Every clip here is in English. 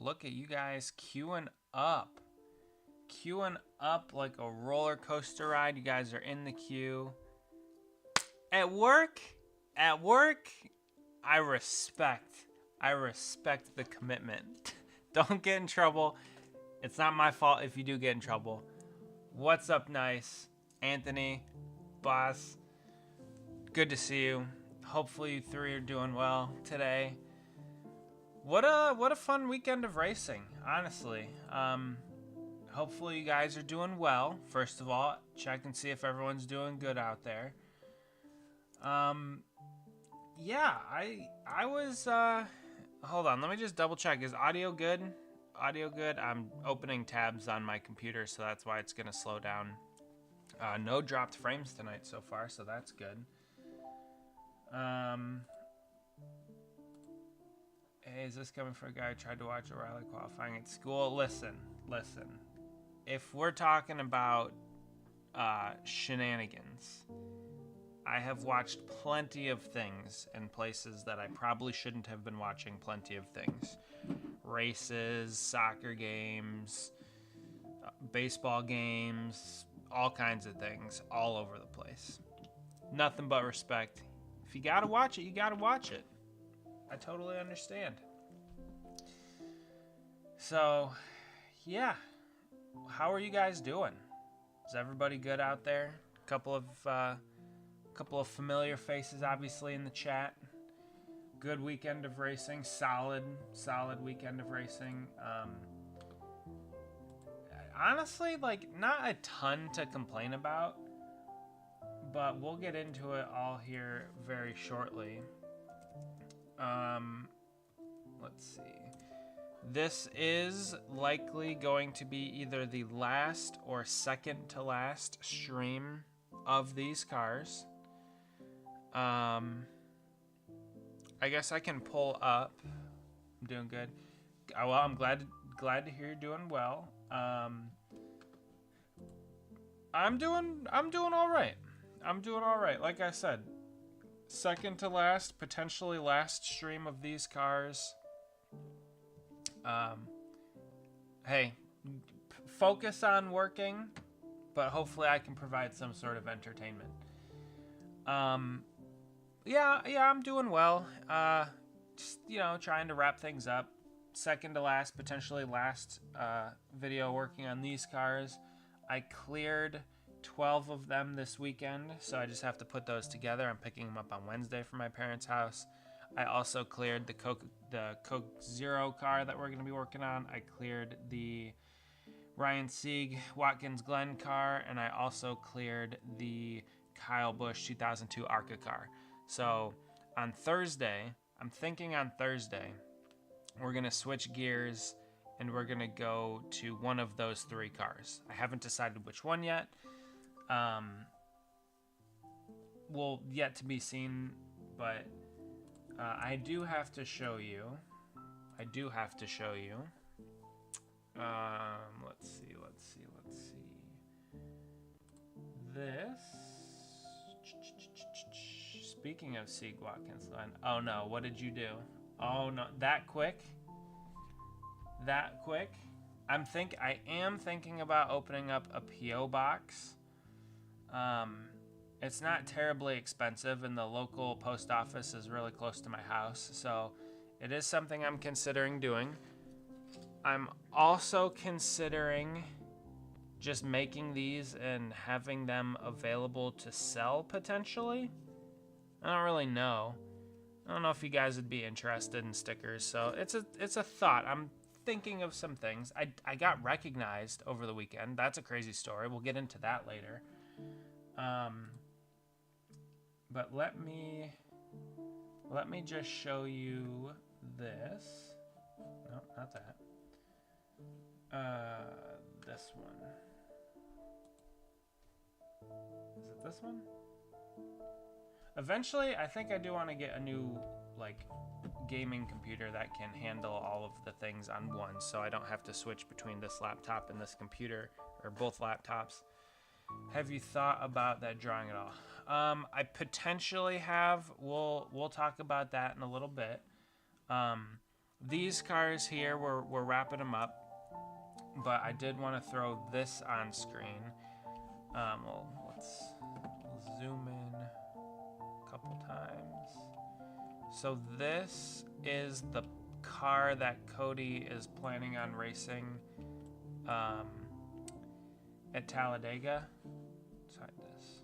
Look at you guys queuing up. Queuing up like a roller coaster ride. You guys are in the queue. At work, I respect the commitment. Don't get in trouble. It's not my fault if you do get in trouble. What's up, nice? Anthony, boss, good to see you. Hopefully you three are doing well today. What a fun weekend of racing, honestly. Hopefully you guys are doing well. First of all, check and see if everyone's doing good out there. Yeah, I was hold on, let me just double check. Is audio good? Audio good? I'm opening tabs on my computer, so that's why it's gonna slow down. No dropped frames tonight so far, so that's good. Hey, is this coming from a guy who tried to watch O'Reilly qualifying at school? Listen. If we're talking about shenanigans, I have watched plenty of things in places that I probably shouldn't have been watching plenty of things. Races, soccer games, baseball games, all kinds of things all over the place. Nothing but respect. If you gotta watch it, you gotta watch it. I totally understand. So, yeah. How are you guys doing? Is everybody good out there? Couple of familiar faces, obviously, in the chat. Good weekend of racing. Solid weekend of racing. Honestly, not a ton to complain about, but we'll get into it all here very shortly. Let's see. This is likely going to be either the last or second to last stream of these cars. I guess I can pull up. I'm doing good. Well, I'm glad to hear you're doing well. I'm doing all right. Like I said, second to last, potentially last stream of these cars. Hey, focus on working, but hopefully I can provide some sort of entertainment. Yeah, I'm doing well. Just, trying to wrap things up. Second to last, potentially last video working on these cars. I cleared 12 of them this weekend, so I just have to put those together. I'm picking them up on Wednesday from my parents' house. I also cleared the Coke Zero car that we're going to be working on. I cleared the Ryan Sieg Watkins Glen car, and I also cleared the Kyle Busch 2002 ARCA car. So on Thursday, I'm thinking on Thursday, we're going to switch gears and we're going to go to one of those three cars. I haven't decided which one yet. Will yet to be seen, but I do have to show you. Let's see. This. Speaking of Sieg Watkins Glen. Oh no, what did you do? Oh no, that quick? I am thinking about opening up a P.O. box. It's not terribly expensive, and the local post office is really close to my house, so it is something I'm considering doing. I'm also considering just making these and having them available to sell potentially. I don't really know. I don't know if you guys would be interested in stickers, so it's a thought. I'm thinking of some things. I got recognized over the weekend. That's a crazy story. We'll get into that later. But let me just show you this. No, not that. This one. Is it this one? Eventually, I think I do want to get a new, gaming computer that can handle all of the things on one, so I don't have to switch between this laptop and this computer, or both laptops. Have you thought about that drawing at all? I potentially have. We'll talk about that in a little bit. these cars here, we're wrapping them up, but I did want to throw this on screen. Well, let's zoom in a couple times. So this is the car that Cody is planning on racing at Talladega. Let's hide this.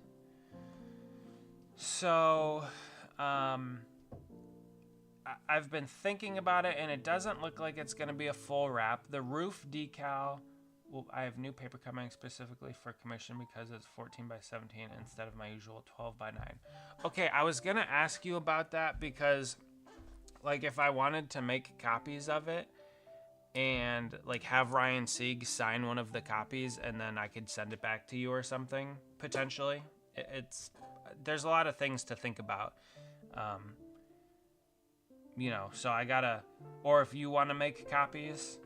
So I've been thinking about it, and it doesn't look like it's going to be a full wrap. The roof decal, well, I have new paper coming specifically for commission because it's 14 by 17 instead of my usual 12 by 9. Okay, I was going to ask you about that because, like, if I wanted to make copies of it and, like, have Ryan Sieg sign one of the copies and then I could send it back to you or something, potentially. There's a lot of things to think about. You know, so I gotta, or if you want to make copies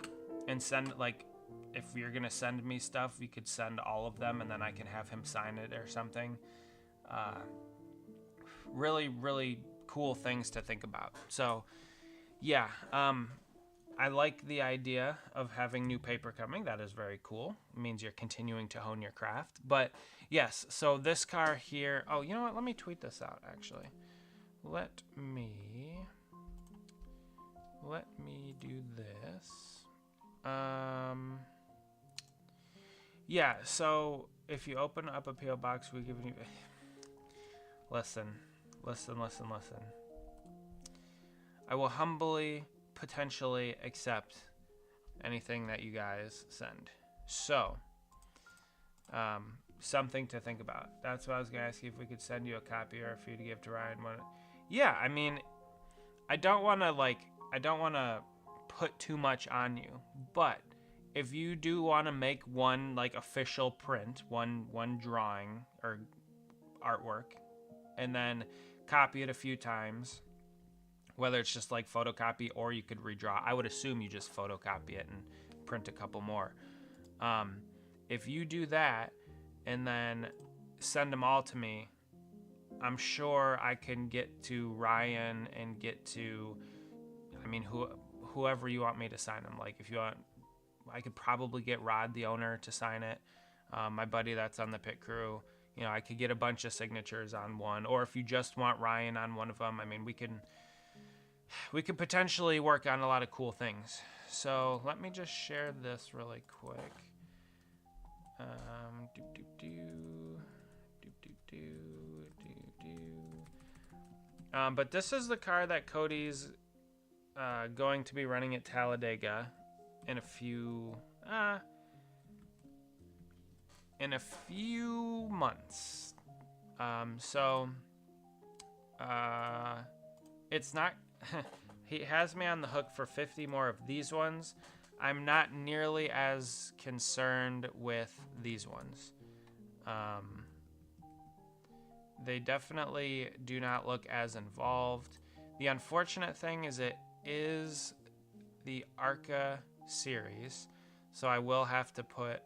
and send, like, if you're gonna send me stuff, you could send all of them and then I can have him sign it or something. Really, really cool things to think about. So, yeah, I like the idea of having new paper coming. That is very cool. It means you're continuing to hone your craft. But, yes, so this car here, oh, you know what? Let me tweet this out, actually. Let me do this. Yeah, so if you open up a PO box, we give you... Listen. I will humbly, potentially accept anything that you guys send. So, something to think about. That's what I was going to ask you, if we could send you a copy or for you to give to Ryan. Yeah, I mean, I don't want to put too much on you, but if you do want to make one, like, official print, one drawing or artwork, and then copy it a few times, whether it's just like photocopy or you could redraw. I would assume you just photocopy it and print a couple more. If you do that and then send them all to me, I'm sure I can get to Ryan and get to, I mean, whoever you want me to sign them. Like, if you want, I could probably get Rod, the owner, to sign it. My buddy that's on the pit crew. You know, I could get a bunch of signatures on one, or if you just want Ryan on one of them, I mean, we could potentially work on a lot of cool things. So let me just share this really quick. But this is the car that Cody's going to be running at Talladega in a few months. It's not he has me on the hook for 50 more of these ones. I'm not nearly as concerned with these ones. They definitely do not look as involved. The unfortunate thing is it is the ARCA series, so I will have to put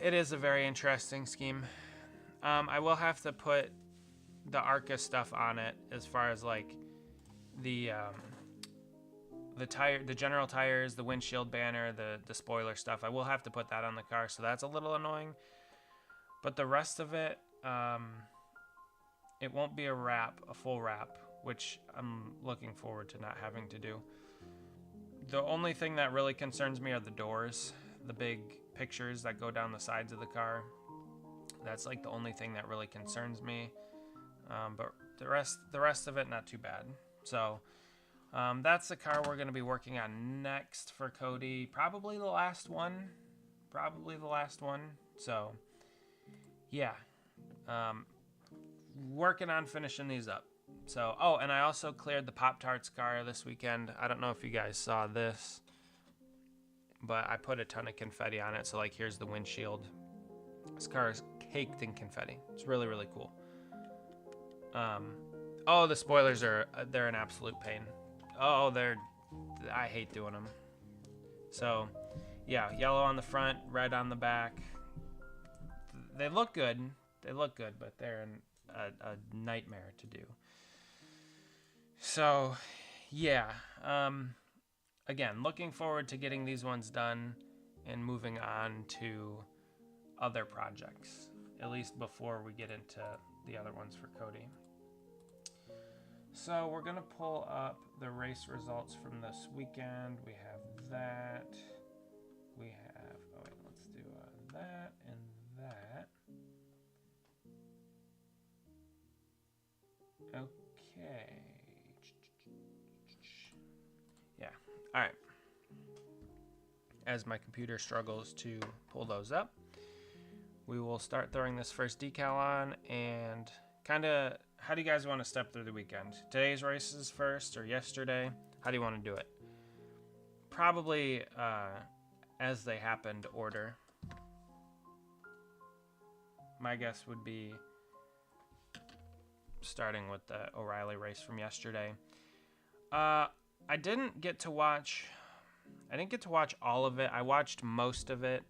it is a very interesting scheme. I will have to put the ARCA stuff on it, as far as like the general tires, the windshield banner, the spoiler stuff. I will have to put that on the car, so that's a little annoying. But the rest of it, it won't be a full wrap, which I'm looking forward to not having to do. The only thing that really concerns me are the doors, the big pictures that go down the sides of the car. That's like the only thing that really concerns me. But the rest of it, not too bad. So that's the car we're going to be working on next for Cody. Probably the last one. So yeah, working on finishing these up. So, oh, and I also cleared the Pop-Tarts car this weekend. I don't know if you guys saw this, but I put a ton of confetti on it. So, like, here's the windshield. This car is caked in confetti. It's really, really cool. Oh, the spoilers they're an absolute pain. Oh, I hate doing them. So, yeah, yellow on the front, red on the back. They look good. They look good, but they're a nightmare to do. So, yeah. Again, looking forward to getting these ones done and moving on to other projects, at least before we get into the other ones for Cody. So we're going to pull up the race results from this weekend. We have that. We have, oh wait, let's do that and that. Okay. Yeah, all right. As my computer struggles to pull those up, we will start throwing this first decal on and kind of, how do you guys want to step through the weekend? Today's races first or yesterday? How do you want to do it? Probably as they happened order. My guess would be starting with the O'Reilly race from yesterday. I didn't get to watch all of it. I watched most of it.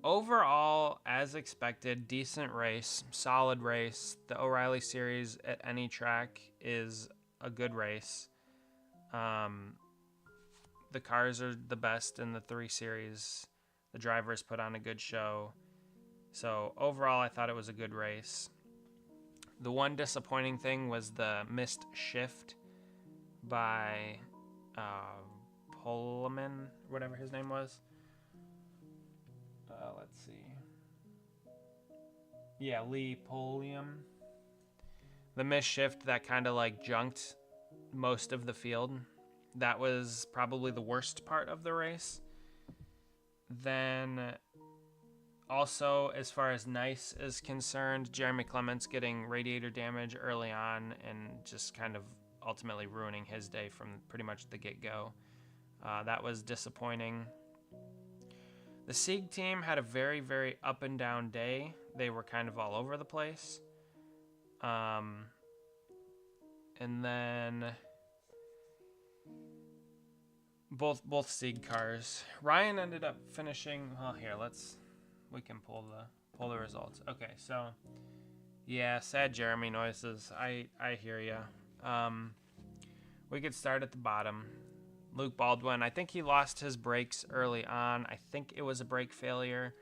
Overall, as expected, decent race, solid race. The O'Reilly series at any track is a good race. The cars are the best in the 3 series. The drivers put on a good show. So overall, I thought it was a good race. The one disappointing thing was the missed shift by Pullman, whatever his name was. Let's see. Yeah, Lee Pulliam. The missed shift that kind of like junked most of the field. That was probably the worst part of the race. Then also, as far as nice is concerned, Jeremy Clements getting radiator damage early on and just kind of ultimately ruining his day from pretty much the get-go. That was disappointing. The Sieg team had a very, very up and down day. They were kind of all over the place. And then both Sieg cars. Ryan ended up finishing. Well, here we can pull the results. Okay, so yeah, sad Jeremy noises. I hear ya. We could start at the bottom. Luke Baldwin, I think he lost his brakes early on. I think it was a brake failure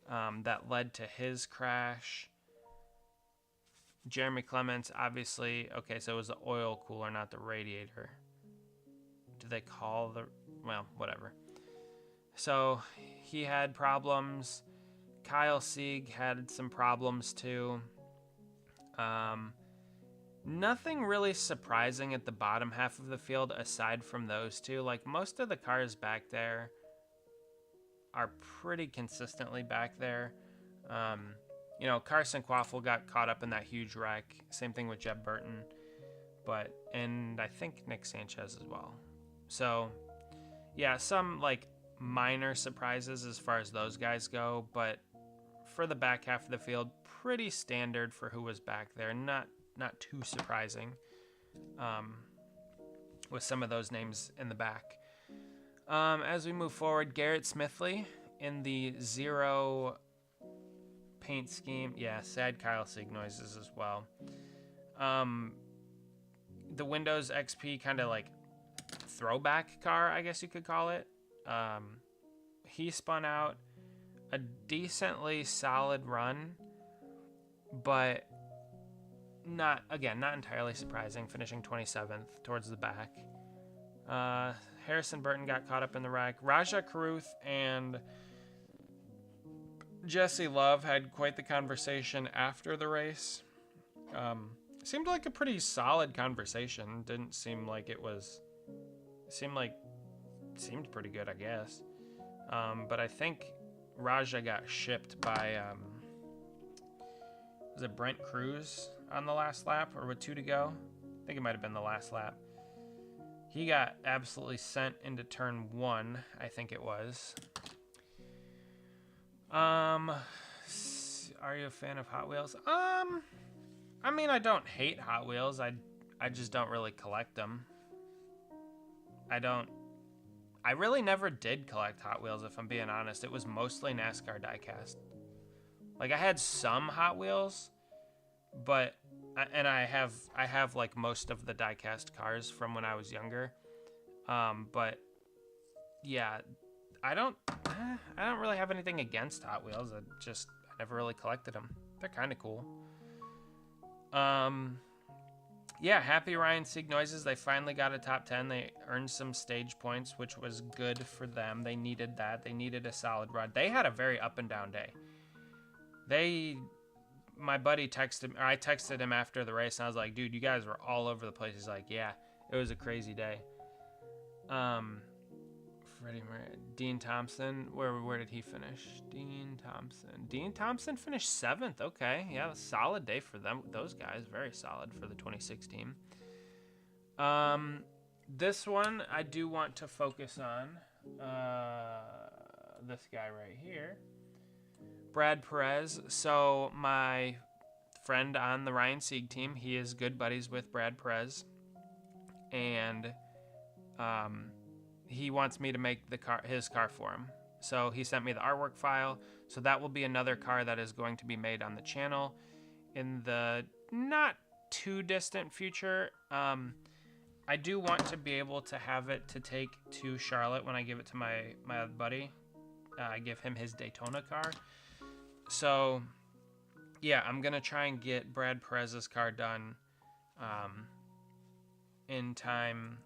that led to his crash. Jeremy Clements, obviously, okay, so it was the oil cooler, not the radiator. Do they call the, well, whatever. So he had problems. Kyle Sieg had some problems too. Nothing really surprising at the bottom half of the field aside from those two. Like, most of the cars back there are pretty consistently back there. You know, Carson Quaffle got caught up in that huge wreck. Same thing with Jeb Burton. And I think Nick Sanchez as well. So, yeah, some, like, minor surprises as far as those guys go. But for the back half of the field, pretty standard for who was back there. Not too surprising with some of those names in the back. As we move forward, Garrett Smithley in the 0 paint scheme. Yeah, sad Kyle Sieg noises as well. The Windows XP kind of like throwback car, I guess you could call it. He spun out a decently solid run, but not entirely surprising, finishing 27th towards the back. Harrison Burton got caught up in the wreck. Raja Caruth and Jesse Love had quite the conversation after the race. Seemed like a pretty solid conversation. Didn't seem like it was... Seemed pretty good, I guess. But I think Raja got shipped by... was it Brent Cruz on the last lap, or with 2 to go? I think it might have been the last lap. He got absolutely sent into turn 1, I think it was. Are you a fan of Hot Wheels? I mean, I don't hate Hot Wheels. I just don't really collect them. I really never did collect Hot Wheels, if I'm being honest. It was mostly NASCAR diecast. Like, I had some Hot Wheels, but I have like most of the die-cast cars from when I was younger. But yeah, I don't really have anything against Hot Wheels. I never really collected them. They're kind of cool. Yeah, happy Ryan Sieg Noises. They finally got a top 10. They earned some stage points, which was good for them. They needed that. They needed a solid run. They had a very up and down day. My buddy texted, or I texted him after the race, and I was like, dude, you guys were all over the place. He's like, yeah, it was a crazy day. Dean Thompson, where did he finish? Dean Thompson finished 7th. Okay, yeah, a solid day for them. Those guys, very solid for the 26 team. This one I do want to focus on. This guy right here, Brad Perez. So my friend on the Ryan Sieg team, he is good buddies with Brad Perez, and he wants me to make his car for him. So he sent me the artwork file. So that will be another car that is going to be made on the channel in the not too distant future. I do want to be able to have it to take to Charlotte when I give it to my other buddy. I give him his Daytona car. So yeah, I'm going to try and get Brad Perez's car done in time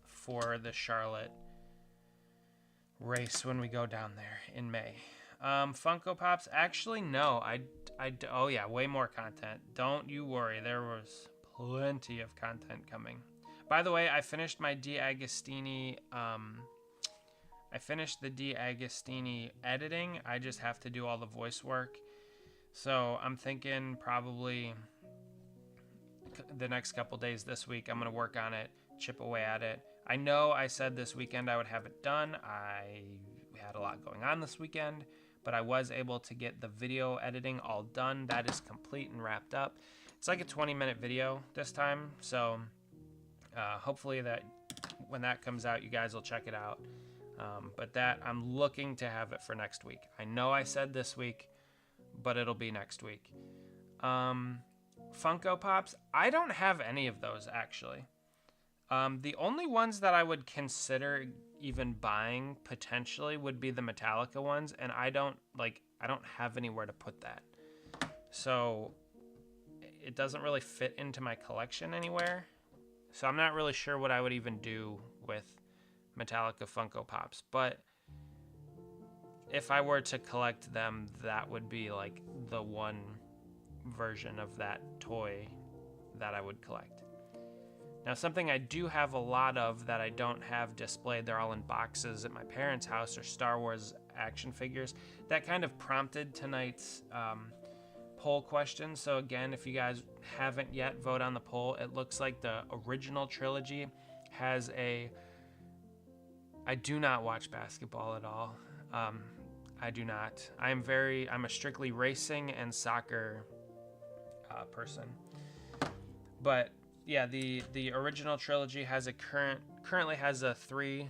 for the Charlotte race when we go down there in May. Funko Pops, actually no, oh yeah, way more content. Don't you worry, there was plenty of content coming. By the way, I finished my D'Agostini, the D'Agostini editing. I just have to do all the voice work. So I'm thinking probably the next couple days this week, I'm going to work on it, chip away at it. I know I said this weekend I would have it done. I had a lot going on this weekend, but I was able to get the video editing all done. That is complete and wrapped up. It's like a 20-minute video this time, so hopefully that when that comes out, you guys will check it out. But that, I'm looking to have it for next week. I know I said this week, but it'll be next week. Funko Pops, I don't have any of those actually. The only ones that I would consider even buying potentially would be the Metallica ones, and I don't have anywhere to put that. So it doesn't really fit into my collection anywhere. So I'm not really sure what I would even do with Metallica Funko Pops, but if I were to collect them, that would be like the one version of that toy that I would collect. Now, something I do have a lot of that I don't have displayed, they're all in boxes at my parents' house, are Star Wars action figures. That kind of prompted tonight's poll question. So again, if you guys haven't yet, vote on the poll. It looks like the original trilogy has a... I do not watch basketball at all. I do not. I'm a strictly racing and soccer person. But yeah, the original trilogy has currently has a 3-2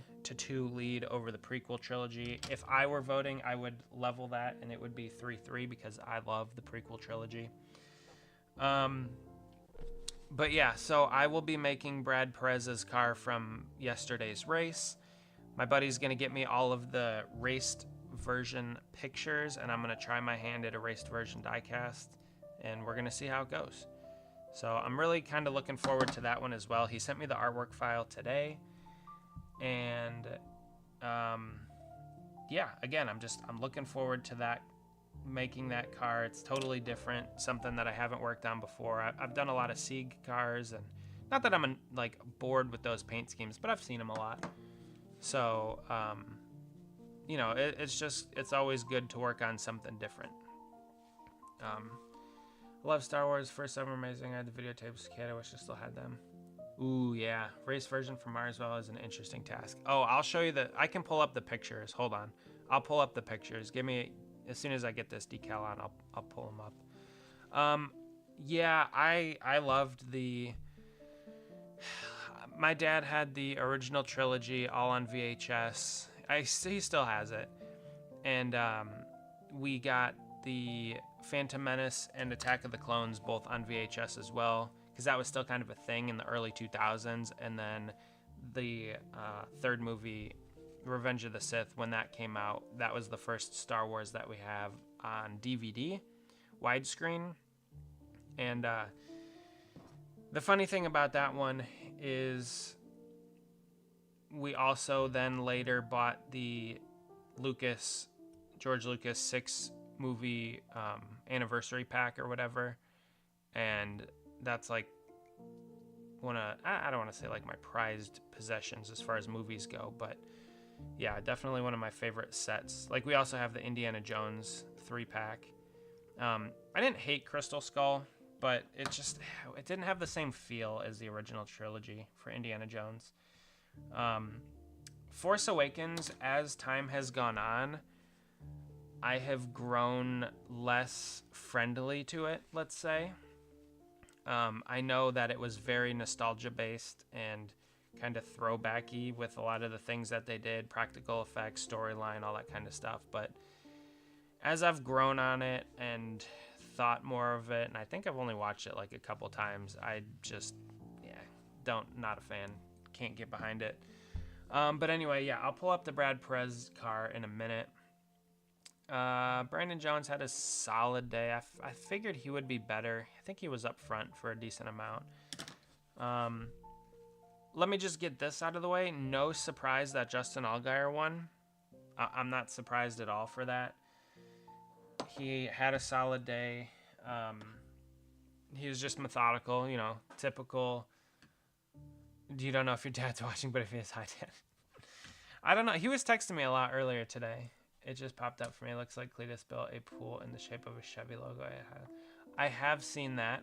lead over the prequel trilogy. If I were voting, I would level that, and it would be 3-3 because I love the prequel trilogy. But yeah, so I will be making Brad Perez's car from yesterday's race. My buddy's gonna get me all of the raced version pictures, and I'm gonna try my hand at a raced version diecast, and we're gonna see how it goes. So I'm really kind of looking forward to that one as well. He sent me the artwork file today, and yeah, again, I'm looking forward to that, making that car. It's totally different, something that I haven't worked on before. I've done a lot of Sieg cars, and not that I'm like bored with those paint schemes, but I've seen them a lot. So you know, it's always good to work on something different. Love Star Wars. First time amazing. I had the videotapes as a kid. I wish I still had them. Ooh, yeah. Race version from Martinsville is an interesting task. Oh, I'll show you I can pull up the pictures. Hold on. I'll pull up the pictures. Give me, as soon as I get this decal on, I'll pull them up. Yeah, I loved my dad had the original trilogy all on VHS. He still has it. And we got the Phantom Menace and Attack of the Clones both on VHS as well, because that was still kind of a thing in the early 2000s. And then the third movie, Revenge of the Sith, when that came out, that was the first Star Wars that we have on DVD, widescreen. And the funny thing about that one is we also then later bought the George Lucas 6 movie anniversary pack or whatever, and that's like I don't want to say like my prized possessions as far as movies go, but yeah, definitely one of my favorite sets. Like, we also have the Indiana Jones 3-pack. I didn't hate Crystal Skull, but it didn't have the same feel as the original trilogy for Indiana Jones. Force Awakens, as time has gone on, I have grown less friendly to it, let's say. I know that it was very nostalgia-based and kind of throwbacky with a lot of the things that they did, practical effects, storyline, all that kind of stuff. But as I've grown on it and thought more of it, and I think I've only watched it like a couple times, I just, not a fan. Can't get behind it. But anyway, yeah, I'll pull up the Brad Perez car in a minute. Brandon Jones had a solid day. I figured he would be better. I think he was up front for a decent amount. Let me just get this out of the way. No surprise that Justin Allgaier won. I'm not surprised at all for that. He had a solid day. He was just methodical, typical. You don't know if your dad's watching, but if he is, hi, Dad. I don't know. He was texting me a lot earlier today. It just popped up for me. It looks like Cletus built a pool in the shape of a Chevy logo. I have seen that.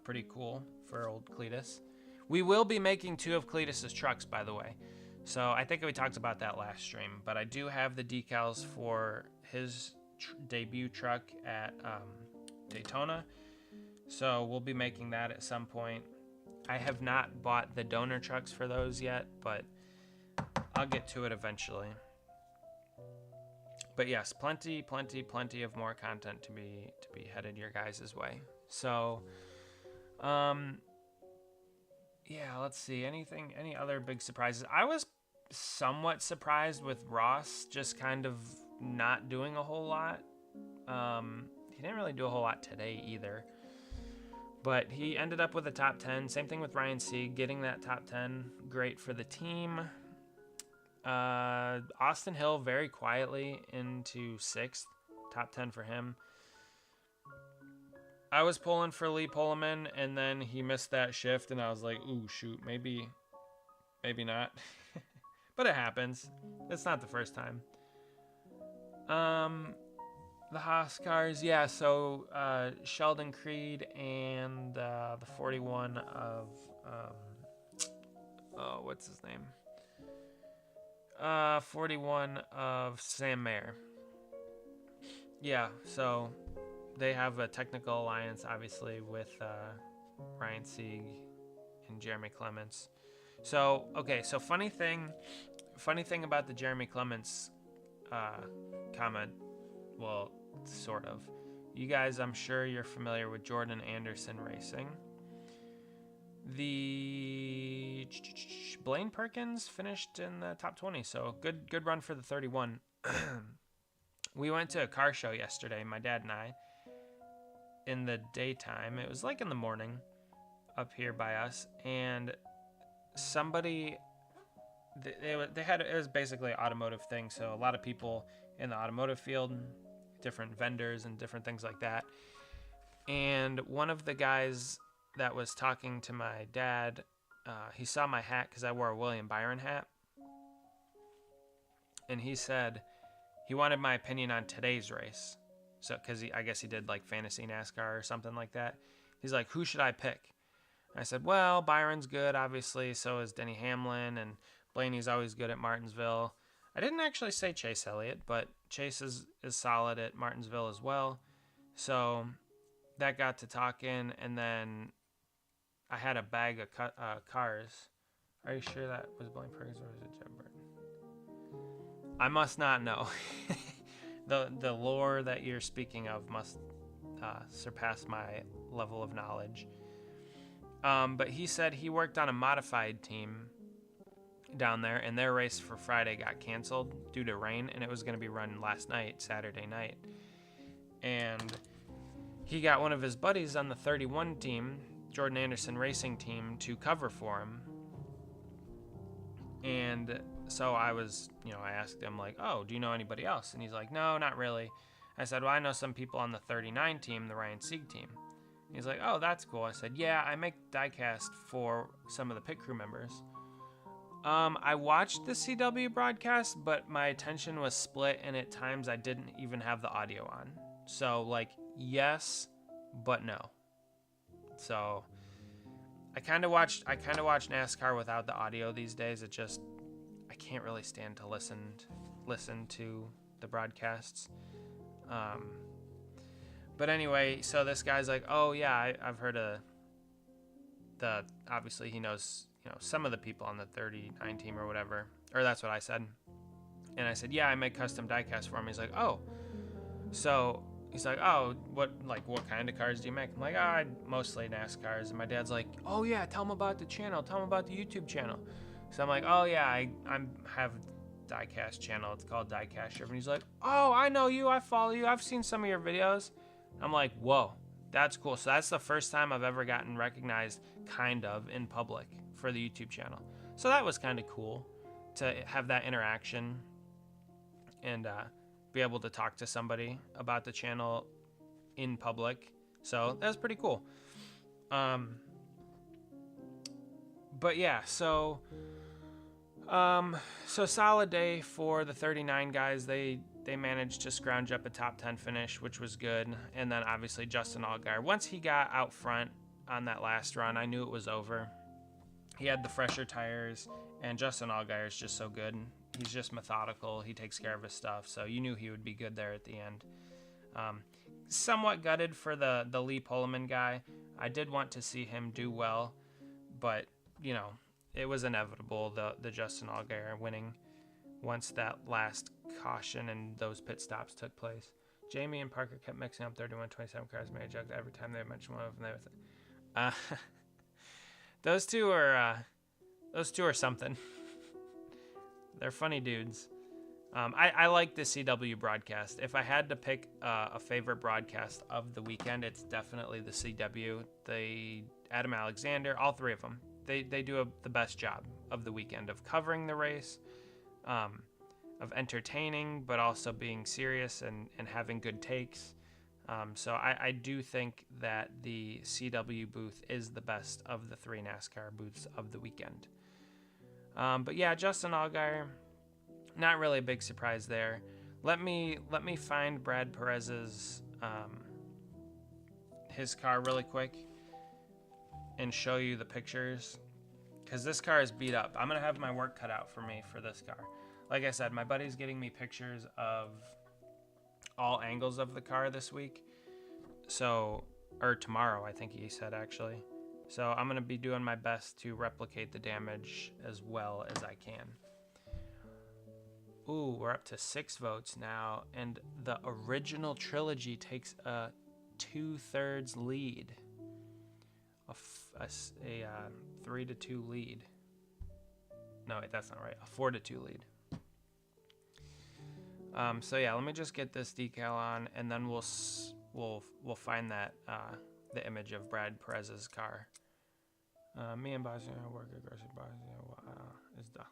Pretty cool for old Cletus. We will be making 2 of Cletus's trucks, by the way. So I think we talked about that last stream. But I do have the decals for his debut truck at Daytona. So we'll be making that at some point. I have not bought the donor trucks for those yet, but I'll get to it eventually. But yes, plenty of more content to be headed your guys' way. So, let's see. Any other big surprises? I was somewhat surprised with Ross just kind of not doing a whole lot. He didn't really do a whole lot today either. But he ended up with a top 10. Same thing with Ryan Sieg, getting that top 10. Great for the team. Austin Hill very quietly into 6th. Top 10 for him. I was pulling for Lee Pullman, and then he missed that shift, and I was like, ooh, shoot, maybe not. But it happens. It's not the first time. The Haas cars, yeah, so Sheldon Creed and the 41 of, what's his name? 41 of Sam Mayer. Yeah, so they have a technical alliance, obviously, with Ryan Sieg and Jeremy Clements. So, okay, so funny thing about the Jeremy Clements comment, well, sort of. You guys, I'm sure you're familiar with Jordan Anderson Racing. The Blaine Perkins finished in the top 20, so good run for the 31. We went to a car show yesterday, my dad and I, in the daytime. It was like in the morning up here by us, and somebody they had, it was basically an automotive thing, so a lot of people in the automotive field, different vendors and different things like that. And one of the guys that was talking to my dad, he saw my hat because I wore a William Byron hat, and he said he wanted my opinion on today's race. So, because I guess he did like fantasy NASCAR or something like that. He's like, who should I pick? I said, well, Byron's good, obviously. So is Denny Hamlin, and Blaney's always good at Martinsville. I didn't actually say Chase Elliott, but Chase is solid at Martinsville as well. So that got to talking, and then I had a bag of cars. Are you sure that was Blaine Perkins or was it Jeb Burton? I must not know. The lore that you're speaking of must surpass my level of knowledge. But he said he worked on a modified team down there, and their race for Friday got canceled due to rain, and it was going to be run last night, Saturday night. And he got one of his buddies on the 31 team, Jordan Anderson Racing team, to cover for him. And so I asked him, like, oh, do you know anybody else? And he's like, no, not really. I said, well, I know some people on the 39 team, the Ryan Sieg team. He's like, oh, that's cool. I said, yeah, I make diecast for some of the pit crew members. I watched the CW broadcast, but my attention was split, and at times I didn't even have the audio on. So, like, yes, but no. So I kind of watch NASCAR without the audio these days. I can't really stand to listen to the broadcasts. But anyway, so this guy's like, oh yeah, I've heard of obviously he knows, some of the people on the 39 team or whatever, or that's what I said. And I said, yeah, I make custom diecast for him. He's like, oh, so he's like, oh, what kind of cars do you make? I'm like, I mostly NASCARs. And my dad's like, oh yeah, tell him about the channel. Tell him about the YouTube channel. So I'm like, oh yeah, I have diecast channel. It's called Diecast Shift. And he's like, oh, I know you. I follow you. I've seen some of your videos. I'm like, whoa, that's cool. So that's the first time I've ever gotten recognized kind of in public for the YouTube channel. So that was kind of cool to have that interaction and be able to talk to somebody about the channel in public. So that was pretty cool. But yeah, so solid day for the 39 guys. They managed to scrounge up a top 10 finish, which was good. And then obviously Justin Allgaier, once he got out front on that last run, I knew it was over. He had the fresher tires, and Justin Allgaier is just so good. He's just methodical. He takes care of his stuff, so you knew he would be good there at the end. Somewhat gutted for the Lee Pullman guy. I did want to see him do well, but it was inevitable, the Justin Allgaier winning once that last caution and those pit stops took place. Jamie and Parker kept mixing up 31-27 cars, made a joke every time they mentioned one of them. Those two are something. They're funny dudes. I like the CW broadcast. If I had to pick a favorite broadcast of the weekend, it's definitely the CW. Adam Alexander, all three of them. They do the best job of the weekend of covering the race, of entertaining, but also being serious and having good takes. So I do think that the CW booth is the best of the three NASCAR booths of the weekend. But yeah, Justin Allgaier, not really a big surprise there. Let me find Brad Perez's his car really quick and show you the pictures, because this car is beat up. I'm gonna have my work cut out for me for this car. Like I said, my buddy's getting me pictures of all angles of the car this week, or tomorrow, I think he said, actually. So I'm gonna be doing my best to replicate the damage as well as I can. Ooh, we're up to 6 votes now, and the original trilogy takes a 2/3 lead, a 3-2 lead. No, wait, that's not right. A 4-2 lead. So yeah, let me just get this decal on, and then we'll find that the image of Brad Perez's car. Me and Bosnia work aggressive. Bosnia is done.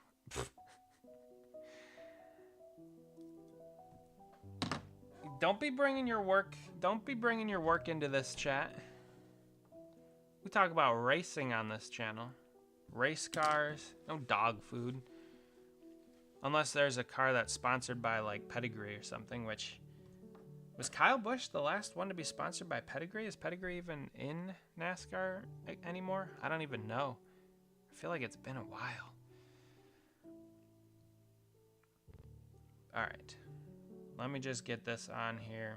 Don't be bringing your work into this chat. We talk about racing on this channel. Race cars, no dog food. Unless there's a car that's sponsored by like Pedigree or something, which was Kyle Busch the last one to be sponsored by Pedigree? Is Pedigree even in NASCAR anymore? I don't even know. I feel like it's been a while. All right. Let me just get this on here.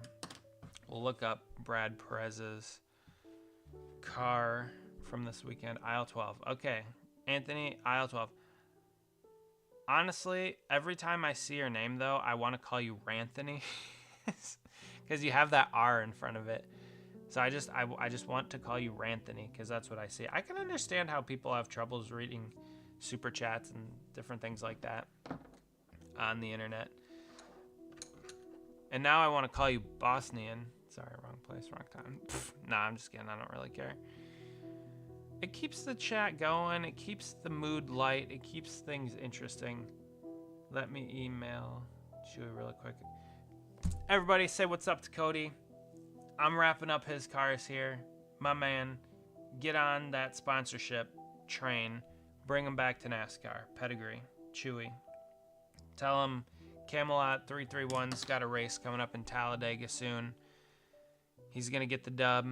We'll look up Brad Perez's car from this weekend. Aisle 12. Okay. Anthony, aisle 12. Honestly, every time I see your name, though, I want to call you Ranthony. because you have that R in front of it. So I just want to call you Ranthony because that's what I see. I can understand how people have troubles reading super chats and different things like that on the internet. And now I want to call you Bosnian. Sorry, wrong place, wrong time. Nah, I'm just kidding. I don't really care. It keeps the chat going. It keeps the mood light. It keeps things interesting. Let me email Chewy really quick. Everybody say what's up to Cody. I'm wrapping up his cars here. My man, get on that sponsorship train. Bring him back to NASCAR. Pedigree. Chewy. Tell him Camelot 331's got a race coming up in Talladega soon. He's going to get the dub.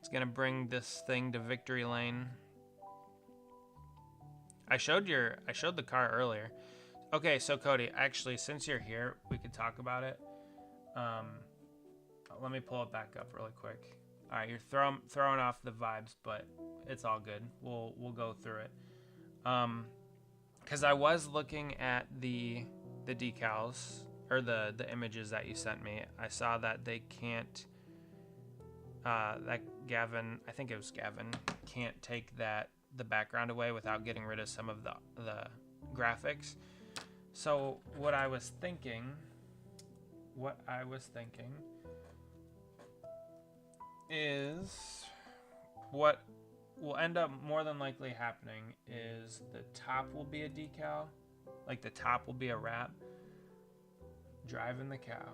He's going to bring this thing to victory lane. I showed the car earlier. Okay, so Cody, actually, since you're here, we could talk about it. Let me pull it back up really quick. All right, you're throwing off the vibes, but it's all good. We'll go through it. Because I was looking at the decals or the images that you sent me. I saw that they can't. That Gavin, I think it was Gavin, can't take the background away without getting rid of some of the graphics. So what I was thinking is what will end up more than likely happening is the top will be a decal, like the top will be a wrap. Driving the cow.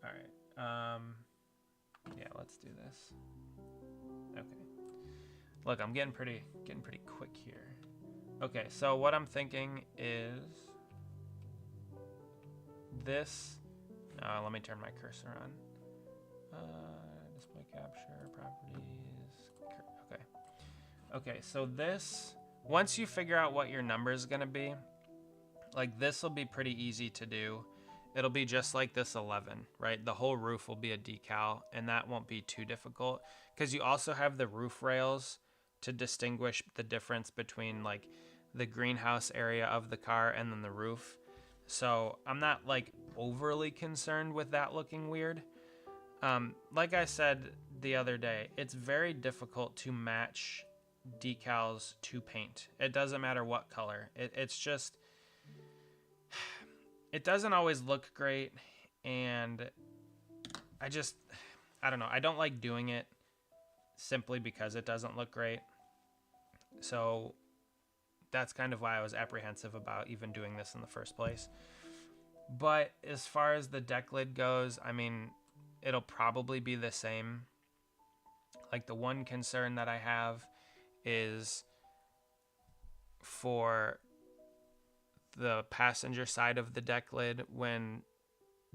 All right. Yeah, let's do this. Okay. Look, I'm getting pretty quick here. Okay, so what I'm thinking is this. Let me turn my cursor on. Display capture, properties. Okay. Okay, so this, once you figure out what your number is going to be, like this will be pretty easy to do. It'll be just like this 11, right? The whole roof will be a decal, and that won't be too difficult because you also have the roof rails to distinguish the difference between like the greenhouse area of the car and then the roof. So I'm not like overly concerned with that looking weird. Like I said the other day, it's very difficult to match decals to paint. It doesn't matter what color. It's just, it doesn't always look great, and I don't know. I don't like doing it simply because it doesn't look great. So that's kind of why I was apprehensive about even doing this in the first place. But as far as the deck lid goes, I mean, it'll probably be the same. Like the one concern that I have is for the passenger side of the deck lid when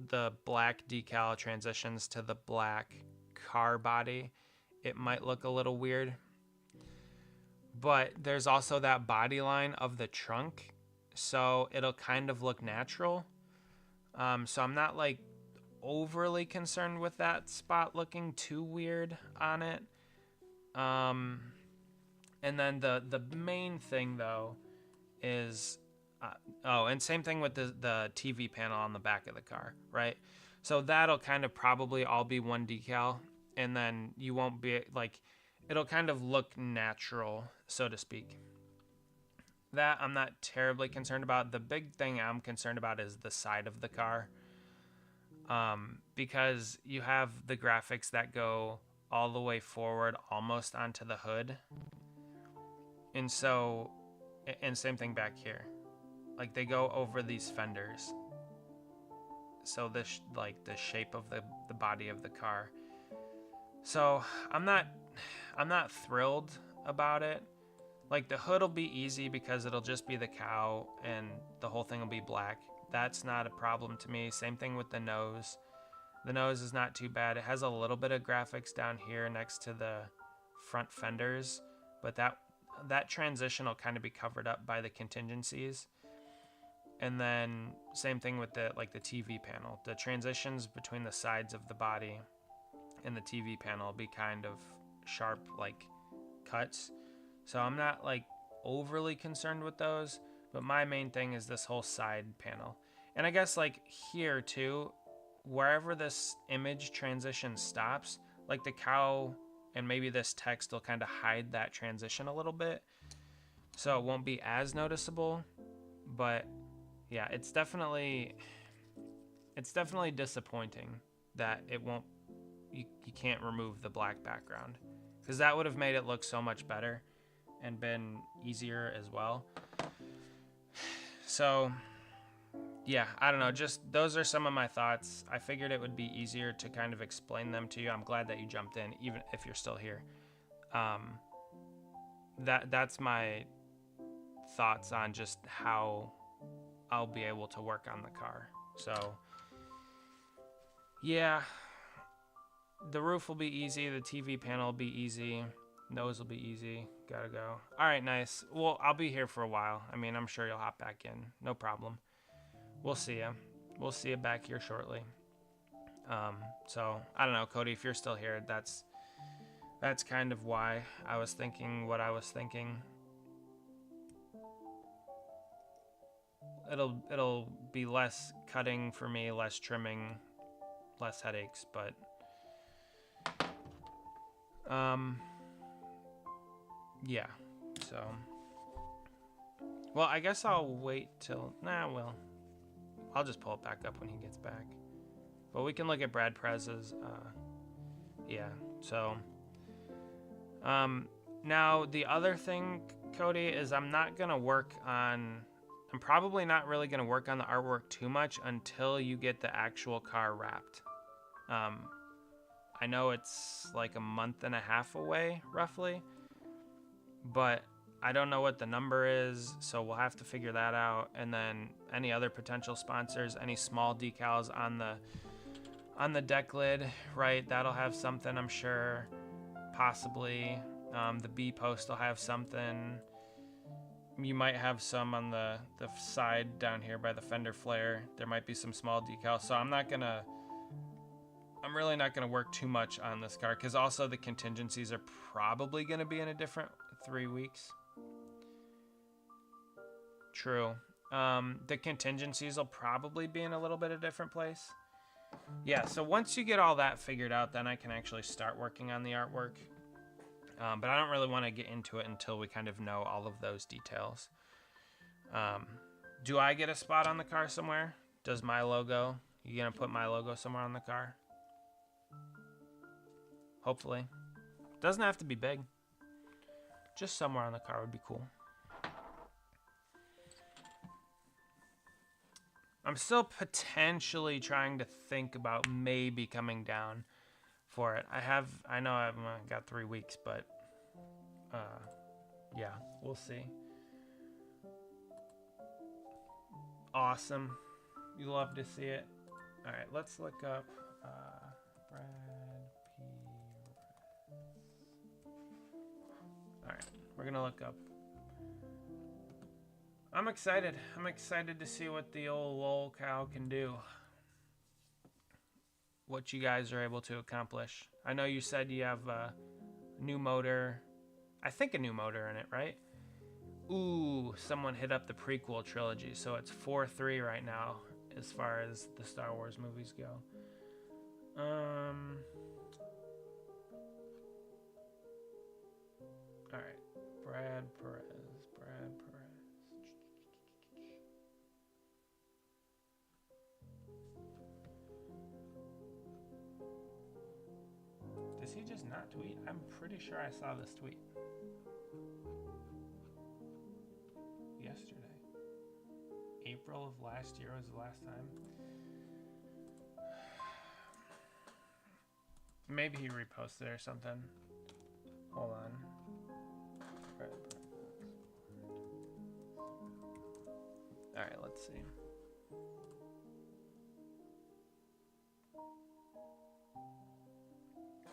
the black decal transitions to the black car body, it might look a little weird. But there's also that body line of the trunk, so it'll kind of look natural. So I'm not like overly concerned with that spot looking too weird on it. And then the main thing though is and same thing with the TV panel on the back of the car, right? So that'll kind of probably all be one decal, and then you won't be like, it'll kind of look natural, so to speak. That I'm not terribly concerned about. The big thing I'm concerned about is the side of the car, because you have the graphics that go all the way forward almost onto the hood, and so, and same thing back here. Like they go over these fenders. So this, like the shape of the body of the car. So I'm not thrilled about it. Like the hood will be easy because it'll just be the cow and the whole thing will be black. That's not a problem to me. Same thing with the nose. The nose is not too bad. It has a little bit of graphics down here next to the front fenders, but that transition will kind of be covered up by the contingencies. And then same thing with the TV panel. The transitions between the sides of the body and the TV panel will be kind of sharp, like cuts. So I'm not like overly concerned with those, but my main thing is this whole side panel. And I guess like here too, wherever this image transition stops, like the cow and maybe this text will kind of hide that transition a little bit, so it won't be as noticeable. But yeah, it's definitely disappointing that it won't, you can't remove the black background, because that would have made it look so much better and been easier as well. So yeah, I don't know, just those are some of my thoughts. I figured it would be easier to kind of explain them to you. I'm glad that you jumped in, even if you're still here. That's my thoughts on just how I'll be able to work on the car. So yeah, the roof will be easy, the TV panel will be easy, nose will be easy. Gotta go. All right, nice. Well, I'll be here for a while. I mean, I'm sure you'll hop back in, no problem. We'll see ya. We'll see you back here shortly. So I don't know, Cody, if you're still here, that's kind of why I was thinking what I was thinking. It'll be less cutting for me, less trimming, less headaches, but yeah. So, well, I guess I'll wait till, well, I'll just pull it back up when he gets back. But we can look at Brad Perez's, yeah. So, now the other thing, Cody, is I'm probably not really gonna work on the artwork too much until you get the actual car wrapped. I know it's like a month and a half away, roughly, but I don't know what the number is, so we'll have to figure that out. And then any other potential sponsors, any small decals on the deck lid, right? That'll have something, I'm sure, possibly. The B post will have something. You might have some on the side down here by the fender flare. There might be some small decals. So I'm really not gonna work too much on this car, because also the contingencies are probably gonna be in a different 3 weeks. True. The contingencies will probably be in a little bit of different place. Yeah, so once you get all that figured out, then I can actually start working on the artwork. But I don't really want to get into it until we kind of know all of those details. Do I get a spot on the car somewhere? Does my logo, you gonna put my logo somewhere on the car? Hopefully. Doesn't have to be big. Just somewhere on the car would be cool. I'm still potentially trying to think about maybe coming down for it. I know I've got 3 weeks, but yeah, we'll see. Awesome. You love to see it. All right, let's look up Brad P. All right, we're gonna look up. I'm excited. I'm excited to see what the old lol cow can do. What you guys are able to accomplish. I know you said you have a new motor. I think a new motor in it, right? Ooh, someone hit up the prequel trilogy. So it's 4-3 right now as far as the Star Wars movies go. All right. Brad Perez. Does he just not tweet? I'm pretty sure I saw this tweet yesterday. April of last year was the last time. Maybe he reposted it or something. Hold on. All right, let's see.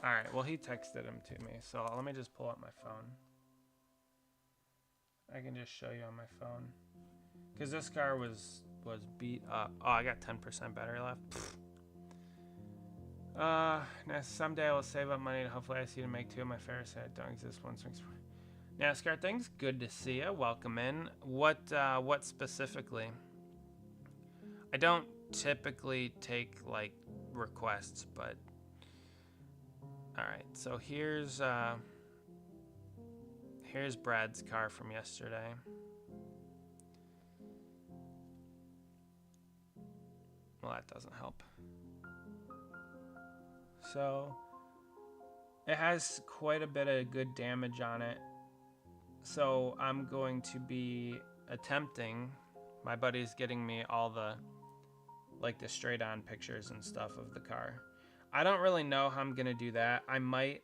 All right, well, he texted him to me, so let me just pull up my phone. I can just show you on my phone. Because this car was beat up. Oh, I got 10% battery left. Now someday I will save up money to hopefully I see to make 2 of my favorites that don't exist once. NASCAR things, good to see you. Welcome in. What specifically? I don't typically take like requests, but all right. So here's Brad's car from yesterday. Well, that doesn't help. So it has quite a bit of good damage on it. So I'm going to be attempting, my buddy's getting me all the, like the straight on pictures and stuff of the car. I don't really know how I'm going to do that. I might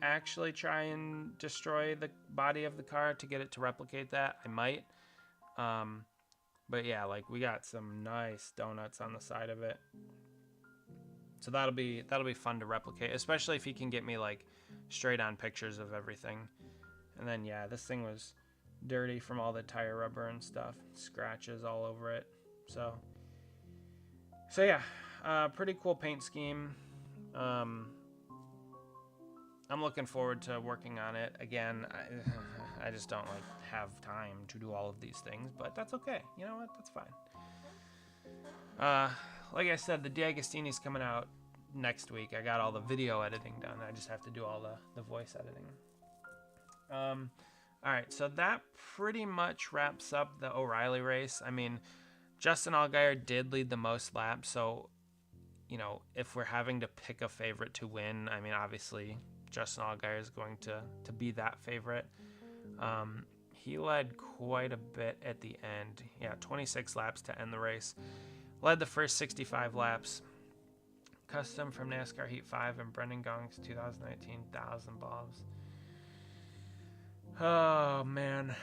actually try and destroy the body of the car to get it to replicate that. I might. But yeah, like we got some nice donuts on the side of it. So that'll be fun to replicate, especially if he can get me like straight on pictures of everything. And then yeah, this thing was dirty from all the tire rubber and stuff, scratches all over it. So yeah, pretty cool paint scheme. I'm looking forward to working on it again. I just don't like have time to do all of these things, but that's okay. You know what? That's fine. Like I said, the D'Agostini's coming out next week. I got all the video editing done. I just have to do all the voice editing. All right, so that pretty much wraps up the O'Reilly race. I mean, Justin Allgaier did lead the most laps, so, you know, if we're having to pick a favorite to win, I mean, obviously Justin Allgaier is going to be that favorite. He led quite a bit at the end. Yeah, 26 laps to end the race. Led the first 65 laps. Custom from NASCAR Heat 5 and Brendan Gaughan's 2019 1,000 bulbs. Oh, man.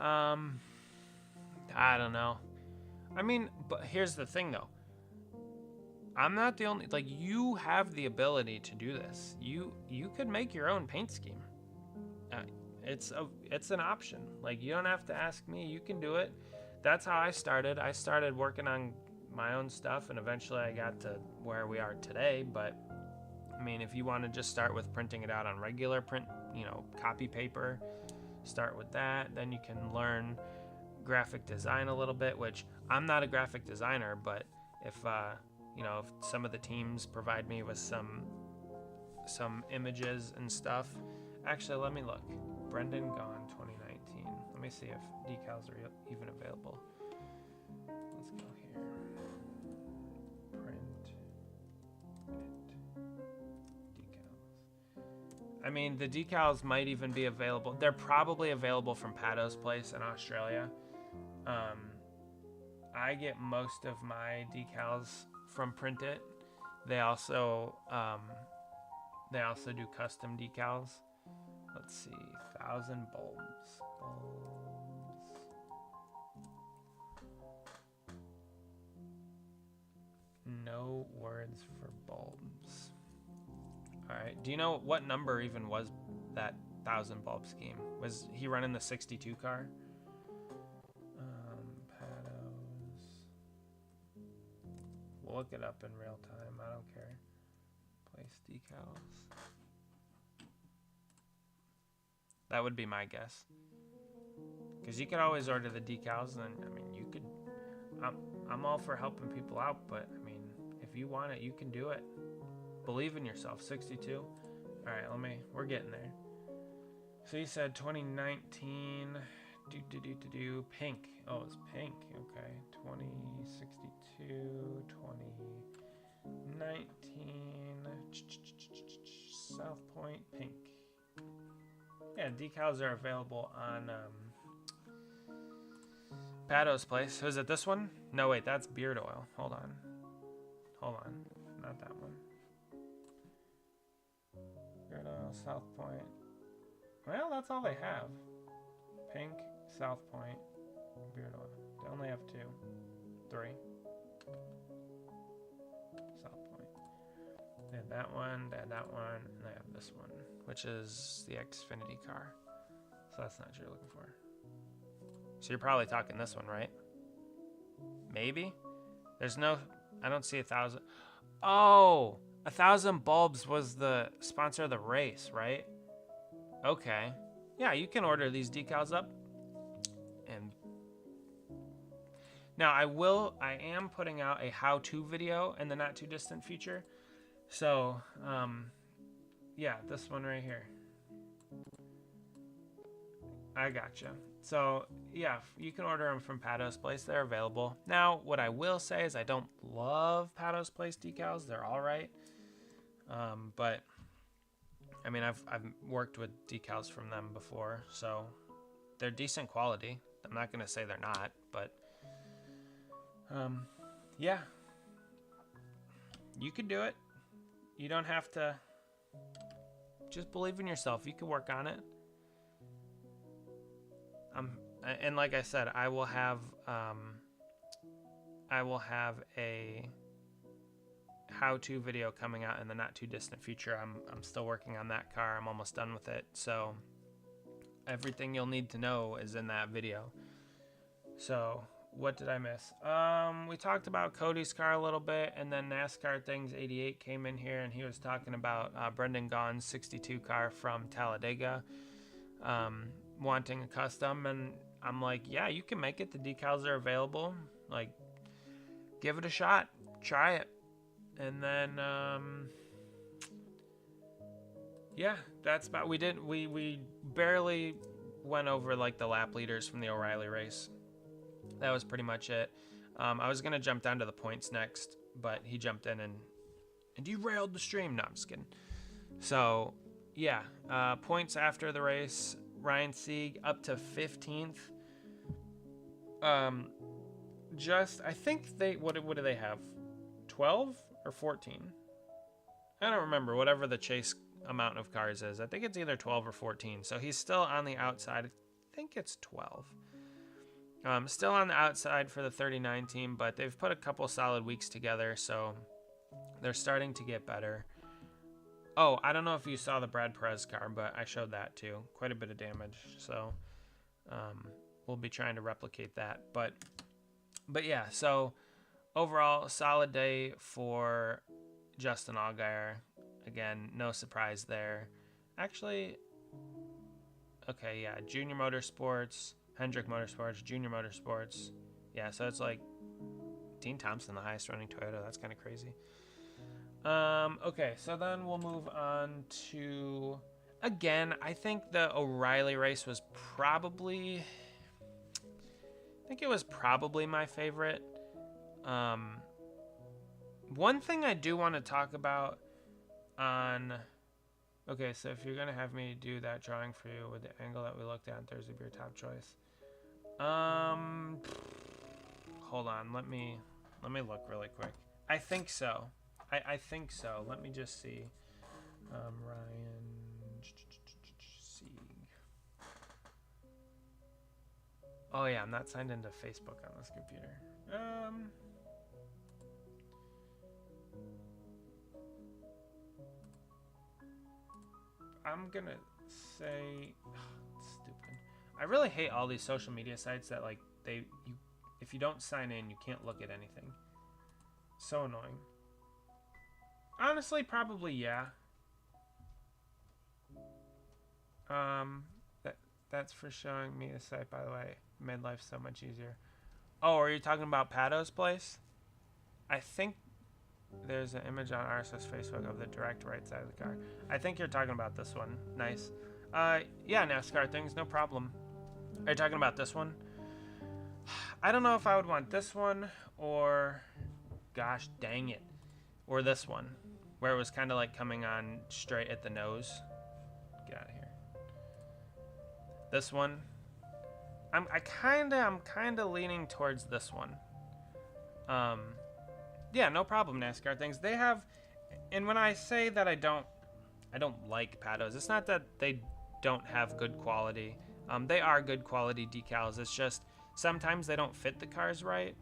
I don't know. I mean, but here's the thing, though. I'm not the only... Like, you have the ability to do this. You could make your own paint scheme. It's an option. Like, you don't have to ask me. You can do it. That's how I started. I started working on my own stuff, and eventually I got to where we are today. But, I mean, if you want to just start with printing it out on regular print, you know, copy paper, start with that. Then you can learn graphic design a little bit, which I'm not a graphic designer, but if you know, if some of the teams provide me with some images and stuff. Actually, let me look. Brendan Gaughan 2019. Let me see if decals are even available. Let's go here. Print it. Decals. I mean, the decals might even be available. They're probably available from Pato's place in Australia. I get most of my decals from Print It. They also do custom decals. Let's see, 1,000 bulbs. No words for bulbs. All right. Do you know what number even was that 1,000 bulb scheme? Was he running the 62 car? Patos. We'll look it up in real time. I don't care. Place decals. That would be my guess. Because you could always order the decals, and I mean, you could. I'm all for helping people out, but I mean, if you want it, you can do it. Believe in yourself. 62. All right, we're getting there. So you said 2019. Pink. Oh, it's pink. Okay. 2062. 2019. South Point pink. Yeah, decals are available on Pato's place. Is it this one? No, wait, that's beard oil. Hold on. Not that one. Beard oil, South Point. Well, that's all they have. Pink, South Point, beard oil. They only have 3. South Point. They had that one, and they have this one, which is the Xfinity car. So that's not what you're looking for. So you're probably talking this one, right? Maybe? I don't see 1,000. Oh, 1,000 bulbs was the sponsor of the race, right? Okay. Yeah, you can order these decals up. And Now I am putting out a how-to video in the not too distant future. So, yeah, this one right here. I gotcha. So, yeah, you can order them from Pato's Place. They're available. Now, what I will say is I don't love Pato's Place decals. They're all right. But, I mean, I've worked with decals from them before, so they're decent quality. I'm not going to say they're not, but, yeah. You could do it. You don't have to. Just believe in yourself. You can work on it. And like I said, I will have a how-to video coming out in the not too distant future. I'm still working on that car. I'm almost done with it. So everything you'll need to know is in that video. So what did I miss? We talked about Cody's car a little bit, and then NASCAR Things 88 came in here, and he was talking about Brendan Gaughan's 62 car from Talladega, wanting a custom, and I'm like, yeah, you can make it. The decals are available. Like, give it a shot. Try it. And then, yeah, that's about. We barely went over like the lap leaders from the O'Reilly race. That was pretty much it. I was gonna jump down to the points next, but he jumped in and derailed the stream. No, I'm just kidding. So, yeah, points after the race. Ryan Sieg up to 15th. I think they what do they have? 12 or 14? I don't remember. Whatever the chase amount of cars is, I think it's either 12 or 14. So he's still on the outside. I think it's 12. Still on the outside for the 39 team, but they've put a couple solid weeks together, so they're starting to get better. Oh, I don't know if you saw the Brad Perez car, but I showed that too. Quite a bit of damage, so we'll be trying to replicate that. But yeah, so overall, solid day for Justin Allgaier. Again, no surprise there. Actually, okay, yeah, Junior Motorsports, Hendrick Motorsports, Junior Motorsports. Yeah, so it's like Dean Thompson, the highest running Toyota. That's kind of crazy. Okay, so then we'll move on to, again, I think the O'Reilly race was probably, my favorite. One thing I do want to talk about on, okay, so if you're going to have me do that drawing for you with the angle that we looked at on Thursday, be your top choice. Hold on, let me look really quick. I think so. I think so. Let me just see. Ryan Sieg. Oh yeah, I'm not signed into Facebook on this computer. I'm gonna say, it's stupid. I really hate all these social media sites that like if you don't sign in, you can't look at anything. So annoying. Honestly, probably yeah. That's for showing me the site, by the way. Made life so much easier. Oh, are you talking about Pato's Place? I think there's an image on RSS Facebook of the direct right side of the car. I think you're talking about this one. Nice. Yeah, NASCAR Things, no problem. Are you talking about this one? I don't know if I would want this one or, gosh dang it, or this one, where it was kind of like coming on straight at the nose. Get out of here. This one, I'm kind of leaning towards this one. Yeah, no problem, NASCAR Things. They have, and when I say that I don't like Pato's, it's not that they don't have good quality. They are good quality decals. It's just sometimes they don't fit the cars right.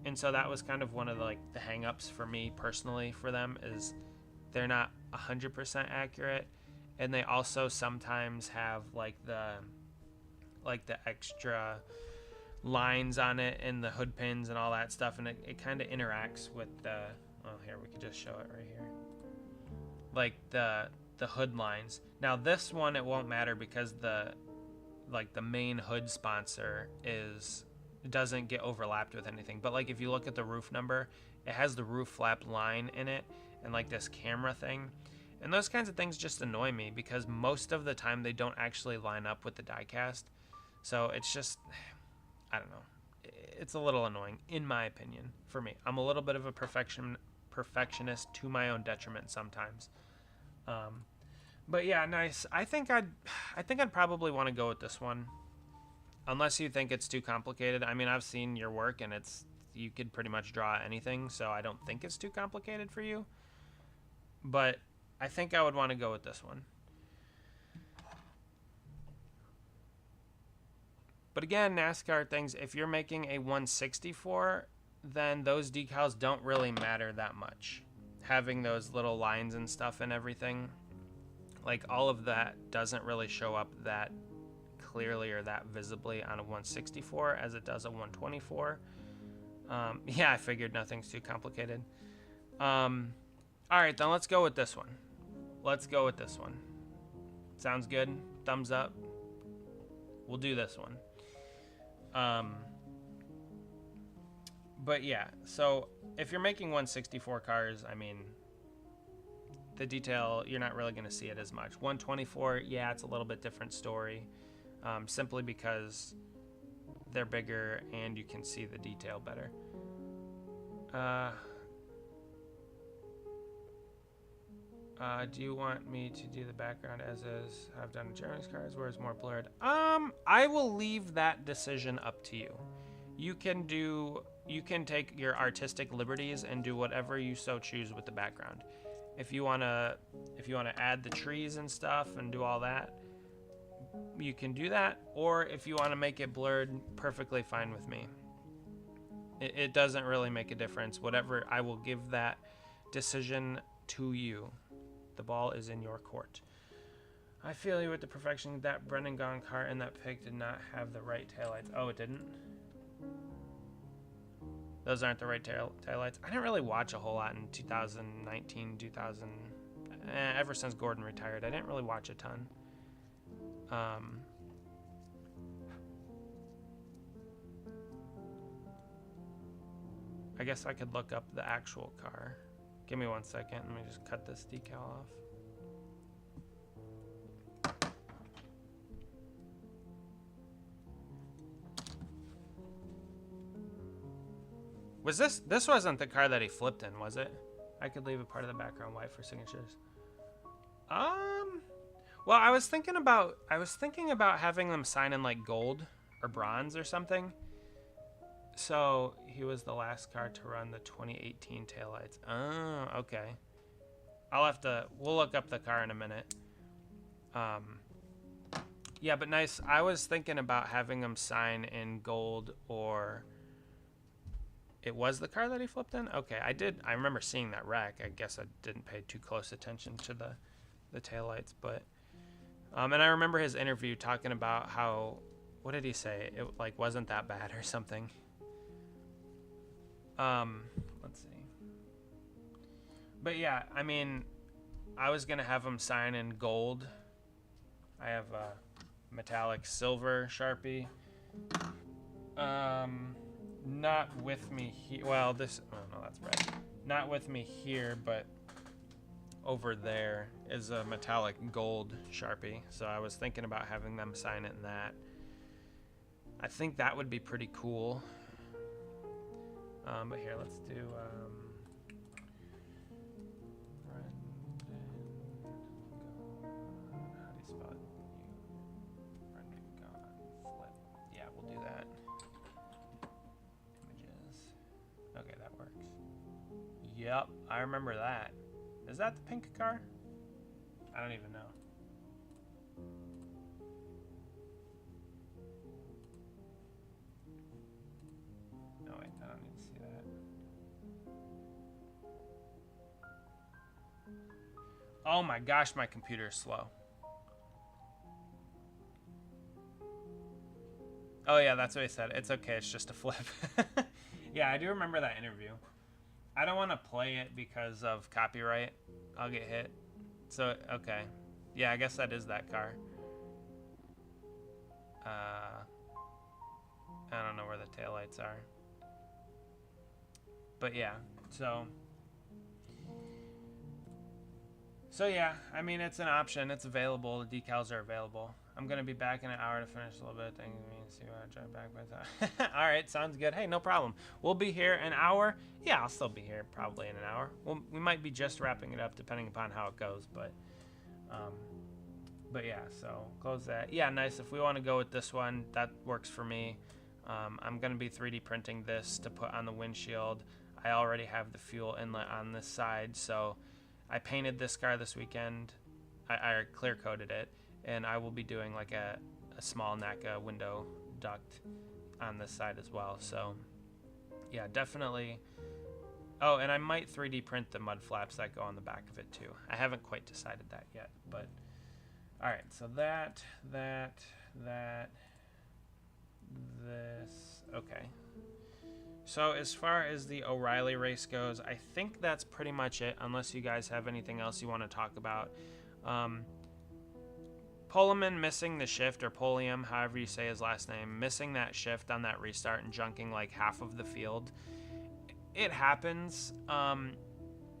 And so that was kind of one of the hang-ups for me personally for them, is they're not 100% accurate, and they also sometimes have like the extra lines on it and the hood pins and all that stuff, and it kind of interacts with the, well, here we could just show it right here, like the hood lines. Now this one, it won't matter because the main hood sponsor is doesn't get overlapped with anything. But like if you look at the roof number, it has the roof flap line in it and like this camera thing. And those kinds of things just annoy me because most of the time they don't actually line up with the diecast. So it's just, I don't know. It's a little annoying, in my opinion, for me. I'm a little bit of a perfectionist to my own detriment sometimes. But yeah, nice. I think I'd probably want to go with this one, unless you think it's too complicated. I mean, I've seen your work, and you could pretty much draw anything, so I don't think it's too complicated for you. But I think I would want to go with this one. But again, NASCAR things, if you're making a 164, then those decals don't really matter that much. Having those little lines and stuff and everything, like all of that doesn't really show up that clearly or that visibly on a 164 as it does a 124. Yeah, I figured nothing's too complicated. All right, then let's go with this one. Sounds good? Thumbs up? We'll do this one. But yeah, so if you're making 164 cars, I mean, the detail, you're not really going to see it as much. 124, yeah, it's a little bit different story, simply because they're bigger and you can see the detail better. Do you want me to do the background as is? I've done Jeremy's cars where it's more blurred. I will leave that decision up to you. You can take your artistic liberties and do whatever you so choose with the background. If you wanna add the trees and stuff and do all that, you can do that. Or if you wanna make it blurred, perfectly fine with me. It doesn't really make a difference. Whatever, I will give that decision to you. The ball is in your court. I feel you with the perfection. That Brendan Gaughan car and that pig did not have the right taillights. Oh, it didn't? Those aren't the right taillights. I didn't really watch a whole lot in 2019, 2000. Ever since Gordon retired, I didn't really watch a ton. I guess I could look up the actual car. Give me 1 second. Let me just cut this decal off. Was this wasn't the car that he flipped in, was it? I could leave a part of the background white for signatures. Well, I was thinking about having them sign in like gold or bronze or something. So he was the last car to run the 2018 taillights. Oh, okay. We'll look up the car in a minute. Yeah, but nice. I was thinking about having them sign in gold, or it was the car that he flipped in? Okay, I remember seeing that wreck. I guess I didn't pay too close attention to the taillights, but and I remember his interview talking about how, what did he say? It like wasn't that bad or something. Let's see. But yeah, I mean, I was gonna have him sign in gold. I have a metallic silver Sharpie. Not with me here. Well, this. Oh no, that's red. Not with me here, but over there is a metallic gold Sharpie. So I was thinking about having them sign it in that. I think that would be pretty cool. But here, let's do Brendan Gaughan. How do you spell it? Brendan Gaughan flip. Yeah, we'll do that. Images. Okay, that works. Yep, I remember that. Is that the pink car? I don't even know. No, wait, I don't need to see that. Oh my gosh, my computer is slow. Oh yeah, that's what he said. It's okay, it's just a flip. Yeah, I do remember that interview. I don't want to play it because of copyright. I'll get hit. So, okay. Yeah, I guess that is that car. I don't know where the taillights are. But yeah, so yeah, I mean, it's an option. It's available. The decals are available. I'm going to be back in an hour to finish a little bit of things. See what I drive back by the time. All right, sounds good. Hey, no problem. We'll be here an hour. Yeah, I'll still be here probably in an hour. We might be just wrapping it up depending upon how it goes, but yeah, so close that. Yeah, nice. If we want to go with this one, that works for me. I'm going to be 3D printing this to put on the windshield. I already have the fuel inlet on this side, so I painted this car this weekend. I clear coated it, and I will be doing like a small NACA window duct on this side as well. So yeah, definitely. Oh, and I might 3D print the mud flaps that go on the back of it too. I haven't quite decided that yet, but all right. So that, this, okay. So as far as the O'Reilly race goes, I think that's pretty much it, unless you guys have anything else you want to talk about. Pullman missing the shift, or Polium, however you say his last name, missing that shift on that restart and junking like half of the field. It happens.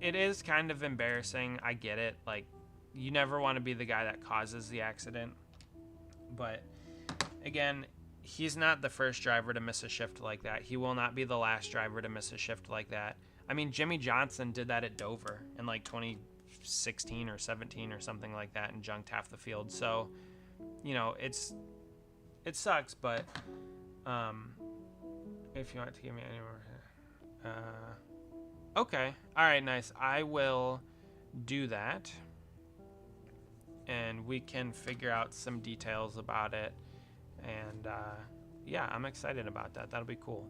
It is kind of embarrassing. I get it. Like, you never want to be the guy that causes the accident. But again, he's not the first driver to miss a shift like that. He will not be the last driver to miss a shift like that. I mean, Jimmy Johnson did that at Dover in like 2016 or 17 or something like that and junked half the field. So, you know, it sucks, but if you want to give me any more. Okay. All right, nice. I will do that. And we can figure out some details about it. And yeah, I'm excited about that. That'll be cool.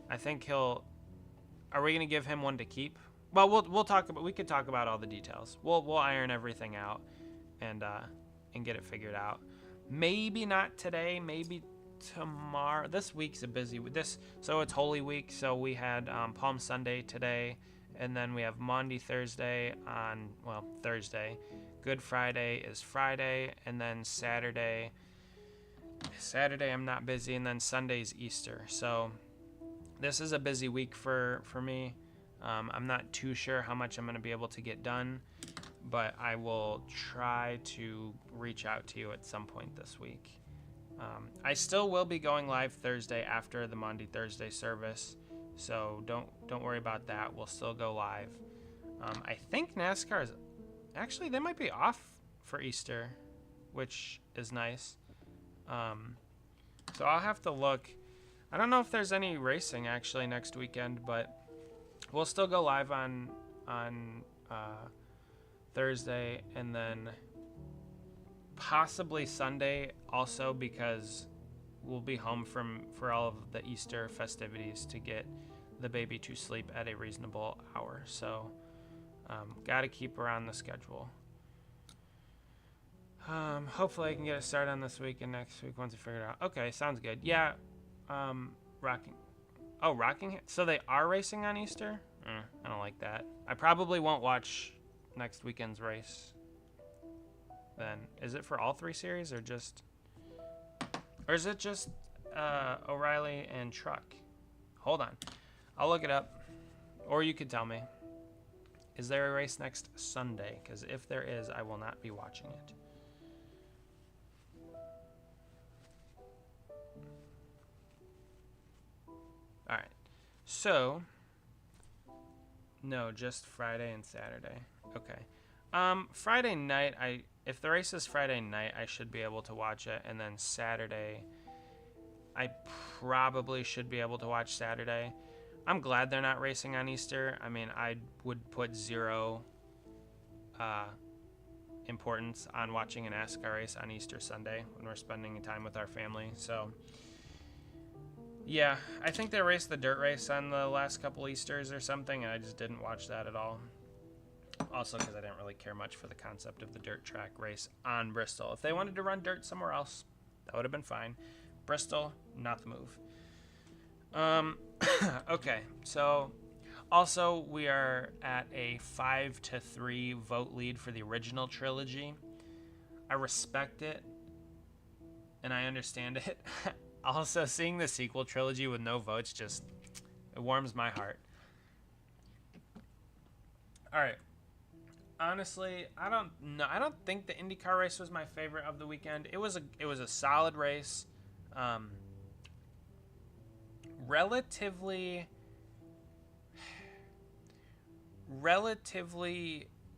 I think he'll. Are we gonna give him one to keep? Well, we'll talk about. We could talk about all the details. We'll iron everything out, and get it figured out. Maybe not today. Maybe tomorrow. This week's a busy. So it's Holy Week. So we had Palm Sunday today, and then we have Maundy Thursday on Thursday. Good Friday is Friday, and then Saturday I'm not busy, and then Sunday's Easter. So this is a busy week for me. I'm not too sure how much I'm going to be able to get done, but I will try to reach out to you at some point this week. I still will be going live Thursday after the Maundy Thursday service, so don't worry about that. We'll still go live. I think NASCAR is actually, they might be off for Easter, which is nice. So I'll have to look. I don't know if there's any racing actually next weekend, but we'll still go live on Thursday, and then possibly Sunday also, because we'll be home for all of the Easter festivities to get the baby to sleep at a reasonable hour. So got to keep her on the schedule. Hopefully I can get it started on this week and next week once I figure it out. Okay, sounds good. Yeah, Rockingham. So they are racing on Easter? I don't like that. I probably won't watch next weekend's race. Then is it for all three series or is it just O'Reilly and Truck? Hold on, I'll look it up, or you could tell me. Is there a race next Sunday? Because if there is, I will not be watching it. All right, so no, just Friday and Saturday. Okay. Friday night, if the race is Friday night, I should be able to watch it, and then Saturday, I probably should be able to watch Saturday. I'm glad they're not racing on Easter. I mean, I would put zero importance on watching an NASCAR race on Easter Sunday when we're spending time with our family. So, yeah, I think they raced the dirt race on the last couple Easters or something, and I just didn't watch that at all. Also, because I didn't really care much for the concept of the dirt track race on Bristol. If they wanted to run dirt somewhere else, that would have been fine. Bristol, not the move. Okay, so also we are at a 5-3 vote lead for the original trilogy. I respect it, and I understand it. Also, seeing the sequel trilogy with no votes just, it warms my heart. All right. Honestly, I don't know. I don't think the IndyCar race was my favorite of the weekend. It was a solid race. Um, relatively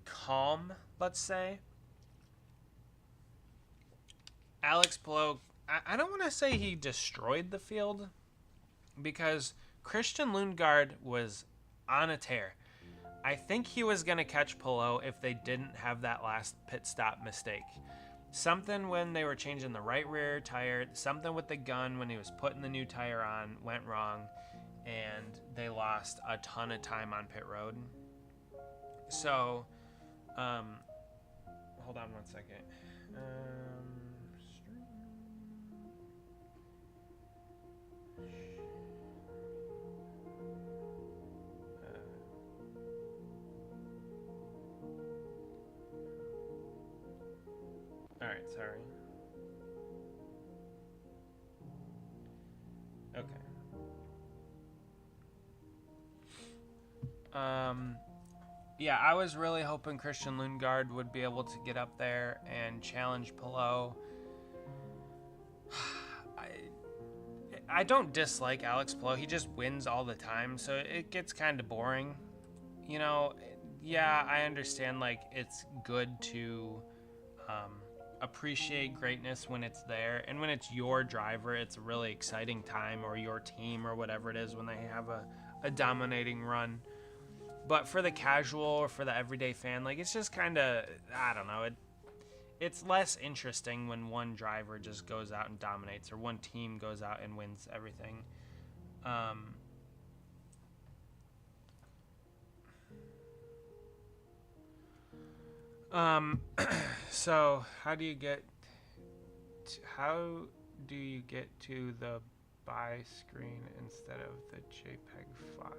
calm, let's say. Alex Palou, I don't want to say he destroyed the field, because Christian Lundgaard was on a tear. I think he was going to catch Palou if they didn't have that last pit stop mistake. Something when they were changing the right rear tire, something with the gun when he was putting the new tire on went wrong, and they lost a ton of time on pit road. So, hold on one second. Alright, sorry. Okay. Yeah, I was really hoping Christian Lundgaard would be able to get up there and challenge Palou. I don't dislike Alex Palou. He just wins all the time, so it gets kind of boring. You know, yeah, I understand, like, it's good to appreciate greatness when it's there, and when it's your driver, it's a really exciting time, or your team, or whatever it is, when they have a dominating run. But for the casual or for the everyday fan, like, it's just kind of, I don't know, it's less interesting when one driver just goes out and dominates, or one team goes out and wins everything. So how do you get to the buy screen instead of the JPEG file?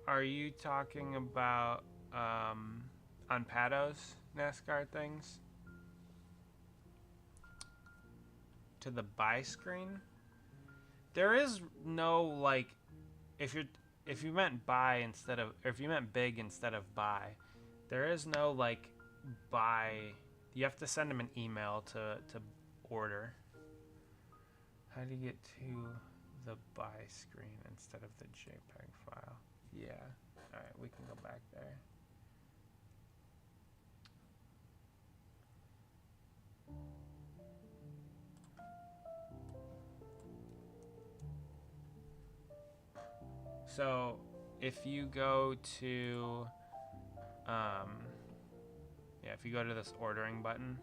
Are you talking about on Pado's NASCAR things? To the buy screen? There is no, like, if you meant buy instead of, or if you meant big instead of buy, there is no, like, buy. You have to send them an email to order. How do you get to the buy screen instead of the JPEG file? Yeah. All right, we can go back there. So if you go to, if you go to this ordering button,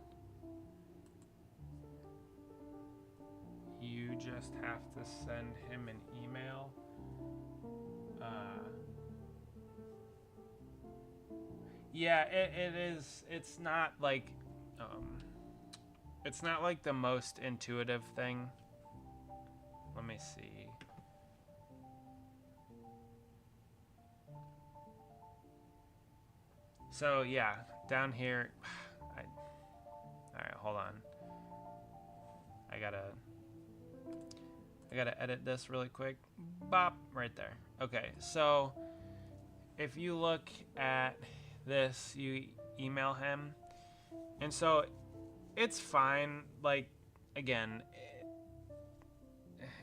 you just have to send him an email. Yeah, it is. It's not like the most intuitive thing. Let me see. So yeah, down here. All right, hold on. I gotta edit this really quick. Bop, right there. Okay, so if you look at this, you email him, and so it's fine. Like, again,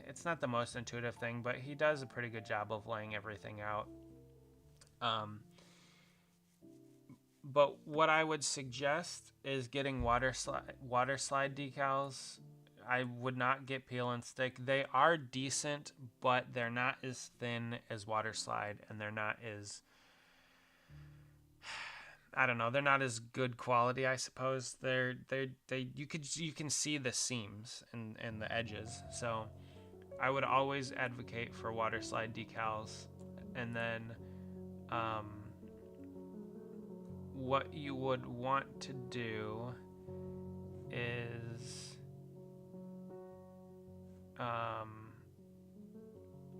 it's not the most intuitive thing, but he does a pretty good job of laying everything out. But what I would suggest is getting water slide decals. I would not get peel and stick. They are decent, but they're not as thin as water slide, and they're not as, I don't know, they're not as good quality, I suppose. You can see the seams and the edges. So I would always advocate for water slide decals. And then what you would want to do is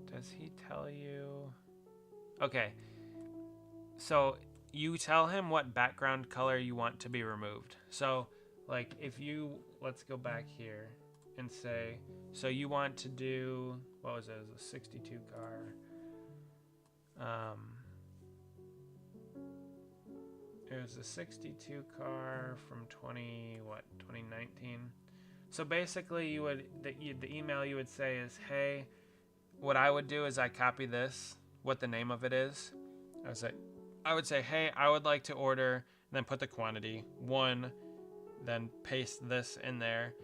does he tell you? Okay, so you tell him what background color you want to be removed. So like if you, let's go back here and say, so you want to do, what was it? It was a 62 car. It was a 62 car from 2019. So basically you would, the email you would say is, hey, what I would do is I copy this, what the name of it is. I would say, hey, I would like to order, and then put the quantity, 1, then paste this in there,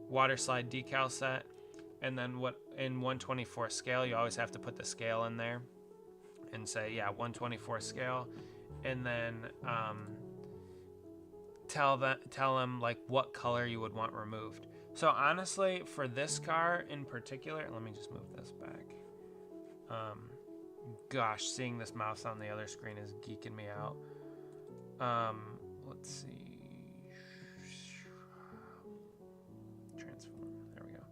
water slide decal set, and then what in 1/24 scale, you always have to put the scale in there, and say, yeah, 1/24 scale, and then tell them like what color you would want removed. So honestly, for this car in particular, let me just move this back. Gosh, seeing this mouse on the other screen is geeking me out. Let's see. Transform. There we go.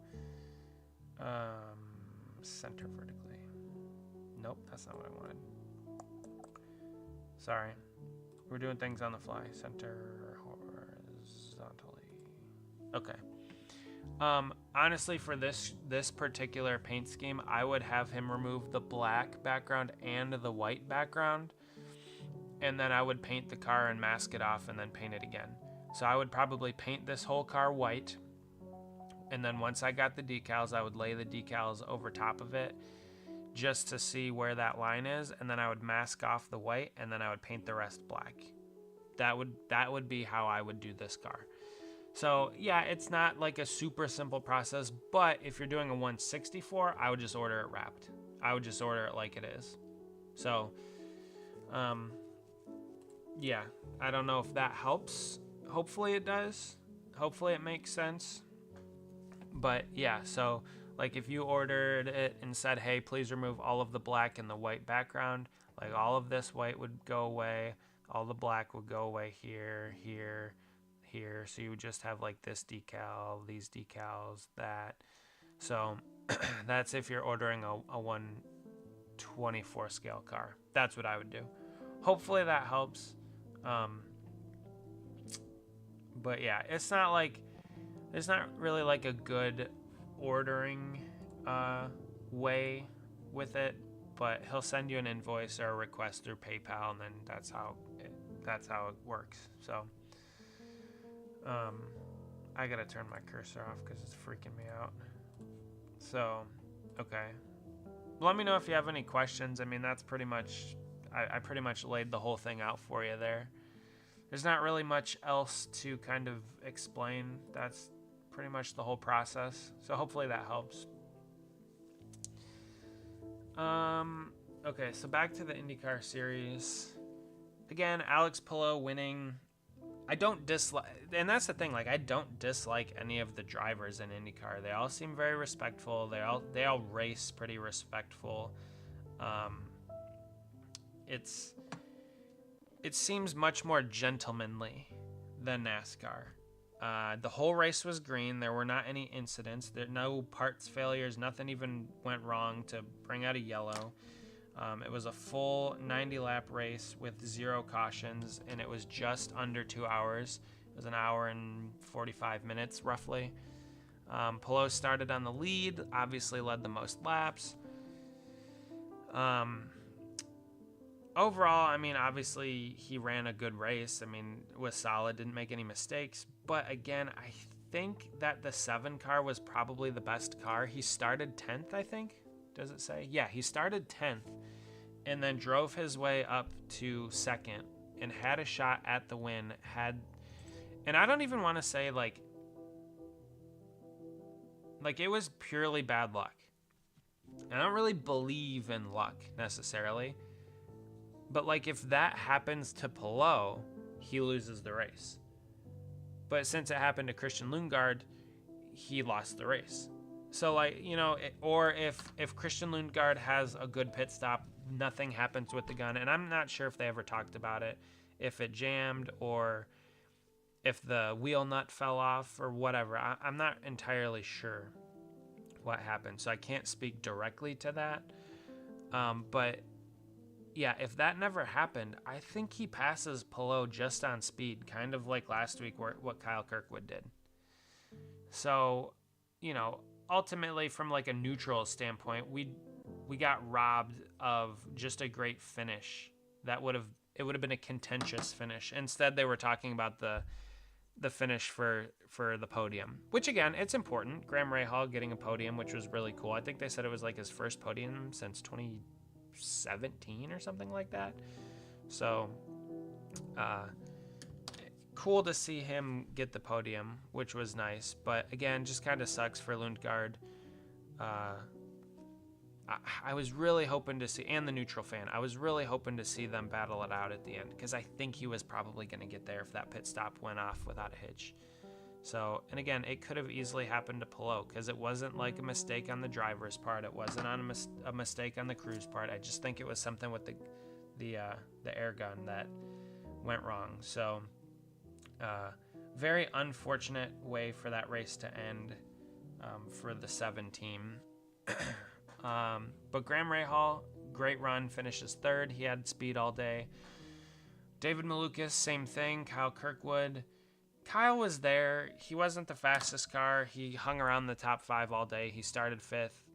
Center vertically. Nope, that's not what I wanted. Sorry. We're doing things on the fly. Center horizontally. Okay. Honestly, for this particular paint scheme, I would have him remove the black background and the white background, and then I would paint the car and mask it off and then paint it again. So I would probably paint this whole car white, and then once I got the decals, I would lay the decals over top of it just to see where that line is, and then I would mask off the white, and then I would paint the rest black. That would be how I would do this car. So yeah, it's not like a super simple process, but if you're doing a 164, I would just order it wrapped. I would just order it like it is. So, yeah, I don't know if that helps. Hopefully it does. Hopefully it makes sense. But yeah, so like if you ordered it and said, hey, please remove all of the black and the white background, like all of this white would go away, all the black would go away here, here, here. So you would just have like this decal, these decals, that. So that's if you're ordering a 1/24 scale car. That's what I would do. Hopefully that helps. But yeah, it's not really like a good ordering way with it, but he'll send you an invoice or a request through PayPal, and then that's how it works. So I gotta turn my cursor off because it's freaking me out. So okay, let me know if you have any questions. I mean, that's pretty much I pretty much laid the whole thing out for you there. There's not really much else to kind of explain. That's pretty much the whole process. So hopefully that helps. Okay, so back to the IndyCar series. Again, Alex Palou winning. I don't dislike, and that's the thing, like I don't dislike any of the drivers in IndyCar. They all seem very respectful. They all race pretty respectful. It seems much more gentlemanly than NASCAR. The whole race was green. There were not any incidents. There no parts failures. Nothing even went wrong to bring out a yellow. It was a full 90-lap race with 0 cautions, and it was just under 2 hours. It was an hour and 45 minutes, roughly. Palou started on the lead, obviously led the most laps. Overall, I mean, obviously he ran a good race. I mean, was solid, didn't make any mistakes. But again, I think that the 7 car was probably the best car. He started 10th, I think. Does it say? Yeah, he started 10th and then drove his way up to 2nd and had a shot at the win. And I don't even want to say like it was purely bad luck. I don't really believe in luck necessarily. But like if that happens to Palou, he loses the race. But since it happened to Christian Lundgaard, he lost the race. So like, you know, or if Christian Lundgaard has a good pit stop, nothing happens with the gun. And I'm not sure if they ever talked about it, if it jammed or if the wheel nut fell off or whatever. I'm not entirely sure what happened. So I can't speak directly to that. But yeah, if that never happened, I think he passes Palou just on speed, kind of like last week what Kyle Kirkwood did. So, you know, ultimately from like a neutral standpoint, we got robbed of just a great finish. It would have been a contentious finish. Instead, they were talking about the finish for the podium, which again, it's important. Graham Rahal getting a podium, which was really cool. I think they said it was like his first podium since 2017 or something like that. So, cool to see him get the podium, which was nice. But again, just kind of sucks for Lundgaard. I was really hoping to see, and the neutral fan, I was really hoping to see them battle it out at the end, because I think he was probably going to get there if that pit stop went off without a hitch. So, and again, it could have easily happened to Palou, because it wasn't like a mistake on the driver's part. It wasn't on a mistake on the crew's part. I just think it was something with the air gun that went wrong. So, very unfortunate way for that race to end for the 7 team. But Graham Rahal, great run, finishes 3rd. He had speed all day. David Malukas, same thing. Kyle Kirkwood. Kyle was there. He wasn't the fastest car. He hung around the top 5 all day. He started 5th.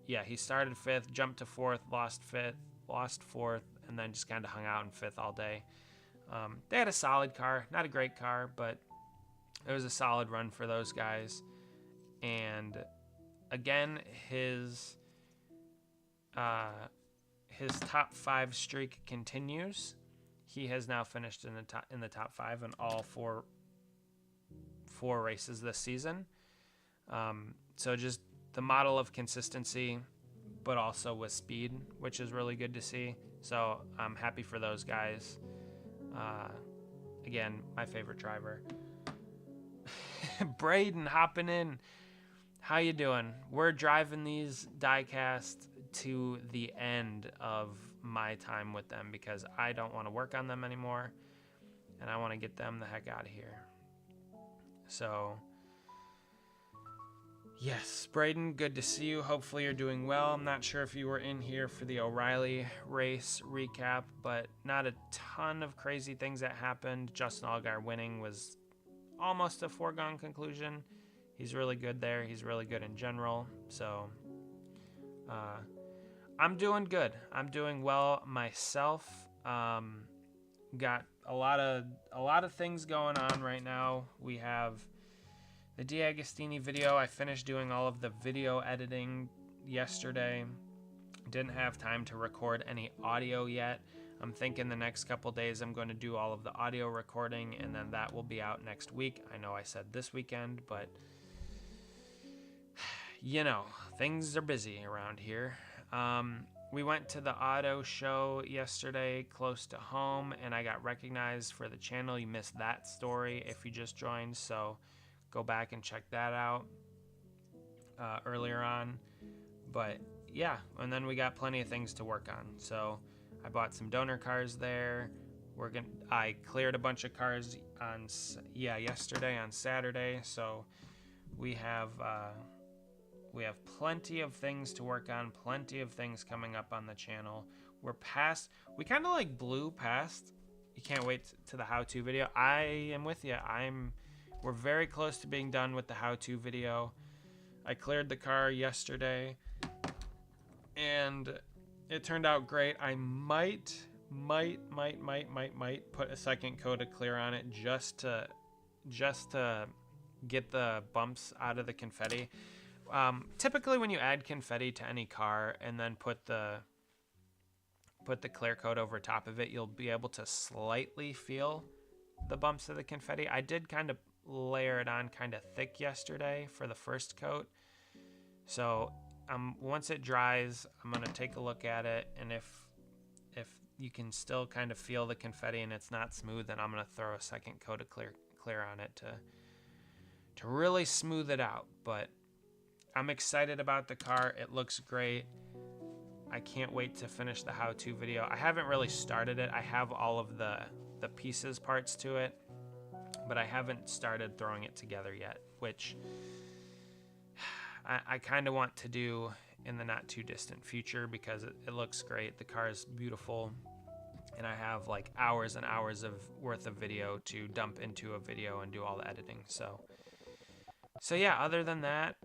He started 5th, jumped to 4th, lost 5th, lost 4th, and then just kind of hung out in 5th all day. They had a solid car. Not a great car, but it was a solid run for those guys. And again, his top 5 streak continues. He has now finished in the top 5 in all four races this season. So just the model of consistency, but also with speed, which is really good to see. So I'm happy for those guys. Again, my favorite driver. Braden hopping in. How you doing? We're driving these diecast to the end of my time with them because I don't want to work on them anymore, and I want to get them the heck out of here. So, yes, Braden, good to see you. Hopefully you're doing well. I'm not sure if you were in here for the O'Reilly race recap, but not a ton of crazy things that happened. Justin Allgaier winning was almost a foregone conclusion. He's really good there. He's really good in general. So, I'm doing good. I'm doing well myself. Got a lot of things going on right now. We have the D'Agostini video. I finished doing all of the video editing yesterday. Didn't have time to record any audio yet. I'm thinking the next couple days I'm going to do all of the audio recording, and then that will be out next week. I know I said this weekend, but you know, things are busy around here. We went to the auto show yesterday close to home, and I got recognized for the channel. You missed that story if you just joined, so go back and check that out earlier on. But yeah, and then we got plenty of things to work on. So I bought some donor cars there. I cleared a bunch of cars yesterday on Saturday. So we have plenty of things to work on, plenty of things coming up on the channel. We kind of like blew past. You can't wait to the how-to video. I am with you. We're very close to being done with the how-to video. I cleared the car yesterday, and it turned out great. I might put a second coat of clear on it just to get the bumps out of the confetti. Typically when you add confetti to any car and then put the clear coat over top of it, you'll be able to slightly feel the bumps of the confetti. I did kind of layer it on kind of thick yesterday for the first coat. So once it dries, I'm going to take a look at it, and if you can still kind of feel the confetti and it's not smooth, then I'm going to throw a second coat of clear on it to really smooth it out. But I'm excited about the car. It looks great. I can't wait to finish the how-to video. I haven't really started it. I have all of the pieces parts to it, but I haven't started throwing it together yet, which I kind of want to do in the not too distant future because it looks great. The car is beautiful, and I have like hours and hours of worth of video to dump into a video and do all the editing. So yeah, other than that,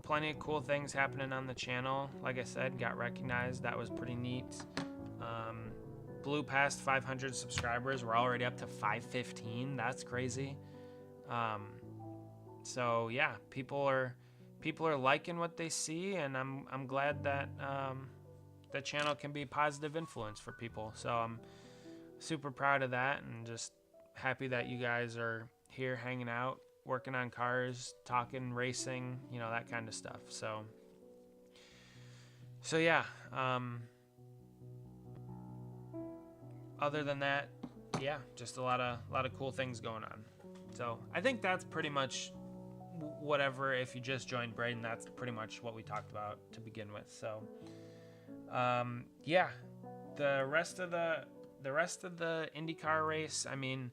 plenty of cool things happening on the channel. Like I said, got recognized. That was pretty neat. Blew past 500 subscribers. We're already up to 515. That's crazy. So yeah, people are liking what they see, and I'm glad that the channel can be a positive influence for people. So I'm super proud of that, and just happy that you guys are here hanging out, working on cars, talking, racing, you know, that kind of stuff. So yeah, other than that, yeah, just a lot of cool things going on. So I think that's pretty much whatever. If you just joined Braden, that's pretty much what we talked about to begin with. So yeah, the rest of the IndyCar race, I mean,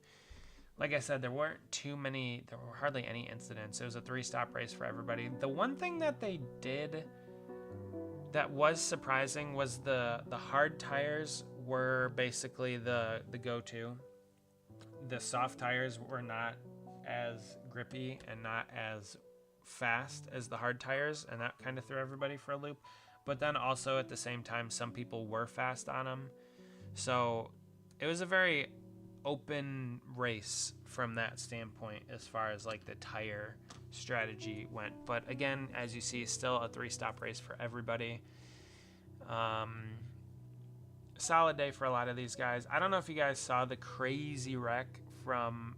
like I said, there were hardly any incidents. It was a 3-stop race for everybody. The one thing that they did that was surprising was the hard tires were basically the go-to. The soft tires were not as grippy and not as fast as the hard tires, and that kind of threw everybody for a loop. But then also at the same time, some people were fast on them. So it was a very open race from that standpoint as far as like the tire strategy went. But again, as you see, still a 3-stop race for everybody. Solid day for a lot of these guys. I don't know if you guys saw the crazy wreck from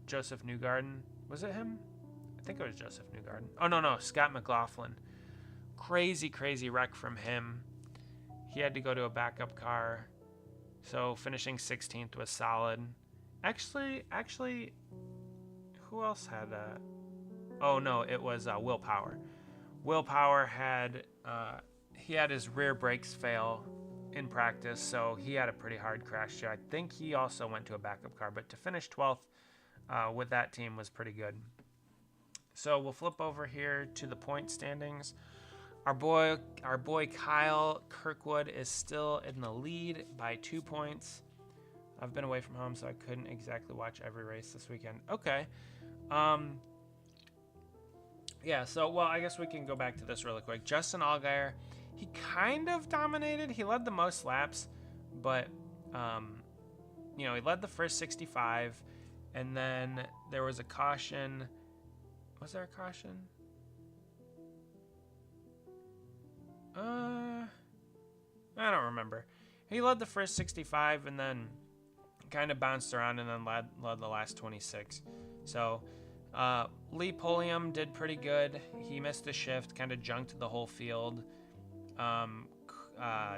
Joseph Newgarden. Was it him? I think it was Joseph Newgarden. Oh, no, Scott McLaughlin. Crazy wreck from him. He had to go to a backup car. So finishing 16th was solid. Actually, who else had oh no, it was Will Power. Will Power had he had his rear brakes fail in practice, so he had a pretty hard crash too. I think he also went to a backup car, but to finish 12th with that team was pretty good. So we'll flip over here to the point standings. Our boy Kyle Kirkwood is still in the lead by 2 points. I've been away from home, so I couldn't exactly watch every race this weekend. Okay. Yeah, so, well, I guess we can go back to this really quick. Justin Allgaier, he kind of dominated. He led the most laps, but, you know, he led the first 65, and then there was a caution. Was there a caution? I don't remember. He led the first 65 and then kind of bounced around and then led the last 26. So Lee Pulliam did pretty good. He missed the shift, kind of junked the whole field.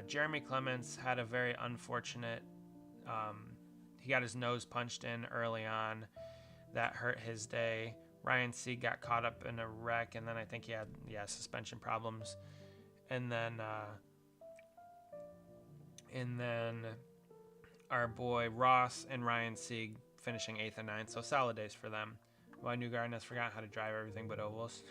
Jeremy Clements had a very unfortunate, he got his nose punched in early on. That hurt his day. Ryan Sieg got caught up in a wreck, and then I think he had, suspension problems. And then our boy Ross and Ryan Sieg finishing 8th and 9th, so solid days for them. Why Newgarden has forgotten how to drive everything but ovals.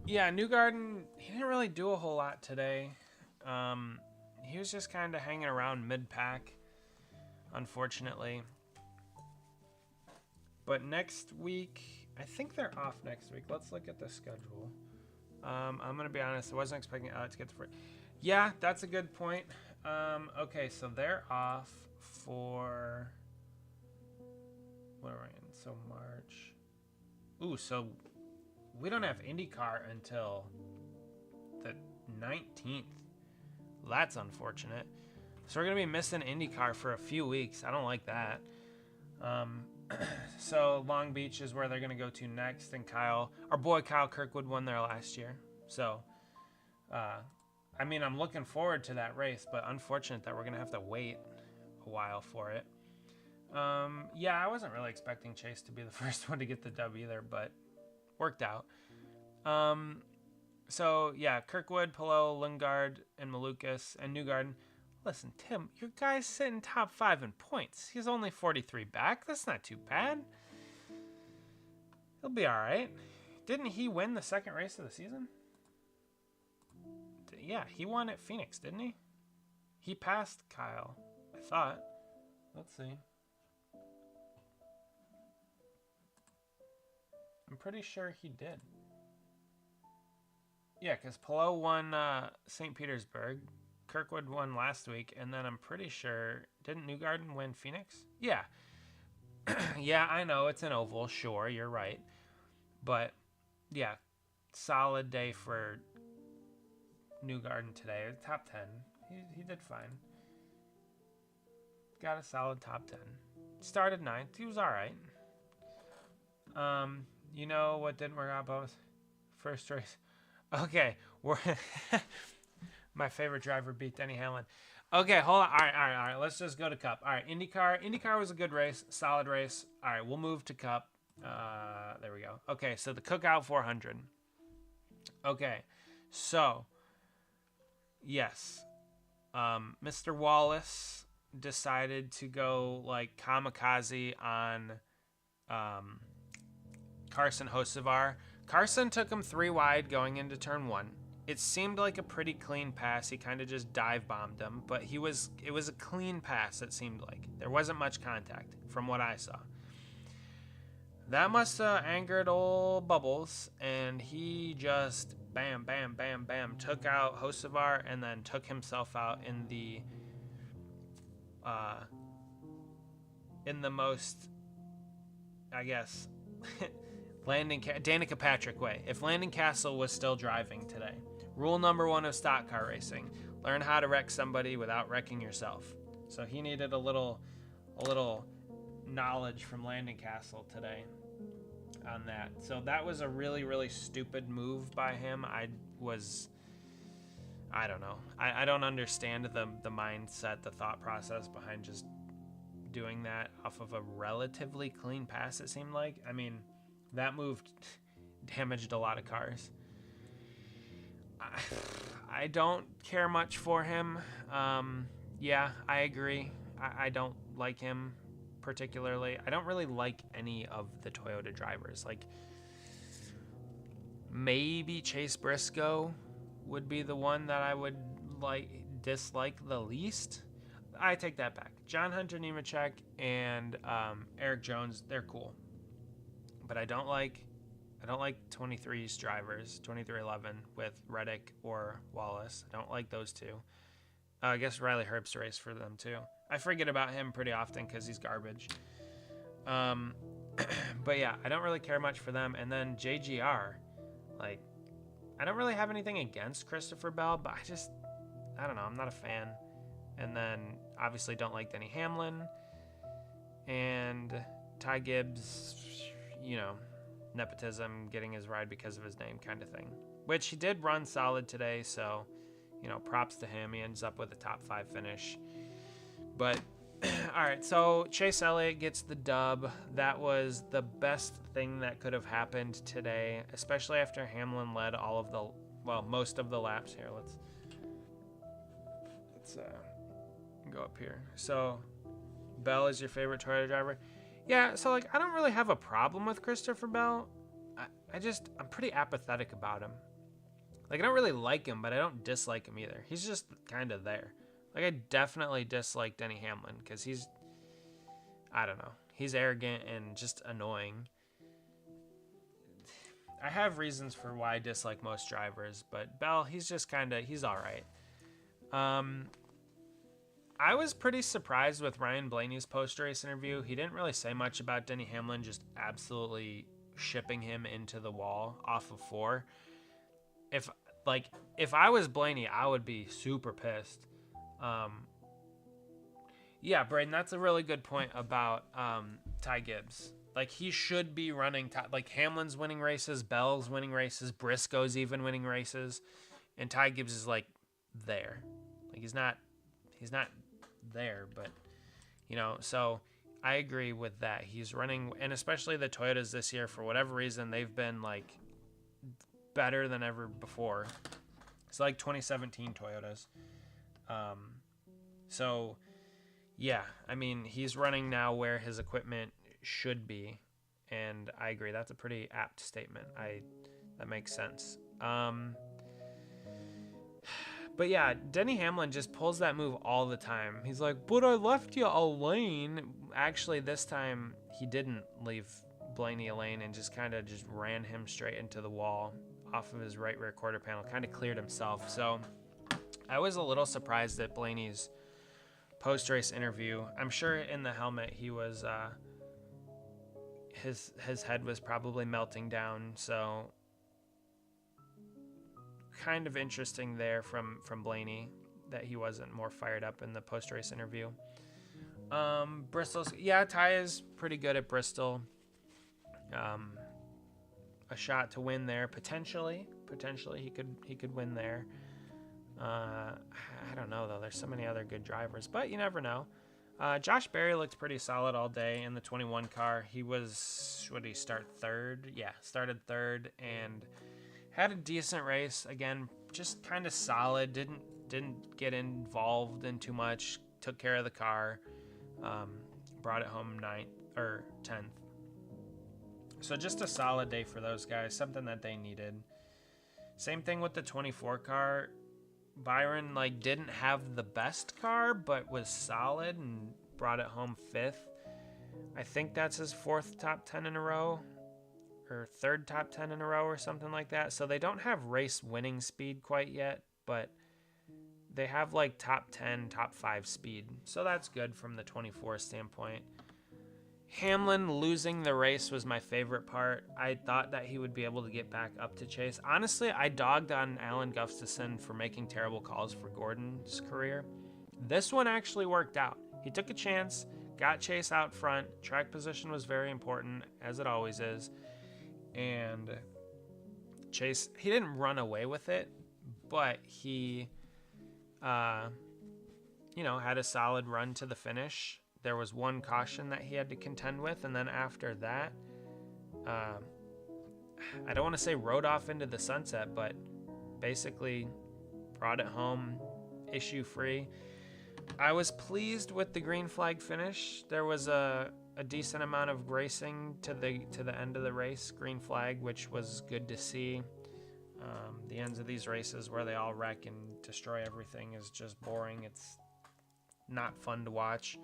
Yeah, Newgarden, he didn't really do a whole lot today. He was just kind of hanging around mid-pack, unfortunately. But next week, I think they're off next week. Let's look at the schedule. I'm going to be honest, I wasn't expecting Alex to get the first. Yeah, that's a good point. Okay, so they're off for, what are we in? So March. Ooh, so we don't have IndyCar until the 19th. That's unfortunate. So we're going to be missing IndyCar for a few weeks. I don't like that. So Long Beach is where they're going to go to next. And our boy Kyle Kirkwood won there last year. So, I mean, I'm looking forward to that race, but unfortunate that we're going to have to wait a while for it. Yeah, I wasn't really expecting Chase to be the first one to get the dub either, but worked out. So, yeah, Kirkwood, Palou, Lundgaard, and Malukas, and Newgarden. Listen, Tim, your guy's sitting top 5 in points. He's only 43 back. That's not too bad. He'll be all right. Didn't he win the second race of the season? Yeah, he won at Phoenix, didn't he? He passed Kyle, I thought. Let's see. I'm pretty sure he did. Yeah, because Palou won St. Petersburg. Kirkwood won last week. And then I'm pretty sure... Didn't Newgarden win Phoenix? Yeah. Yeah, I know. It's an oval. Sure, you're right. But, yeah. Solid day for Newgarden today. Top 10. He did fine. Got a solid top 10. Started 9th. He was all right. You know what didn't work out both? First race. Okay, we're my favorite driver beat Denny Hamlin. Okay, hold on. All right. Let's just go to Cup. All right, IndyCar. IndyCar was a good race, solid race. All right, we'll move to Cup. There we go. Okay, so the Cookout 400. Okay, so yes, Mr. Wallace decided to go like kamikaze on Carson Hocevar. Carson took him 3 wide going into turn 1. It seemed like a pretty clean pass. He kind of just dive bombed him, but it was a clean pass, it seemed like. There wasn't much contact from what I saw. That must have angered old Bubbles, and he just bam, bam, bam, bam, took out Hocevar and then took himself out in the most, I guess, Danica Patrick way. If Landon Castle was still driving today. Rule number 1 of stock car racing: learn how to wreck somebody without wrecking yourself. So he needed a little knowledge from Landon Castle today on that. So that was a really, really stupid move by him. I don't know. I don't understand the mindset, the thought process behind just doing that off of a relatively clean pass, it seemed like. I mean, that move damaged a lot of cars. I don't care much for him. Yeah, I agree. I don't like him particularly. I don't really like any of the Toyota drivers. Like, maybe Chase Briscoe would be the one that I would dislike the least. I take that back. John Hunter Nemechek and Eric Jones, they're cool. But I don't like 23's drivers, 2311 with Reddick or Wallace. I don't like those two. I guess Riley Herbst raced for them too. I forget about him pretty often because he's garbage. But yeah, I don't really care much for them. And then JGR, like, I don't really have anything against Christopher Bell, but I don't know, I'm not a fan. And then obviously don't like Denny Hamlin and Ty Gibbs, you know, nepotism, getting his ride because of his name kind of thing, which he did run solid today. So, you know, props to him. He ends up with a top 5 finish. But all right, so Chase Elliott gets the dub. That was the best thing that could have happened today, especially after Hamlin led most of the laps here. Let's go up here. So Bell is your favorite Toyota driver? Yeah, so like I don't really have a problem with Christopher Bell. I'm pretty apathetic about him. Like, I don't really like him, but I don't dislike him either. He's just kind of there. Like, I definitely dislike Denny Hamlin because I don't know, he's arrogant and just annoying. I have reasons for why I dislike most drivers, but Bell, he's all right. I was pretty surprised with Ryan Blaney's post-race interview. He didn't really say much about Denny Hamlin just absolutely shipping him into the wall off of 4. If I was Blaney, I would be super pissed. Yeah, Braden, that's a really good point about Ty Gibbs. Like, he should be running like Hamlin's winning races, Bell's winning races, Briscoe's even winning races, and Ty Gibbs is like there. Like, he's not there, but you know, so I agree with that. He's running, and especially the Toyotas this year, for whatever reason, they've been like better than ever before. It's like 2017 Toyotas. So yeah, I mean, he's running now where his equipment should be, And I agree. That's a pretty apt statement. That makes sense. But yeah, Denny Hamlin just pulls that move all the time. He's like, but I left you a lane. Actually, this time he didn't leave Blaney a lane and just kind of just ran him straight into the wall off of his right rear quarter panel. Kind of cleared himself. So I was a little surprised at Blaney's post-race interview. I'm sure in the helmet he was, his head was probably melting down. So kind of interesting there from Blaney that he wasn't more fired up in the post-race interview. Bristol's, yeah, Ty is pretty good at Bristol. A shot to win there potentially he could win there. I don't know though. There's so many other good drivers, but you never know. Josh Berry looked pretty solid all day in the 21 car. He was, what did he start, third? Yeah, started third and had a decent race. Again, just kind of solid. Didn't get involved in too much. Took care of the car. Brought it home 9th or 10th. So just a solid day for those guys. Something that they needed. Same thing with the 24 car. Byron didn't have the best car, but was solid and brought it home 5th. I think that's his 4th top 10 in a row. Or 3rd top 10 in a row or something like that. So they don't have race winning speed quite yet, but they have top 10, top 5 speed. So that's good from the 24 standpoint. Hamlin losing the race was my favorite part. I thought that he would be able to get back up to Chase. Honestly, I dogged on Alan Gustafson for making terrible calls for Gordon's career. This one actually worked out. He took a chance, got Chase out front. Track position was very important, as it always is. And Chase, he didn't run away with it, but he, had a solid run to the finish. There was one caution that he had to contend with, and then after that, I don't want to say rode off into the sunset, but basically brought it home issue-free. I was pleased with the green flag finish. There was a decent amount of racing to the end of the race, green flag, which was good to see. The ends of these races where they all wreck and destroy everything is just boring. It's not fun to watch.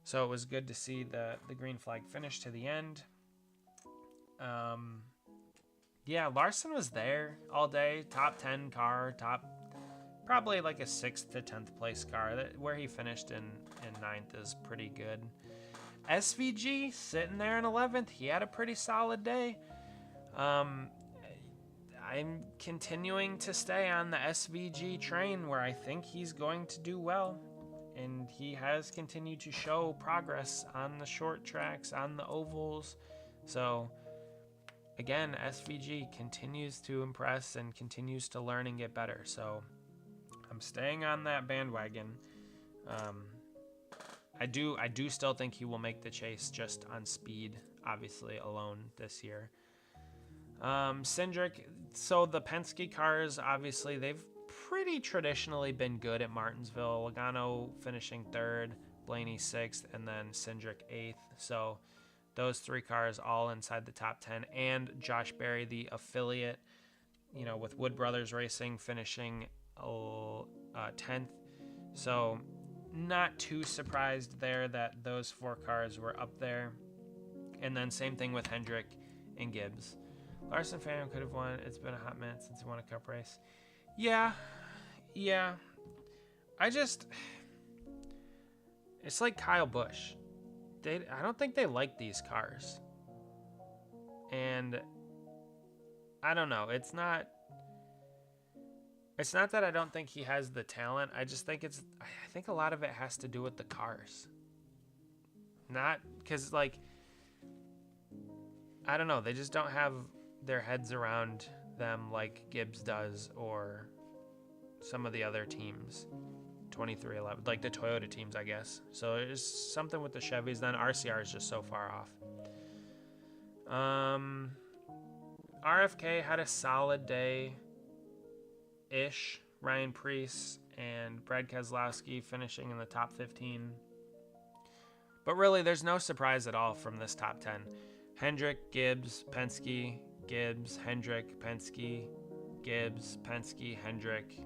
So it was good to see the green flag finish to the end. Larson was there all day. Top 10 car, probably a 6th to 10th place car. Where he finished in 9th is pretty good. SVG sitting there in 11th. He had a pretty solid day. I'm continuing to stay on the SVG train where I think he's going to do well. And he has continued to show progress on the short tracks, on the ovals. So, again, SVG continues to impress and continues to learn and get better. So, I'm staying on that bandwagon. I do still think he will make the chase just on speed, obviously, alone this year. Cindric, so the Penske cars, obviously, they've pretty traditionally been good at Martinsville. Logano finishing 3rd, Blaney 6th, and then Cindric 8th. So those 3 cars all inside the top 10. And Josh Berry, the affiliate, with Wood Brothers Racing finishing 10th. So not too surprised there that those 4 cars were up there. And then same thing with Hendrick and Gibbs. Larson Phantom could have won. It's been a hot minute since he won a cup race. Yeah. It's like Kyle Busch. I don't think they like these cars. And I don't know. It's not that I don't think he has the talent. I just think I think a lot of it has to do with the cars. Not because I don't know. They just don't have their heads around them like Gibbs does or some of the other teams. 2311, the Toyota teams, I guess. So it's something with the Chevys. Then RCR is just so far off. RFK had a solid day-ish. Ryan Preece and Brad Keselowski finishing in the top 15. But really, there's no surprise at all from this top 10. Hendrick, Gibbs, Penske, Gibbs, Hendrick, Penske, Gibbs, Penske, Hendrick.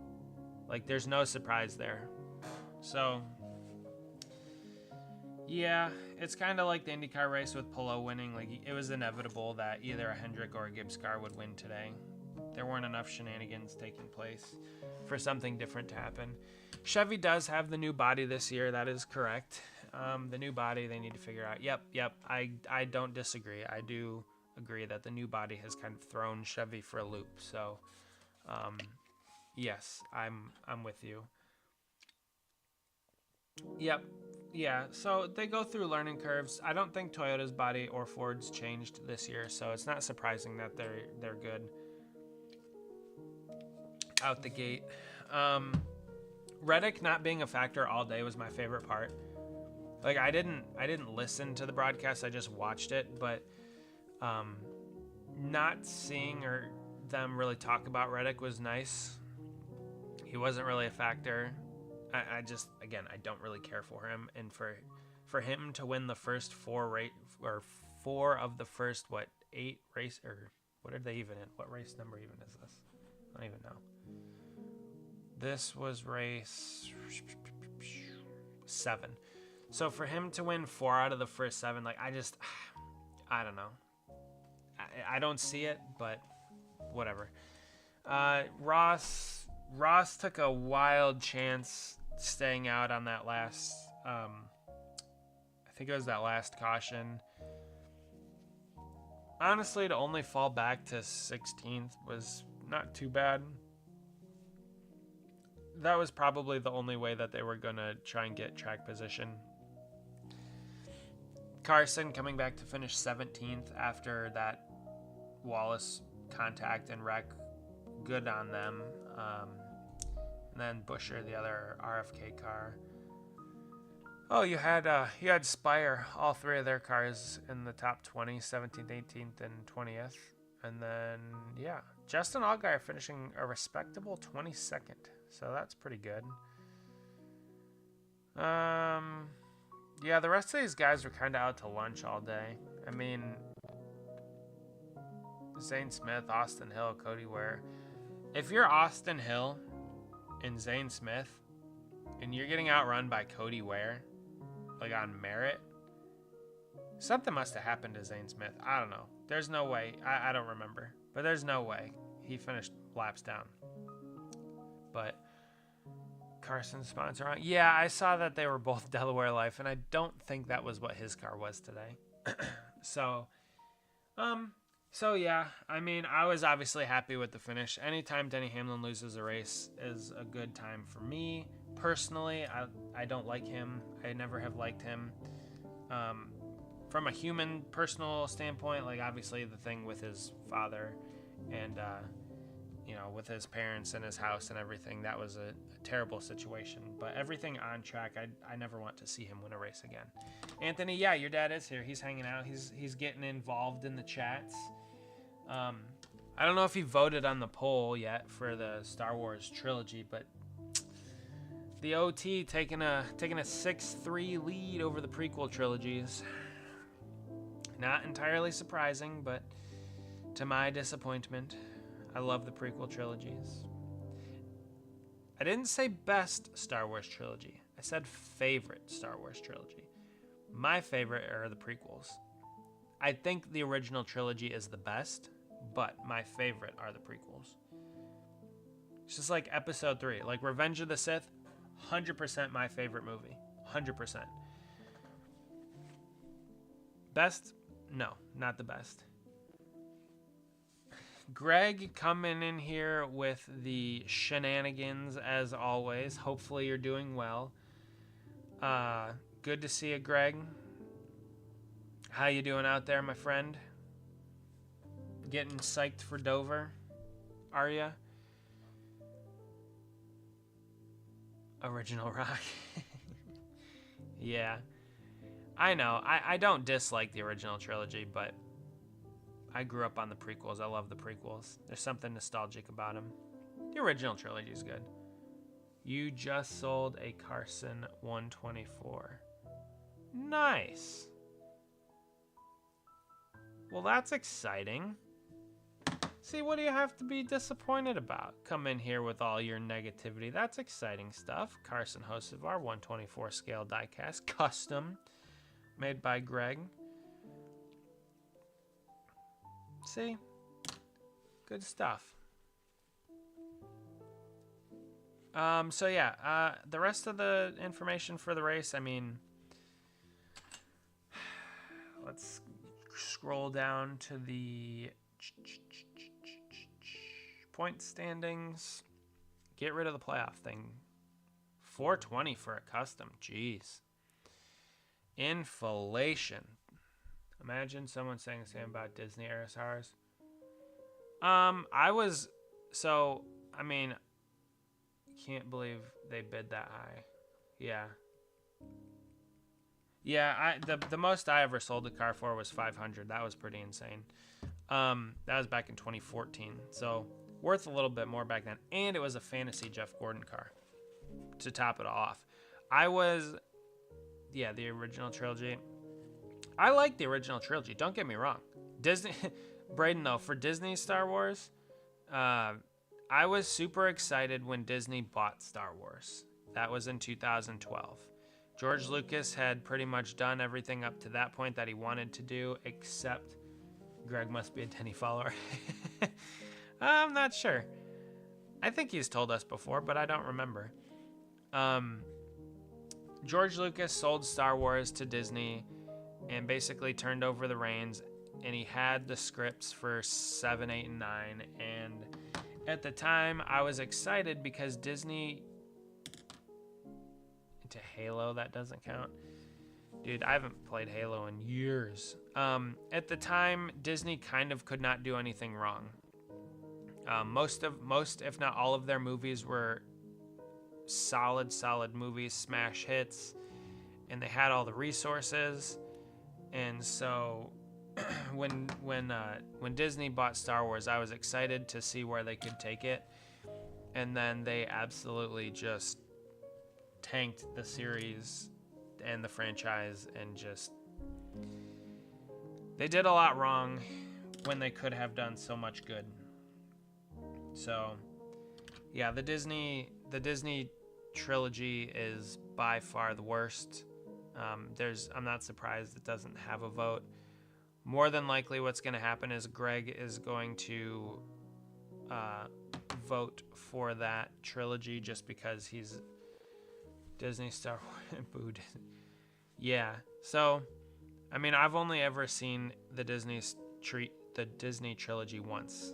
Like, there's no surprise there. So, yeah, it's kind of like the IndyCar race with Polo winning. Like, it was inevitable that either a Hendrick or a Gibbs car would win today. There weren't enough shenanigans taking place for something different to happen. Chevy does have the new body this year. That is correct. The new body they need to figure out. Yep. I don't disagree. I do agree that the new body has kind of thrown Chevy for a loop. So, yes, I'm with you. Yep. Yeah, so they go through learning curves. I don't think Toyota's body or Ford's changed this year, so it's not surprising that they're good out the gate. Reddick not being a factor all day was my favorite part. Like, I didn't listen to the broadcast, I just watched it, but not seeing them really talk about Reddick was nice. He wasn't really a factor. I just, again, I don't really care for him, and for him to win the first four of the first 8 race, or what are they even in? What race number even is this? I don't even know. This was race 7. So for him to win 4 out of the first 7, like, I don't know. I don't see it, but whatever. Ross took a wild chance staying out on that last, I think it was that last caution. Honestly, to only fall back to 16th was not too bad. That was probably the only way that they were going to try and get track position. Carson coming back to finish 17th after that Wallace contact and wreck. Good on them. And then Busher, the other RFK car. Oh, you had Spire, all 3 of their cars in the top 20, 17th, 18th, and 20th. And then, yeah, Justin Allgaier finishing a respectable 22nd. So that's pretty good. Yeah, the rest of these guys were kind of out to lunch all day. I mean, Zane Smith, Austin Hill, Cody Ware. If you're Austin Hill and Zane Smith, and you're getting outrun by Cody Ware, like on merit, something must have happened to Zane Smith. I don't know. There's no way. I don't remember. But there's no way. He finished laps down. But Carson's sponsor on. Yeah, I saw that they were both Delaware Life, and I don't think that was what his car was today. So yeah, I mean, I was obviously happy with the finish. Anytime Denny Hamlin loses a race is a good time for me. Personally, I don't like him. I never have liked him. From a human, personal standpoint, like, obviously the thing with his father and, with his parents and his house and everything, that was a terrible situation. But everything on track, I never want to see him win a race again. Anthony, yeah, your dad is here. He's hanging out. He's getting involved in the chats. I don't know if he voted on the poll yet for the Star Wars trilogy, but the OT taking a 6-3 lead over the prequel trilogies. Not entirely surprising, but to my disappointment, I love the prequel trilogies. I didn't say best Star Wars trilogy. I said favorite Star Wars trilogy. My favorite are the prequels. I think the original trilogy is the best, but my favorite are the prequels. It's just like Episode 3. Like, Revenge of the Sith, 100% my favorite movie. 100%. Best? No, not the best. Greg coming in here with the shenanigans as always. Hopefully you're doing well. Good to see you, Greg. How you doing out there, my friend? Getting psyched for Dover? Are ya? Original Rock. Yeah. I know. I don't dislike the original trilogy, but I grew up on the prequels. I love the prequels. There's something nostalgic about them. The original trilogy is good. You just sold a Carson 124. Nice. Well, that's exciting. See, what do you have to be disappointed about? Come in here with all your negativity. That's exciting stuff. Carson Hocevar, 124 scale diecast, custom, made by Greg. See? Good stuff. So yeah, the rest of the information for the race, I mean, let's scroll down to the point standings. Get rid of the playoff thing. 420 for a custom. Jeez. Inflation. Imagine someone saying the same about Disney era cars. Can't believe they bid that high. Yeah. Yeah, the most I ever sold a car for was 500. That was pretty insane. That was back in 2014. So worth a little bit more back then. And it was a fantasy Jeff Gordon car to top it off. The original trilogy. I like the original trilogy. Don't get me wrong. Disney, Braden though, for Disney Star Wars, I was super excited when Disney bought Star Wars. That was in 2012. George Lucas had pretty much done everything up to that point that he wanted to do, except Greg must be a Denny follower. I'm not sure. I think he's told us before, but I don't remember. George Lucas sold Star Wars to Disney and basically turned over the reins, and he had the scripts for 7, 8, and 9, and at the time, I was excited because Disney... Into Halo, that doesn't count. Dude, I haven't played Halo in years. At the time, Disney kind of could not do anything wrong. Most, if not all of their movies were solid movies, smash hits, and they had all the resources. And so... when Disney bought Star Wars, I was excited to see where they could take it, and then they absolutely just tanked the series and the franchise, and just they did a lot wrong when they could have done so much good. So yeah, the Disney trilogy is by far the worst. I'm not surprised it doesn't have a vote. More than likely what's going to happen is Greg is going to vote for that trilogy just because he's Disney Star Wars. Booed. Yeah. So, I mean, I've only ever seen the Disney trilogy once.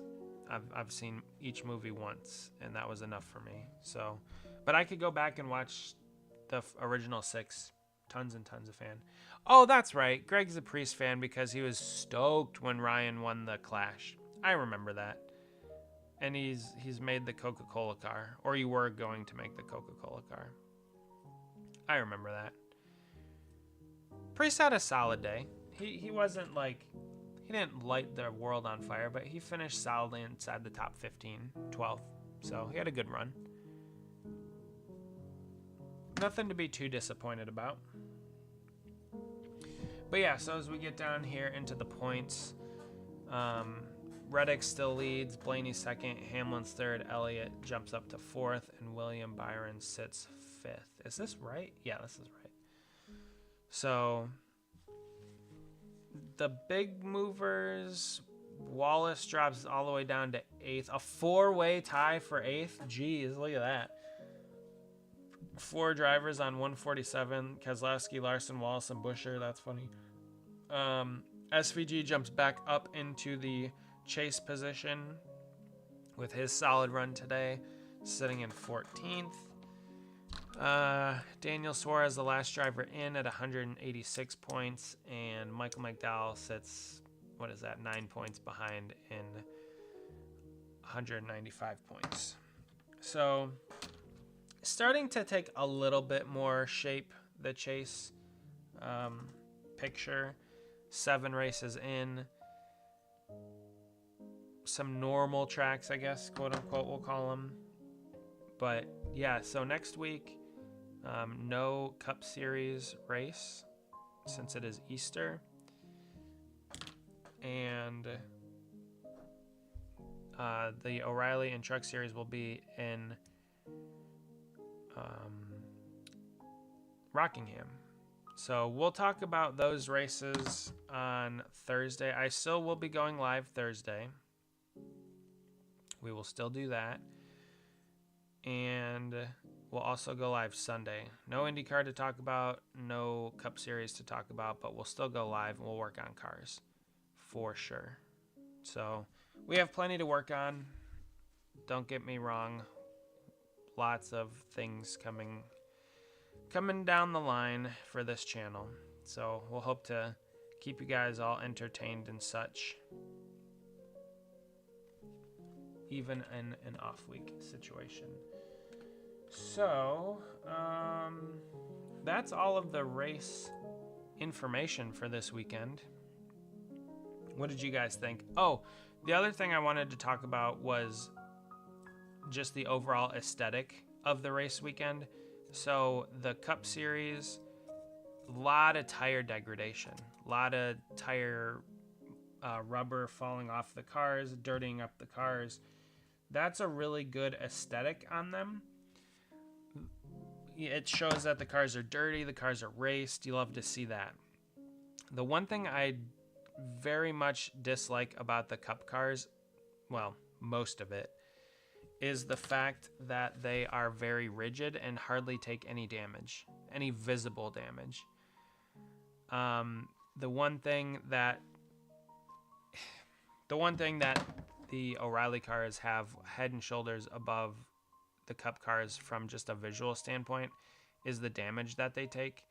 I've seen each movie once, and that was enough for me. So, but I could go back and watch the original 6. Tons and tons of fan. Oh, that's right. Greg's a Priest fan because he was stoked when Ryan won the Clash. I remember that. And he's made the Coca-Cola car. Or you were going to make the Coca-Cola car. I remember that. Priest had a solid day. He wasn't like... He didn't light the world on fire, but he finished solidly inside the top 15, 12. So he had a good run. Nothing to be too disappointed about. But yeah, so as we get down here into the points, Reddick still leads, Blaney second, Hamlin's third, Elliott jumps up to fourth, and William Byron sits fifth. Is this right? Yeah, this is right. So the big movers, Wallace drops all the way down to eighth. A 4-way tie for eighth. Jeez, look at that. 4 drivers on 147. Keselowski, Larson, Wallace, and Buescher. That's funny. SVG jumps back up into the chase position with his solid run today, sitting in 14th. Daniel Suarez, the last driver in at 186 points, and Michael McDowell sits, 9 points behind in 195 points. So... starting to take a little bit more shape, the chase picture. 7 races in. Some normal tracks, I guess, quote unquote, we'll call them. But yeah, so next week, no Cup Series race since it is Easter. and the O'Reilly and Truck Series will be in Rockingham. So we'll talk about those races on Thursday. I still will be going live Thursday. We will still do that. And we'll also go live Sunday. No IndyCar to talk about, no Cup Series to talk about, but we'll still go live and we'll work on cars for sure. So we have plenty to work on. Don't get me wrong. Lots of things coming down the line for this channel. So we'll hope to keep you guys all entertained and such, even in an off-week situation. So, that's all of the race information for this weekend. What did you guys think? Oh, the other thing I wanted to talk about was just the overall aesthetic of the race weekend. So the Cup Series, a lot of tire degradation, a lot of tire rubber falling off the cars, dirtying up the cars. That's a really good aesthetic on them. It shows that the cars are dirty, the cars are raced. You love to see that. The one thing I very much dislike about the Cup cars, well, most of it, is the fact that they are very rigid and hardly take any damage, any visible damage. The one thing that the O'Reilly cars have head and shoulders above the Cup cars from just a visual standpoint is the damage that they take.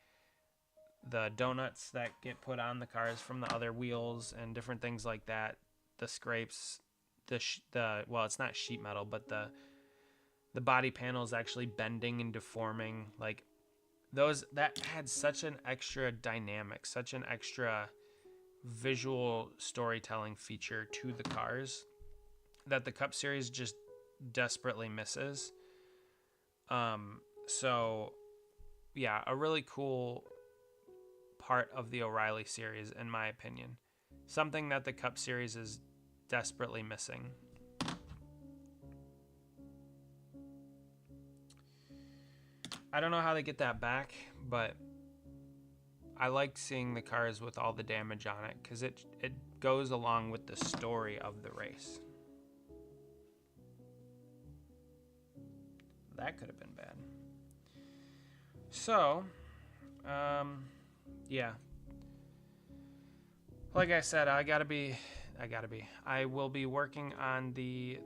The donuts that get put on the cars from the other wheels and different things like that, the scrapes, well, it's not sheet metal, but the body panel is actually bending and deforming. Like those, that adds such an extra dynamic, such an extra visual storytelling feature to the cars that the Cup Series just desperately misses. So yeah, a really cool part of the O'Reilly series, in my opinion. Something that the Cup Series is desperately missing. I don't know how they get that back, but I like seeing the cars with all the damage on it because it goes along with the story of the race. That could have been bad. So, yeah. Like I said, I will be working on the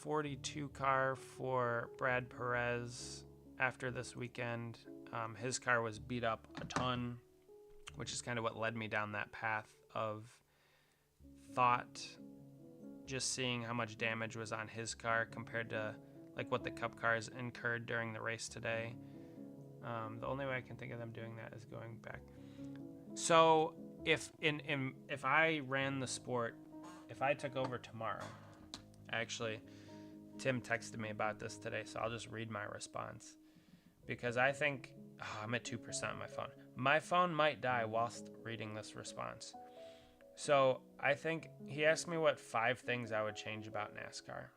42 car for Brad Perez after this weekend. His car was beat up a ton, which is kind of what led me down that path of thought, just seeing how much damage was on his car compared to like what the Cup cars incurred during the race today. The only way I can think of them doing that is going back. So if I ran the sport, if I took over tomorrow, actually, Tim texted me about this today, so I'll just read my response. Because I think, I'm at 2% on my phone. My phone might die whilst reading this response. So I think he asked me what 5 things I would change about NASCAR.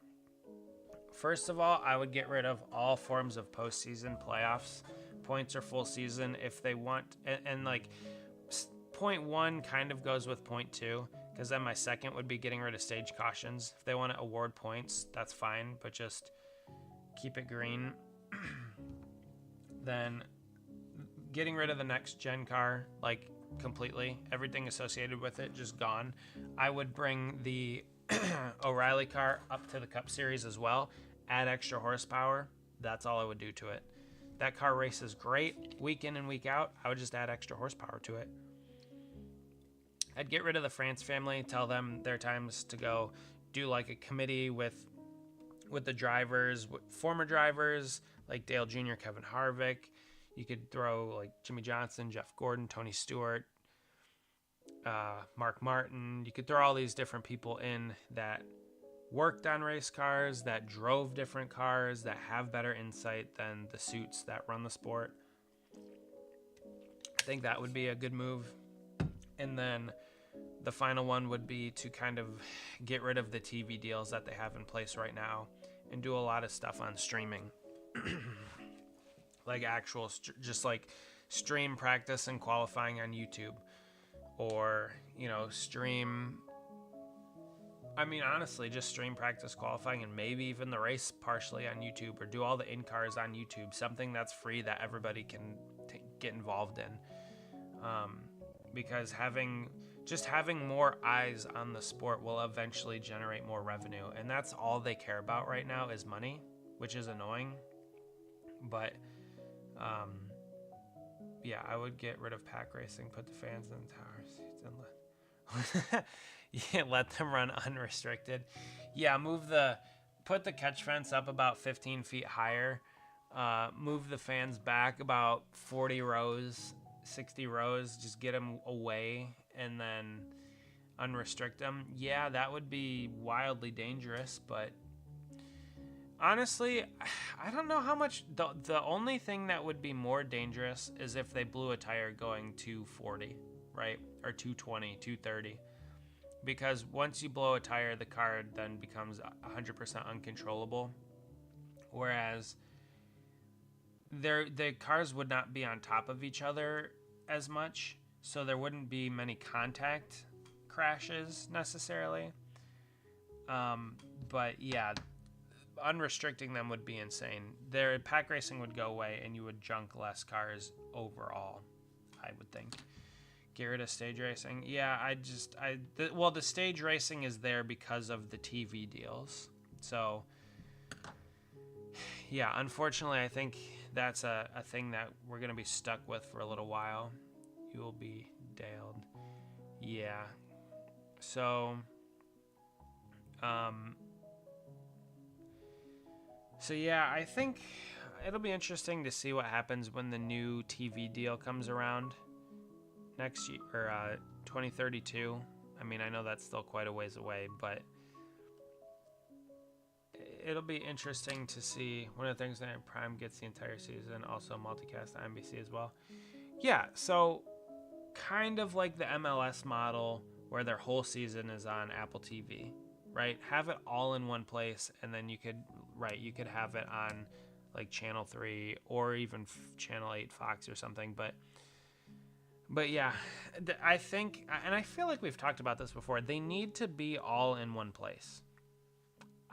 First of all, I would get rid of all forms of postseason playoffs, points or full season if they want. And like point 1 kind of goes with point 2, because then my second would be getting rid of stage cautions. If they want to award points, that's fine, but just keep it green. Then getting rid of the next gen car, like completely, everything associated with it, just gone. I would bring the O'Reilly car up to the Cup Series as well, add extra horsepower. That's all I would do to it. That car races great week in and week out. I would just add extra horsepower to it. I'd get rid of the France family, tell them their times to go do like a committee with the drivers, former drivers like Dale Jr., Kevin Harvick. You could throw like Jimmy Johnson, Jeff Gordon, Tony Stewart, Mark Martin. You could throw all these different people in that worked on race cars, that drove different cars, that have better insight than the suits that run the sport. I think that would be a good move. And then the final one would be to kind of get rid of the TV deals that they have in place right now and do a lot of stuff on streaming. Like actual, just like stream practice and qualifying on YouTube. Or, you know, stream, I mean, honestly, just stream practice qualifying and maybe even the race partially on YouTube, or do all the in-cars on YouTube, something that's free that everybody can get involved in. Because having more eyes on the sport will eventually generate more revenue. And that's all they care about right now is money, which is annoying. But, yeah, I would get rid of pack racing, put the fans in the tower seats, and let them run unrestricted. Yeah, put the catch fence up about 15 feet higher. Move the fans back about 40 rows, 60 rows. Just get them away and then unrestrict them. Yeah, that would be wildly dangerous, but honestly, I don't know how much. The only thing that would be more dangerous is if they blew a tire going 240, right? Or 220, 230. Because once you blow a tire, the car then becomes 100% uncontrollable. Whereas the cars would not be on top of each other as much, so there wouldn't be many contact crashes necessarily. But yeah, unrestricting them would be insane. Their pack racing would go away and you would junk less cars overall, I would think. Get rid of stage racing. Yeah, the stage racing is there because of the TV deals. So yeah, unfortunately, I think that's a thing that we're going to be stuck with for a little while. You will be Daled. Yeah. So, yeah, I think it'll be interesting to see what happens when the new TV deal comes around next year, or 2032. I mean, I know that's still quite a ways away, but it'll be interesting to see. One of the things that Prime gets the entire season, also multicast on NBC as well. Yeah, so kind of like the MLS model where their whole season is on Apple TV, right? Have it all in one place, and then you could have it on like Channel 3 or even Channel 8 Fox or something. But yeah, I think, and I feel like we've talked about this before, they need to be all in one place.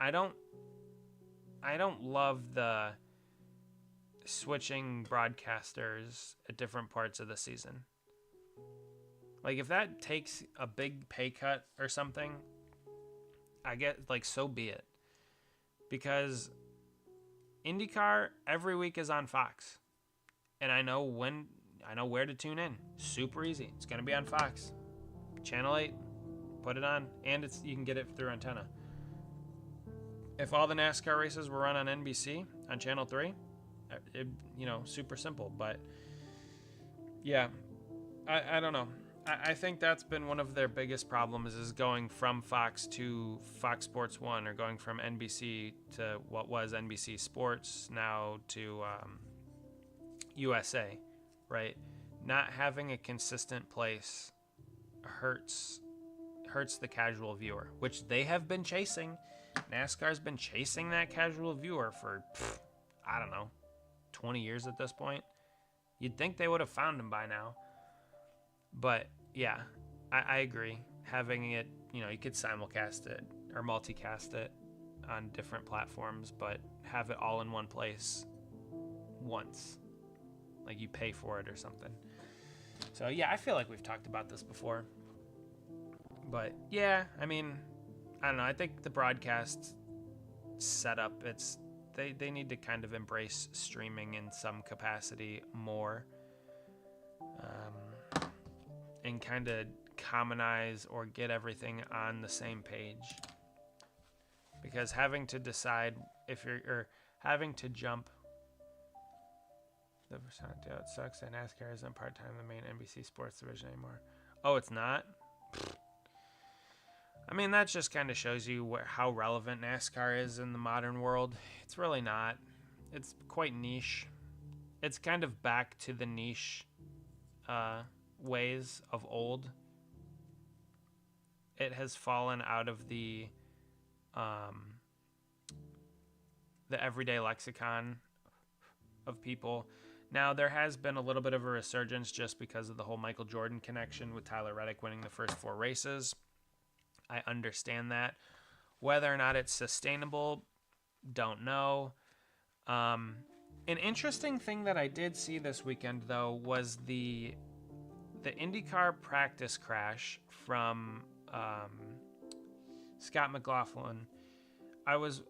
I don't love the switching broadcasters at different parts of the season. Like, if that takes a big pay cut or something, I get, like, so be it. Because IndyCar every week is on Fox. And I know where to tune in. Super easy. It's going to be on Fox. Channel 8. Put it on. And you can get it through antenna. If all the NASCAR races were run on NBC, on Channel 3, super simple. But, yeah, I don't know. I think that's been one of their biggest problems, is going from Fox to Fox Sports 1, or going from NBC to what was NBC Sports, now to USA, right? Not having a consistent place hurts the casual viewer, which they have been chasing. NASCAR's been chasing that casual viewer for, I don't know, 20 years at this point. You'd think they would have found him by now. But yeah, I agree. Having it, you could simulcast it or multicast it on different platforms, but have it all in one place once. Like, you pay for it or something. So yeah, I feel like we've talked about this before. But yeah, I mean, I don't know. I think the broadcast setup, they need to kind of embrace streaming in some capacity more. And kind of commonize or get everything on the same page. Because having to decide having to jump, it sucks that NASCAR isn't part-time in the main NBC sports division anymore. Oh, it's not? I mean, that just kind of shows you how relevant NASCAR is in the modern world. It's really not. It's quite niche. It's kind of back to the niche ways of old. it has fallen out of the everyday lexicon of people. Now, there has been a little bit of a resurgence just because of the whole Michael Jordan connection with Tyler Reddick winning the first 4 races. I understand that. Whether or not it's sustainable, don't know. An interesting thing that I did see this weekend, though, was the IndyCar practice crash from Scott McLaughlin. I was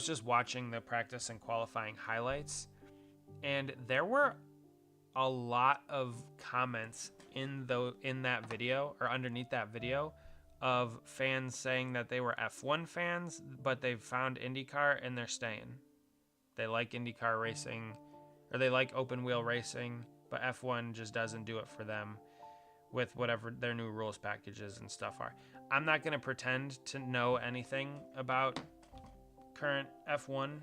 just watching the practice and qualifying highlights, and there were a lot of comments in that video, or underneath that video, of fans saying that they were F1 fans, but they've found IndyCar and they're staying. They like IndyCar racing, or they like open wheel racing, but F1 just doesn't do it for them with whatever their new rules packages and stuff are. I'm not going to pretend to know anything about current F1.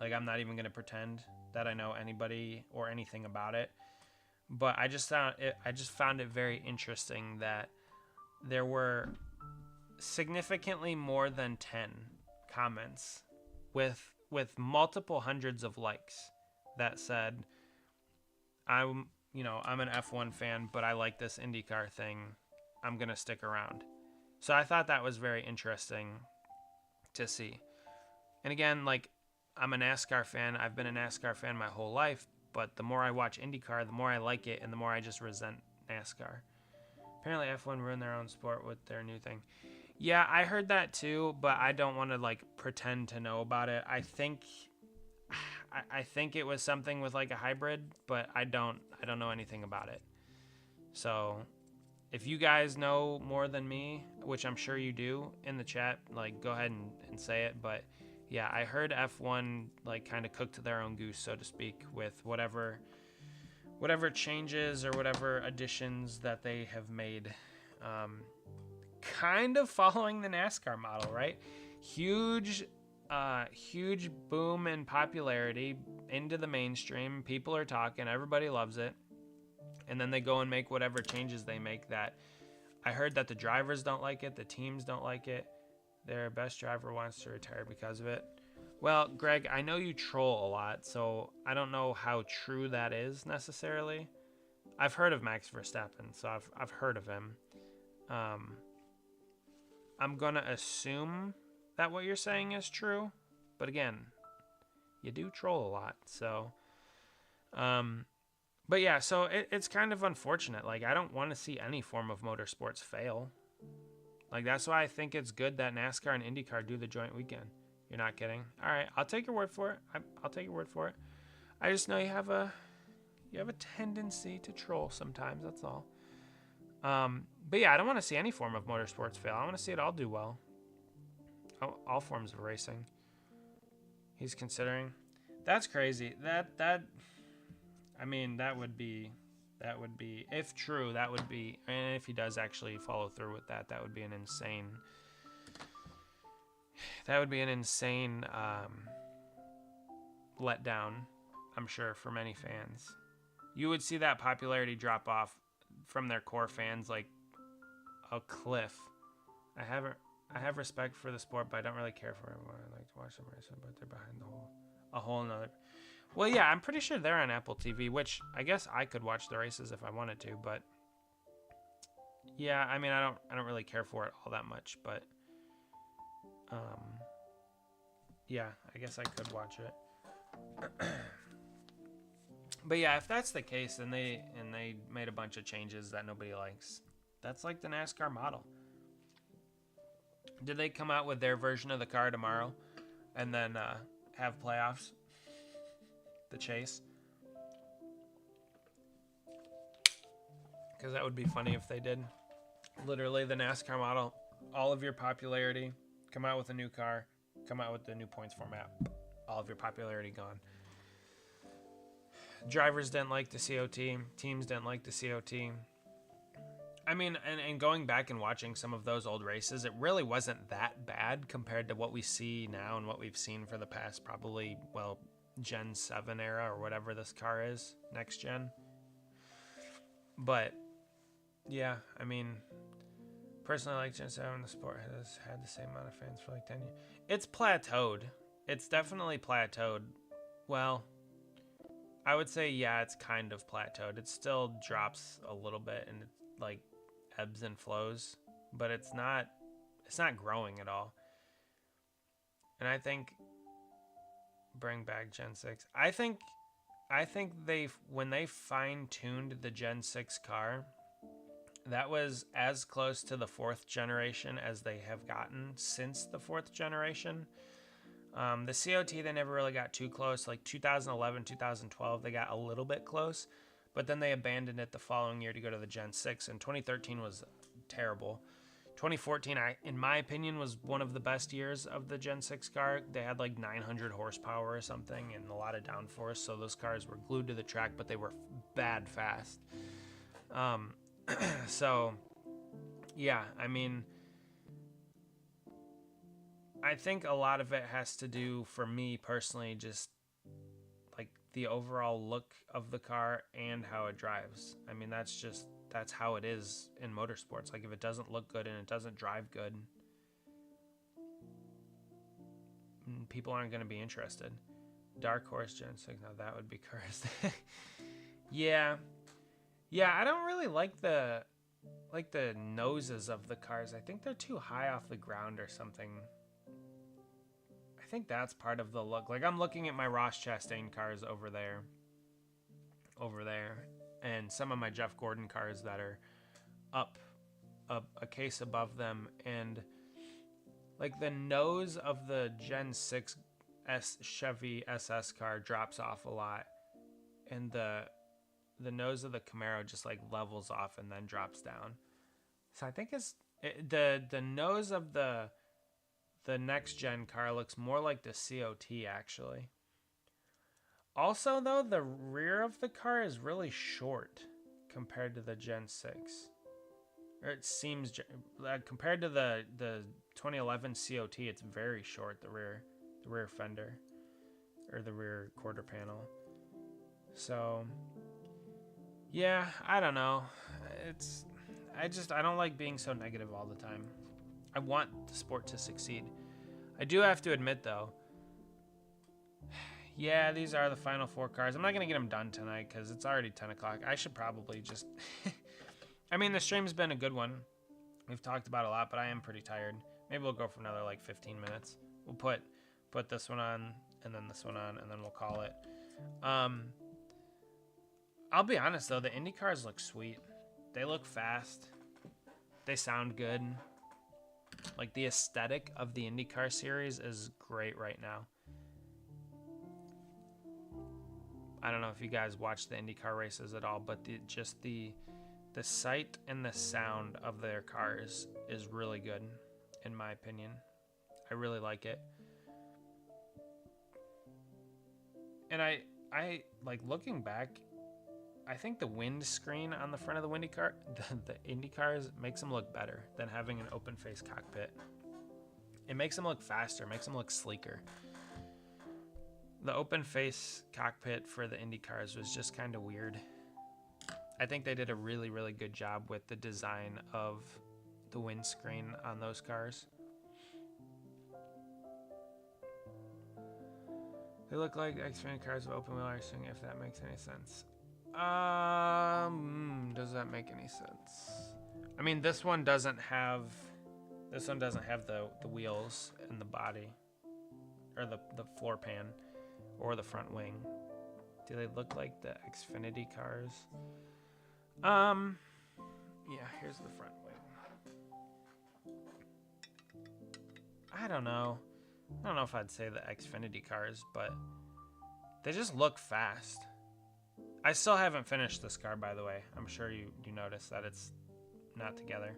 Like, I'm not even going to pretend that I know anybody or anything about it. But I just found it very interesting that there were significantly more than 10 comments with multiple hundreds of likes that said, I'm an F1 fan, but I like this IndyCar thing. I'm going to stick around. So I thought that was very interesting to see. And again, like, I'm a NASCAR fan. I've been a NASCAR fan my whole life, but the more I watch IndyCar, the more I like it, and the more I just resent NASCAR. Apparently F1 ruined their own sport with their new thing. Yeah, I heard that too, but I don't want to like pretend to know about it. I think it was something with like a hybrid, but I don't know anything about it. So if you guys know more than me, which I'm sure you do in the chat, like, go ahead and say it. But yeah, I heard F1 like kind of cooked their own goose, so to speak, with whatever changes or whatever additions that they have made, kind of following the NASCAR model, right? Huge boom in popularity into the mainstream. People are talking, everybody loves it. And then they go and make whatever changes they make that I heard that the drivers don't like it. The teams don't like it. Their best driver wants to retire because of it. Well, Greg, I know you troll a lot, so I don't know how true that is necessarily. I've heard of Max Verstappen, so I've heard of him. I'm going to assume that what you're saying is true. But again, you do troll a lot, so... But yeah, so it's kind of unfortunate. Like, I don't want to see any form of motorsports fail. Like, that's why I think it's good that NASCAR and IndyCar do the joint weekend. You're not kidding? All right, I'll take your word for it. I'll take your word for it. I just know you have a tendency to troll sometimes. That's all. But yeah, I don't want to see any form of motorsports fail. I want to see it all do well. All forms of racing. He's considering. That's crazy. That would be, if true, and if he does actually follow through with that, that would be an insane letdown, I'm sure, for many fans. You would see that popularity drop off from their core fans like a cliff. I have respect for the sport, but I don't really care for it. I like to watch them racing, but they're behind a whole nother. Well, yeah, I'm pretty sure they're on Apple TV, which I guess I could watch the races if I wanted to, but yeah, I mean, I don't really care for it all that much, but yeah, I guess I could watch it. But yeah, if that's the case, then they made a bunch of changes that nobody likes. That's like the NASCAR model. Did they come out with their version of the car tomorrow and then have playoffs? The chase? Because that would be funny if they did. Literally, the NASCAR model, all of your popularity, come out with a new car, come out with the new points format, all of your popularity gone. Drivers didn't like the COT, teams didn't like the COT. I mean, and going back and watching some of those old races, it really wasn't that bad compared to what we see now and what we've seen for the past probably, well, Gen 7 era or whatever this car is, next gen. But yeah, I mean, Personally, like Gen 7, the sport has had the same amount of fans for like 10 years. It's plateaued. It's definitely plateaued. Well, I would say, yeah, it's kind of plateaued. It still drops a little bit and it like ebbs and flows, but it's not growing at all. And I think bring back Gen 6. I think when they fine-tuned the Gen 6 car, that was as close to the 4th generation as they have gotten since the 4th generation. The COT, they never really got too close. Like 2011, 2012, they got a little bit close, but then they abandoned it the following year to go to the Gen 6, and 2013 was terrible. 2014, in my opinion, was one of the best years of the Gen 6 car. They had like 900 horsepower or something and a lot of downforce, so those cars were glued to the track, but they were bad fast. So, yeah, I mean, I think a lot of it has to do, for me personally, just like the overall look of the car and how it drives. I mean, that's how it is in motorsports. Like, if it doesn't look good and it doesn't drive good, people aren't going to be interested. Dark Horse Gen 6, now that would be cursed. Yeah, I don't really like the noses of the cars. I think they're too high off the ground or something. I think that's part of the look. Like, I'm looking at my Ross Chastain cars over there, and some of my Jeff Gordon cars that are up a case above them, and like the nose of the Gen 6 Chevy SS car drops off a lot, and the nose of the Camaro just like levels off and then drops down. So I think the nose of the next gen car looks more like the COT actually. Also though, the rear of the car is really short compared to the Gen 6. Or it seems, compared to the 2011 COT, it's very short, the rear fender, or the rear quarter panel. So, yeah, I don't know. I don't like being so negative all the time. I want the sport to succeed. I do have to admit, though, yeah, these are the final 4 cars. I'm not going to get them done tonight because it's already 10 o'clock. I should probably just... I mean, the stream's been a good one. We've talked about a lot, but I am pretty tired. Maybe we'll go for another, like, 15 minutes. We'll put this one on, and then this one on, and then we'll call it. I'll be honest, though. The Indy cars look sweet. They look fast. They sound good. Like, the aesthetic of the IndyCar series is great right now. I don't know if you guys watch the IndyCar races at all, but the sight and the sound of their cars is really good, in my opinion. I really like it. And I like, looking back, I think the windscreen on the front of the Indy cars makes them look better than having an open face cockpit. It makes them look faster, makes them look sleeker. The open face cockpit for the Indy cars was just kind of weird. I think they did a really, really good job with the design of the windscreen on those cars. They look like Xfinity cars with open wheel racing, if that makes any sense. Does that make any sense? I mean, this one doesn't have the wheels and the body, or the floor pan, or the front wing. Do they look like the Xfinity cars? Yeah, here's the front wing. I don't know if I'd say the Xfinity cars, but they just look fast. I still haven't finished this car, by the way. I'm sure you noticed that it's not together.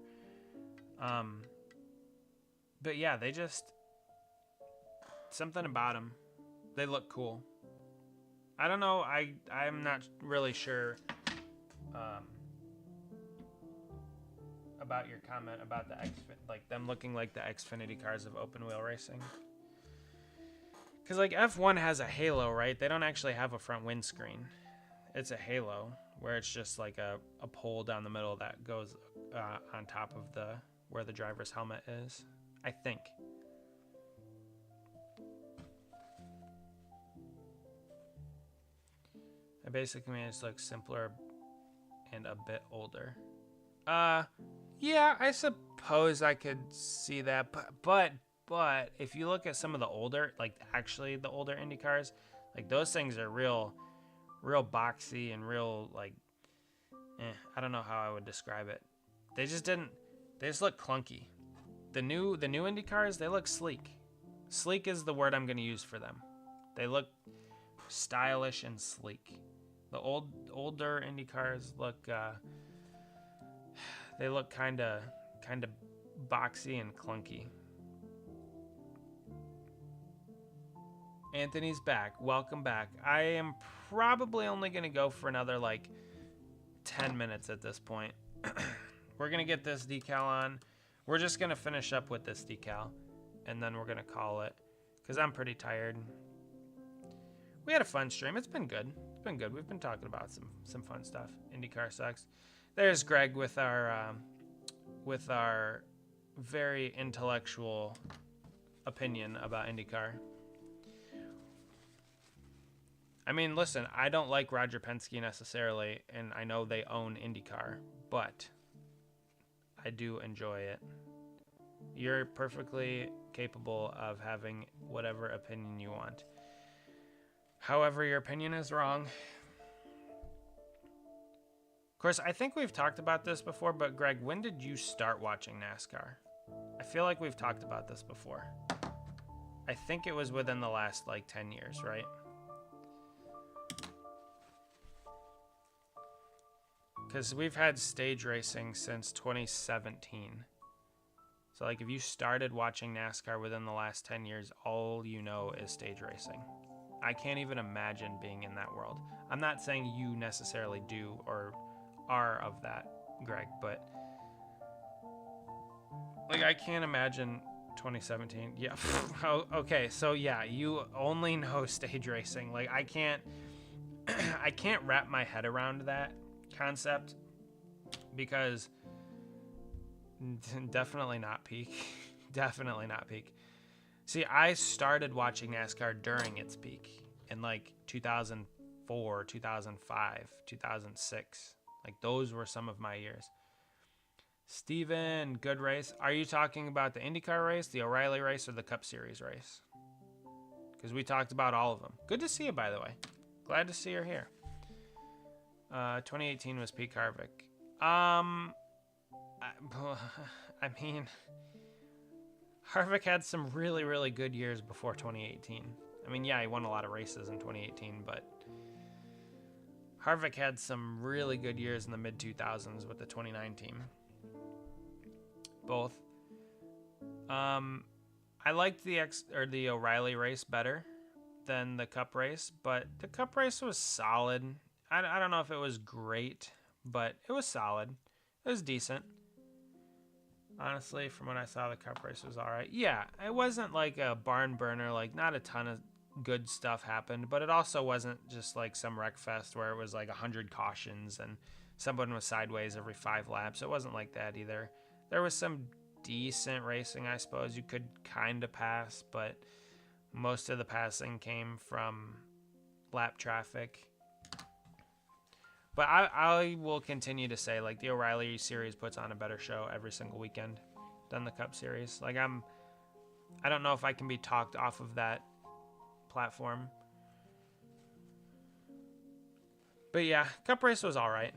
But yeah, they just... something about them. They look cool. I don't know. I'm not really sure about your comment about like them looking like the Xfinity cars of open wheel racing. Because like F1 has a halo, right? They don't actually have a front windscreen. It's a halo where it's just like a pole down the middle that goes on top of where the driver's helmet is, I think. I basically mean it's like simpler and a bit older. Yeah, I suppose I could see that, but if you look at some of the older, like actually the older Indy cars, like those things are real boxy and real like, I don't know how I would describe it. They just look clunky. The new Indy cars, they look sleek. Sleek is the word I'm going to use for them. They look stylish and sleek. The older Indy cars look, they look kind of boxy and clunky. Anthony's back. Welcome back. I am probably only going to go for another like 10 minutes at this point. We're going to get this decal on. We're just going to finish up with this decal, and then we're going to call it, because I'm pretty tired. We had a fun stream. It's been good. It's been good. We've been talking about some fun stuff. IndyCar sucks. There's Greg with our very intellectual opinion about IndyCar. I mean, listen, I don't like Roger Penske necessarily, and I know they own IndyCar, but I do enjoy it. You're perfectly capable of having whatever opinion you want. However, your opinion is wrong. Of course, I think we've talked about this before, but Greg, when did you start watching NASCAR? I feel like we've talked about this before. I think it was within the last like 10 years, right? Because we've had stage racing since 2017. So like if you started watching NASCAR within the last 10 years, all you know is stage racing. I can't even imagine being in that world. I'm not saying you necessarily do or are of that, Greg, but like I can't imagine 2017. Yeah. Oh, okay, so yeah, you only know stage racing. Like I can't wrap my head around that concept, because definitely not peak. Definitely not peak. See, I started watching NASCAR during its peak in like 2004, 2005, 2006. Like those were some of my years. Steven, good race. Are you talking about the IndyCar race, the O'Reilly race, or the Cup Series race? Because we talked about all of them. Good to see you, by the way. Glad to see you're here. 2018 was peak Harvick. I mean, Harvick had some really, really good years before 2018. I mean, yeah, he won a lot of races in 2018, but Harvick had some really good years in the mid-2000s with the 29 team. Both. I liked the O'Reilly race better than the Cup race, but the Cup race was solid. I don't know if it was great, but it was solid. It was decent. Honestly, from what I saw, the Cup race was all right. Yeah, it wasn't like a barn burner. Like, not a ton of good stuff happened, but it also wasn't just like some wreck fest where it was like 100 cautions and someone was sideways every 5 laps. It wasn't like that either. There was some decent racing, I suppose. You could kind of pass, but most of the passing came from lap traffic. But I will continue to say, like, the O'Reilly series puts on a better show every single weekend than the Cup series. Like, I don't know if I can be talked off of that platform. But yeah, Cup race was all right.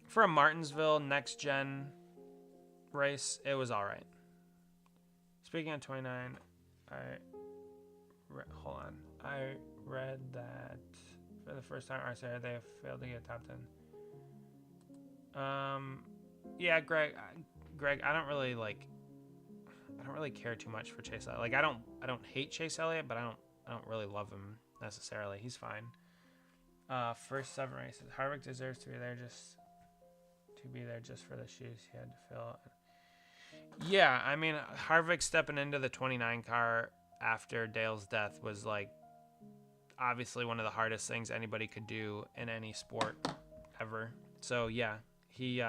For a Martinsville next-gen race, it was all right. Speaking of 29, hold on. I read that for the first time, RCR, they have failed to get top 10. Yeah, Greg, I don't really care too much for Chase Elliott. Like, I don't hate Chase Elliott, but I don't really love him necessarily. He's fine. First 7 races. Harvick deserves to be there just for the shoes he had to fill. Yeah, I mean, Harvick stepping into the 29 car after Dale's death was like obviously one of the hardest things anybody could do in any sport ever. So yeah, he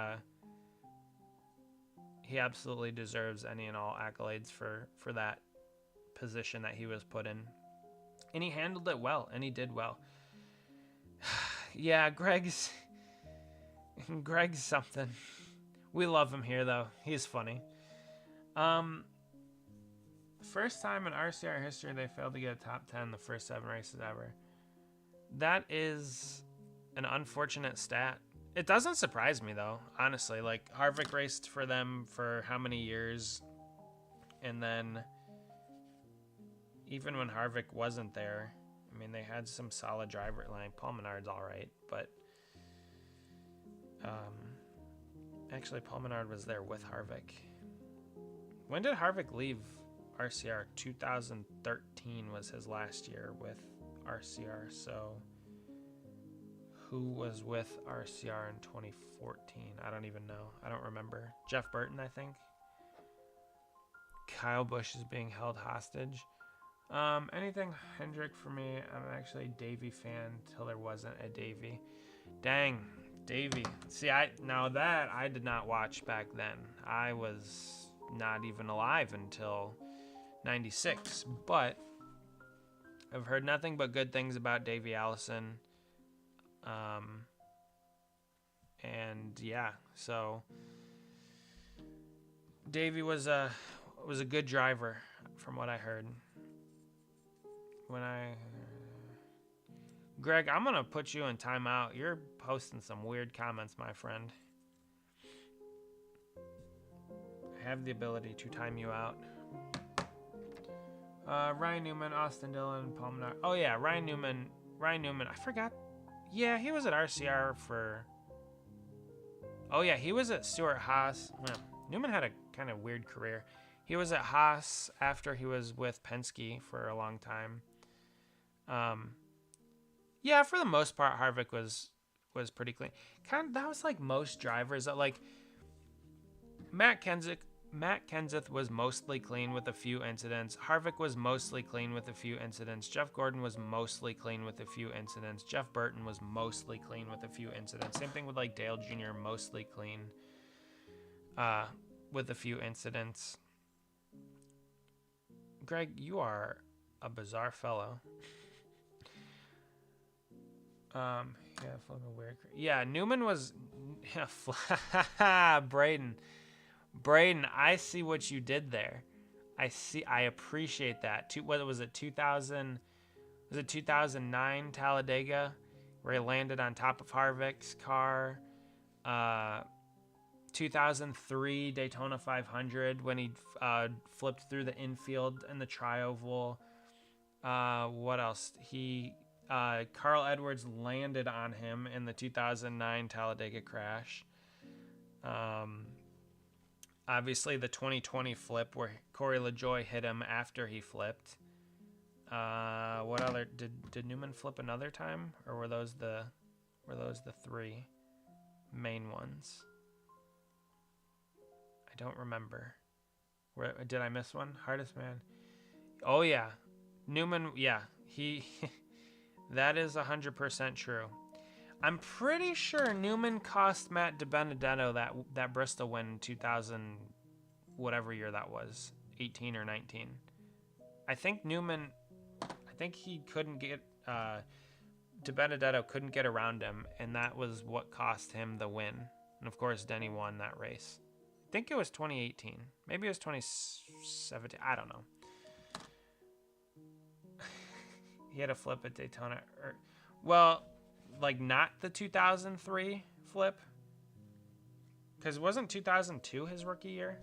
he absolutely deserves any and all accolades for that position that he was put in. And he handled it well, and he did well. Yeah, Greg's something. We love him here, though. He's funny. First time in RCR history they failed to get a top 10 the first 7 races ever. That is an unfortunate stat. It doesn't surprise me, though, honestly. Like, Harvick raced for them for how many years? And then, even when Harvick wasn't there, I mean, they had some solid driver. Like, Paul Menard's all right, but actually, Paul Menard was there with Harvick. When did Harvick leave RCR? 2013 was his last year with RCR, so who was with RCR in 2014? I don't even know. I don't remember. Jeff Burton, I think. Kyle Busch is being held hostage. Anything Hendrick for me. I'm actually a Davey fan till there wasn't a Davey. Dang, Davey. See, I did not watch back then. I was not even alive until 96, but I've heard nothing but good things about Davey Allison. And yeah, so Davey was a good driver from what I heard. Greg, I'm gonna put you in timeout. You're posting some weird comments, my friend. I have the ability to time you out. Ryan Newman, Austin Dillon, Paul Menard. Oh yeah, Ryan Newman. I forgot. Yeah, he was at RCR for... Oh yeah, he was at Stuart Haas. Well, Newman had a kind of weird career. He was at Haas after he was with Penske for a long time. Yeah, for the most part, Harvick was pretty clean. That was like most drivers. That like Matt Kenseth was mostly clean with a few incidents. Harvick was mostly clean with a few incidents. Jeff Gordon was mostly clean with a few incidents. Jeff Burton was mostly clean with a few incidents. Same thing with like Dale Jr., mostly clean with a few incidents. Greg, you are a bizarre fellow. Yeah, Newman was... Braden, I see what you did there. I appreciate that. What was it, 2000? Was it 2009 Talladega, where he landed on top of Harvick's car? 2003 Daytona 500 when he flipped through the infield in the tri-oval. What else? Carl Edwards landed on him in the 2009 Talladega crash. Obviously, the 2020 flip where Corey LaJoie hit him after he flipped. What other did Newman flip another time, or were those the three main ones? I don't remember. Did I miss one? Hardest man. Oh yeah, Newman. Yeah, he. That is 100% true. I'm pretty sure Newman cost Matt DiBenedetto that Bristol win in 2000, whatever year that was, 18 or 19. I think he couldn't get, DiBenedetto couldn't get around him, and that was what cost him the win. And of course, Denny won that race. I think it was 2018. Maybe it was 2017. I don't know. He had a flip at Daytona. Well, like not the 2003 flip. Because wasn't 2002 his rookie year?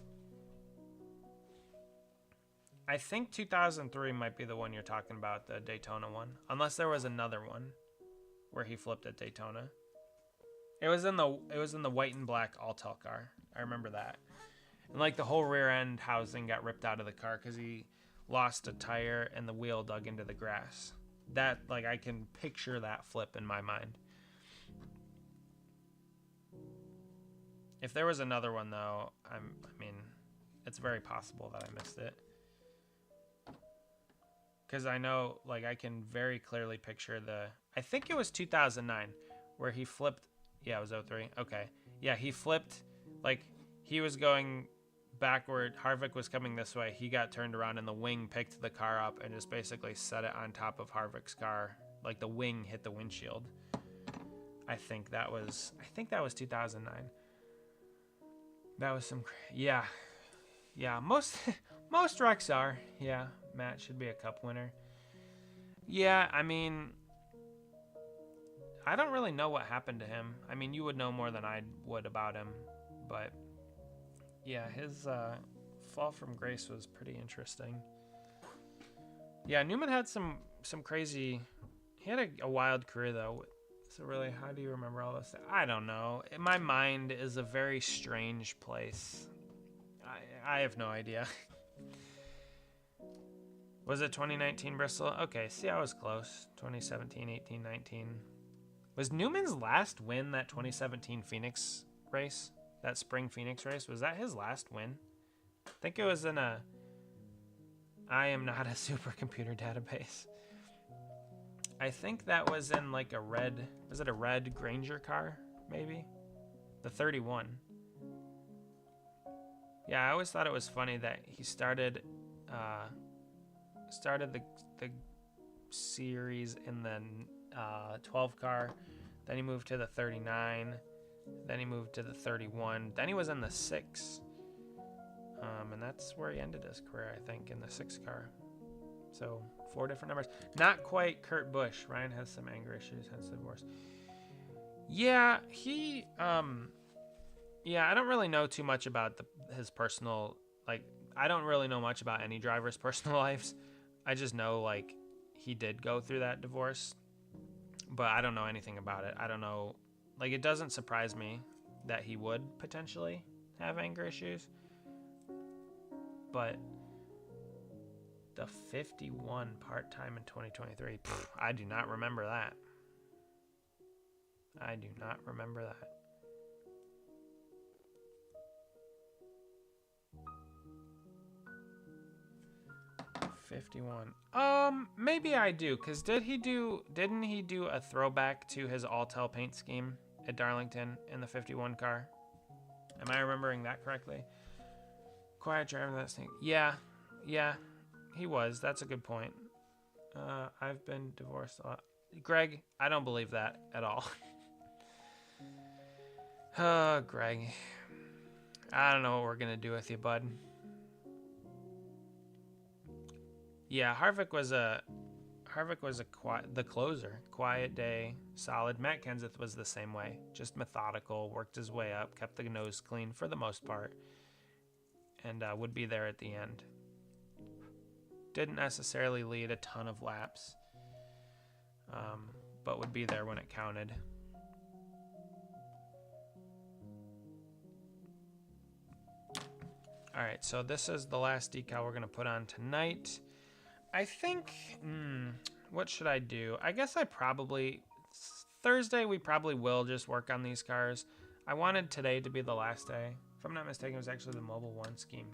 I think 2003 might be the one you're talking about, the Daytona one. Unless there was another one where he flipped at Daytona. It was in the white and black Altel car. I remember that. And like the whole rear end housing got ripped out of the car because he lost a tire and the wheel dug into the grass. That, like, I can picture that flip in my mind. If there was another one, though, I mean, it's very possible that I missed it. Because I know, like, I can very clearly picture I think it was 2009, where he flipped. Yeah, it was 03. Okay. Yeah, he flipped, like, he was going backward. Harvick was coming this way. He got turned around and the wing picked the car up and just basically set it on top of Harvick's car. Like the wing hit the windshield. I think that was 2009. That was some, yeah. Most wrecks are. Yeah, Matt should be a cup winner. Yeah, I mean, I don't really know what happened to him. I mean, you would know more than I would about him, but yeah, his fall from grace was pretty interesting. Yeah, Newman had some crazy. He had a wild career though. So really, how do you remember all this? I don't know. My mind is a very strange place. I have no idea. Was it 2019 Bristol? Okay, see, I was close. 2017, 18, 19. Was Newman's last win that 2017 Phoenix race? That spring Phoenix race? Was that his last win? I think it was in a... I am not a supercomputer database. I think that was in like a red... Was it a red Granger car, maybe? The 31. Yeah, I always thought it was funny that he started the series in the 12 car, then he moved to the 39, then he moved to the 31, then he was in the 6, and that's where he ended his career, I think, in the 6 car. So 4 different numbers. Not quite Kurt Busch. Ryan has some anger issues, hence the divorce. Yeah, he yeah, I don't really know too much about his personal, like, I don't really know much about any driver's personal lives. I just know, like, he did go through that divorce, but I don't know anything about it. I don't know, like, it doesn't surprise me that he would potentially have anger issues, but the 51 part-time in 2023, I do not remember that. I do not remember that. Maybe I do, because didn't he do a throwback to his Alltel paint scheme at Darlington in the 51 car? Am I remembering that correctly? Quiet driving that thing. Yeah, he was. That's a good point. I've been divorced a lot. Greg, I don't believe that at all. Greg. I don't know what we're gonna do with you, bud. Yeah, Harvick was the closer. Quiet day, solid. Matt Kenseth was the same way. Just methodical, worked his way up, kept the nose clean for the most part, and would be there at the end. Didn't necessarily lead a ton of laps, but would be there when it counted. All right, so this is the last decal we're going to put on tonight. I think, what should I do? I guess Thursday we probably will just work on these cars. I wanted today to be the last day. If I'm not mistaken, it was actually the Mobile 1 scheme.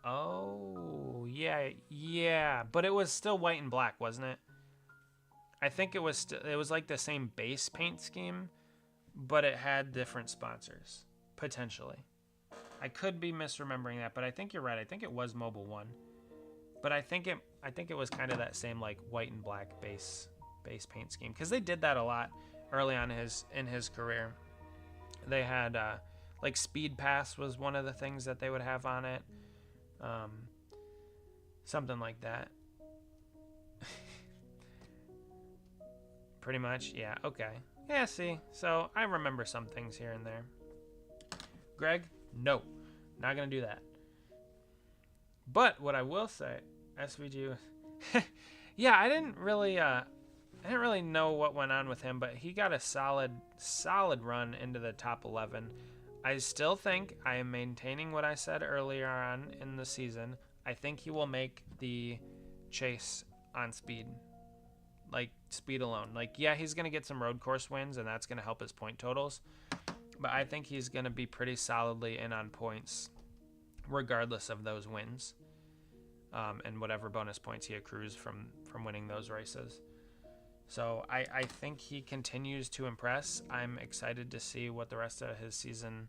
Oh, yeah, but it was still white and black, wasn't it? I think it was like the same base paint scheme, but it had different sponsors, potentially. I could be misremembering that, but I think you're right. I think it was Mobile 1. But I think it was kind of that same like white and black base paint scheme, because they did that a lot early on in his career. They had like Speed Pass was one of the things that they would have on it, something like that. Pretty much, yeah. Okay, yeah. See, so I remember some things here and there. Greg, no, not gonna do that. But what I will say, SVG, yeah, I didn't really know what went on with him, but he got a solid run into the top 11. I still think I am maintaining what I said earlier on in the season. I think he will make the chase on speed, like speed alone. Like, yeah, he's gonna get some road course wins, and that's gonna help his point totals. But I think he's gonna be pretty solidly in on points, regardless of those wins, and whatever bonus points he accrues from winning those races. So I think he continues to impress. I'm excited to see what the rest of his season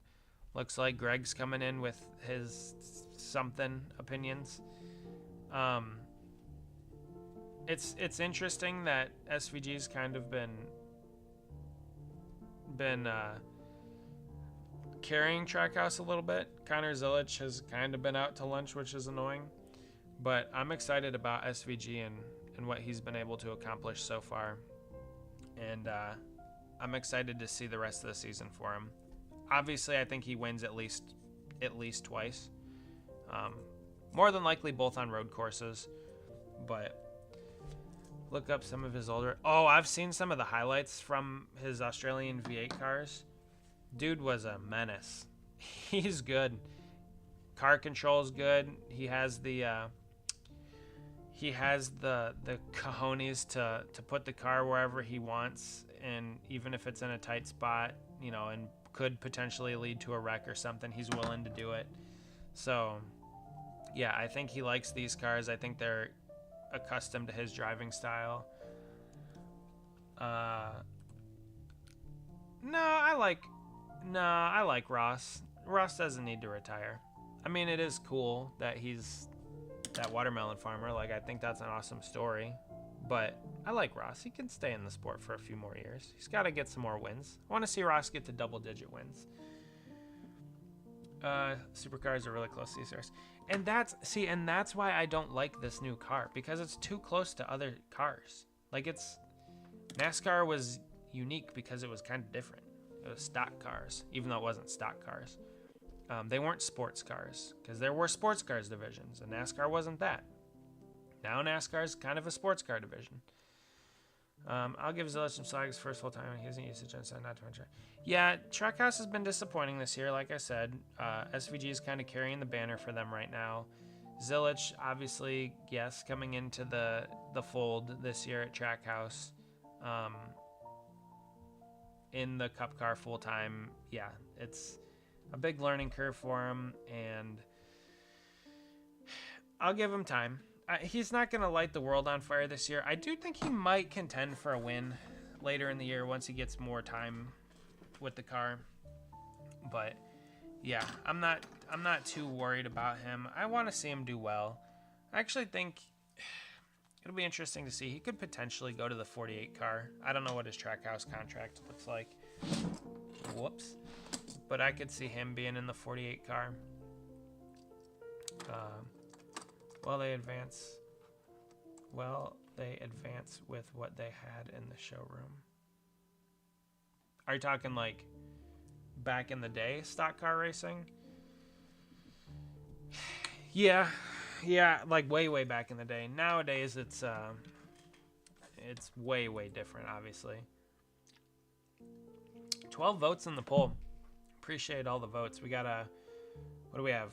Looks like Greg's coming in with his something opinions. It's interesting that SVG's kind of been carrying Trackhouse a little bit. Connor Zilich has kind of been out to lunch, which is annoying. But I'm excited about SVG and what he's been able to accomplish so far. And I'm excited to see the rest of the season for him. Obviously, I think he wins at least twice. More than likely both on road courses. But look up some of his older... Oh, I've seen some of the highlights from his Australian V8 cars. Dude was a menace. He's good. Car control's good. He has the cojones to put the car wherever he wants, and even if it's in a tight spot, you know, and could potentially lead to a wreck or something, he's willing to do it. So, yeah, I think he likes these cars. I think they're accustomed to his driving style. No, I like Ross. Ross doesn't need to retire. I mean, it is cool that he's that watermelon farmer. Like, I think that's an awesome story. But I like Ross. He can stay in the sport for a few more years. He's got to get some more wins. I want to see Ross get to double-digit wins. Supercars are really close to these cars. And that's why I don't like this new car, because it's too close to other cars. Like, NASCAR was unique because it was kind of different. It was stock cars, even though it wasn't stock cars. They weren't sports cars, because there were sports cars divisions, and NASCAR wasn't that. Now NASCAR is kind of a sports car division. I'll give Zilich some slack his first full time. He hasn't used the Gen not to mention. Yeah, Trackhouse has been disappointing this year, like I said. SVG is kind of carrying the banner for them right now. Zilich, obviously, yes, coming into the fold this year at Trackhouse. In the Cup car full time, yeah, it's a big learning curve for him, and I'll give him time. He's not going to light the world on fire this year. I do think he might contend for a win later in the year once he gets more time with the car. But yeah, I'm not too worried about him. I want to see him do well. I actually think it'll be interesting to see. He could potentially go to the 48 car. I don't know what his Trackhouse contract looks like. Whoops. But I could see him being in the 48 car. They advance with what they had in the showroom. Are you talking like back in the day stock car racing? Yeah, like way back in the day. Nowadays it's way different, obviously. 12 votes in the poll. Appreciate all the votes. We got what do we have?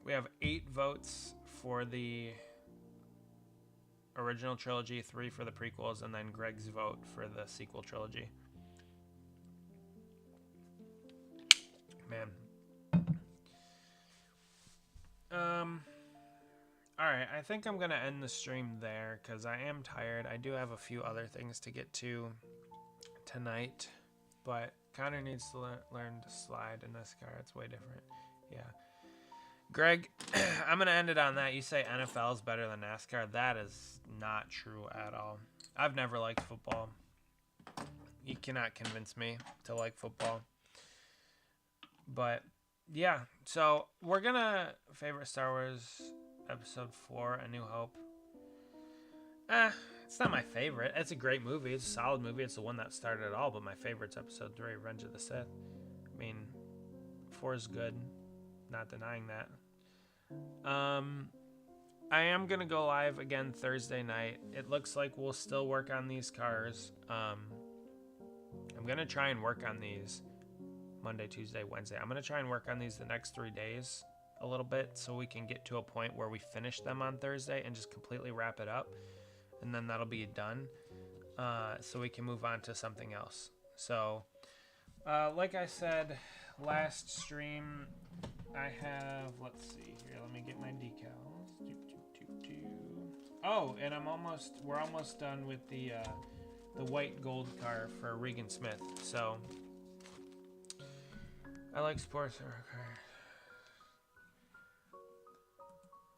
We have 8 votes for the original trilogy, 3 for the prequels, and then Greg's vote for the sequel trilogy. Man. Alright, I think I'm going to end the stream there because I am tired. I do have a few other things to get to tonight, but Connor needs to learn to slide in this car. It's way different. Yeah. Greg, I'm going to end it on that. You say NFL is better than NASCAR. That is not true at all. I've never liked football. You cannot convince me to like football. But, yeah. So, we're going to favorite Star Wars Episode 4, A New Hope. It's not my favorite. It's a great movie. It's a solid movie. It's the one that started it all. But my favorite's Episode 3, Revenge of the Sith. I mean, 4 is good. Not denying that. I am going to go live again Thursday night. It looks like we'll still work on these cars. I'm going to try and work on these Monday, Tuesday, Wednesday. I'm going to try and work on these the next 3 days a little bit so we can get to a point where we finish them on Thursday and just completely wrap it up. And then that'll be done. So we can move on to something else. So, like I said, last stream, I have, let's see here, let me get my decals. Oh, and we're almost done with the white gold car for Regan Smith. So, I like sports. Okay.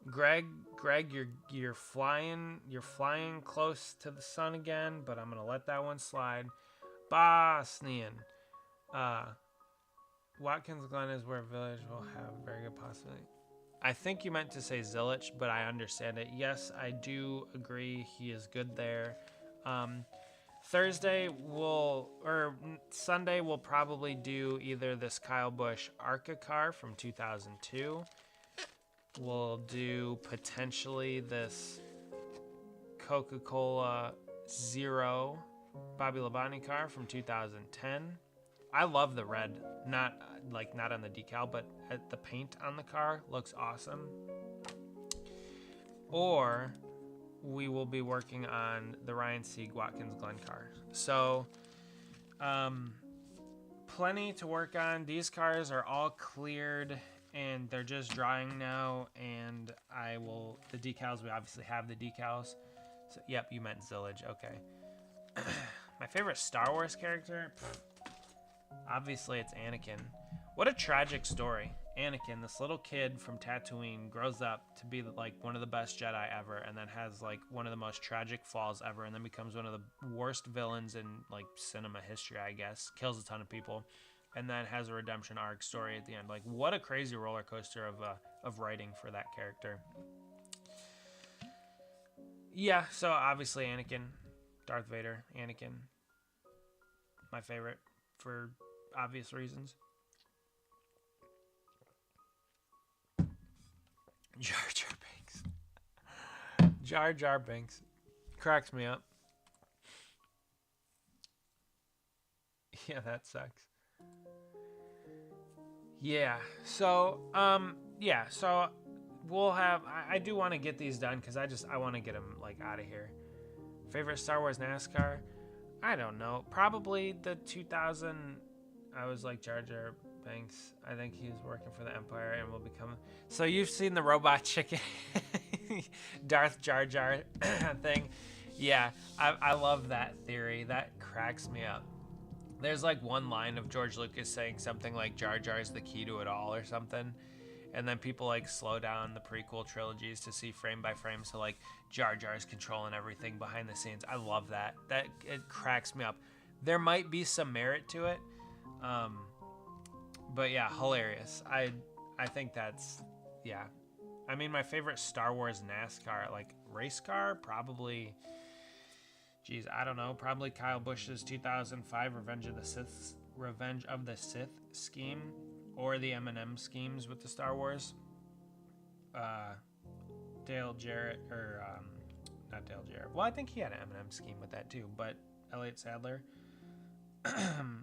Greg, you're flying close to the sun again, but I'm gonna let that one slide. Bosnian. Watkins Glen is where Village will have very good possibility. I think you meant to say Zilich, but I understand it. Yes, I do agree. He is good there. Thursday Sunday we'll probably do either this Kyle Busch Arca car from 2002. We'll do potentially this Coca-Cola Zero Bobby Labonte car from 2010. I love the red, not on the decal, but the paint on the car looks awesome. Or we will be working on the Ryan Sieg Watkins Glen car. So, plenty to work on. These cars are all cleared and they're just drying now. And the decals, we obviously have the decals. So, yep, you meant Zillage. Okay. My favorite Star Wars character? Obviously, it's Anakin. What a tragic story. Anakin, this little kid from Tatooine, grows up to be like one of the best Jedi ever, and then has like one of the most tragic falls ever, and then becomes one of the worst villains in like cinema history, I guess. Kills a ton of people, and then has a redemption arc story at the end. Like, what a crazy roller coaster of writing for that character. Yeah, so obviously Anakin, Darth Vader, Anakin, my favorite for obvious reasons. Jar Jar Binks. Jar Jar Binks. Cracks me up. Yeah, that sucks. Yeah, so, so we'll have, I do want to get these done because I want to get them, like, out of here. Favorite Star Wars NASCAR? I don't know. Probably the 2000, I was like Jar Jar Binks. I think he's working for the Empire and will become... So you've seen the robot chicken Darth Jar Jar thing? Yeah, I love that theory. That cracks me up. There's like one line of George Lucas saying something like Jar Jar is the key to it all or something. And then people like slow down the prequel trilogies to see frame by frame. So like Jar Jar is controlling everything behind the scenes. I love that. It cracks me up. There might be some merit to it. But yeah, hilarious. I think that's, yeah. I mean, my favorite Star Wars NASCAR, like race car, probably, geez, I don't know, probably Kyle Busch's 2005 Revenge of the Sith scheme, or the M&M schemes with the Star Wars. Dale Jarrett, or not Dale Jarrett. Well, I think he had an M&M scheme with that too, but Elliott Sadler.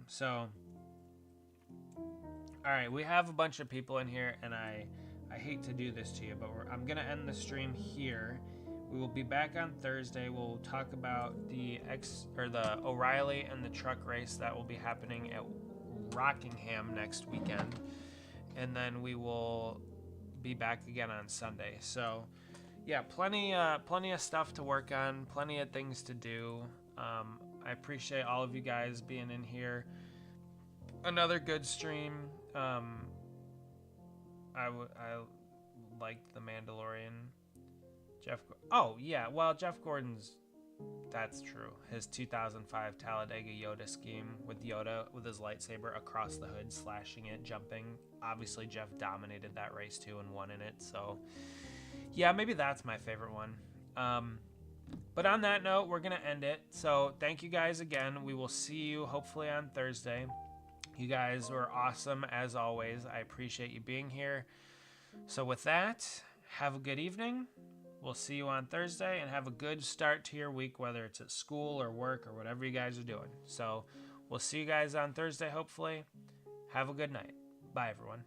So, all right, we have a bunch of people in here, and I hate to do this to you, but I'm gonna end the stream here. We will be back on Thursday. We'll talk about the O'Reilly and the truck race that will be happening at Rockingham next weekend, and then we will be back again on Sunday. So, yeah, plenty of stuff to work on, plenty of things to do. I appreciate all of you guys being in here. Another good stream. I liked The Mandalorian. Jeff Gordon's, that's true. His 2005 Talladega Yoda scheme with Yoda with his lightsaber across the hood, slashing it, jumping. Obviously, Jeff dominated that race too and won in it. So, yeah, maybe that's my favorite one. But on that note, we're going to end it. So, thank you guys again. We will see you hopefully on Thursday. You guys were awesome as always. I appreciate you being here. So with that, have a good evening. We'll see you on Thursday, and have a good start to your week, whether it's at school or work or whatever you guys are doing. So we'll see you guys on Thursday, hopefully. Have a good night. Bye, everyone.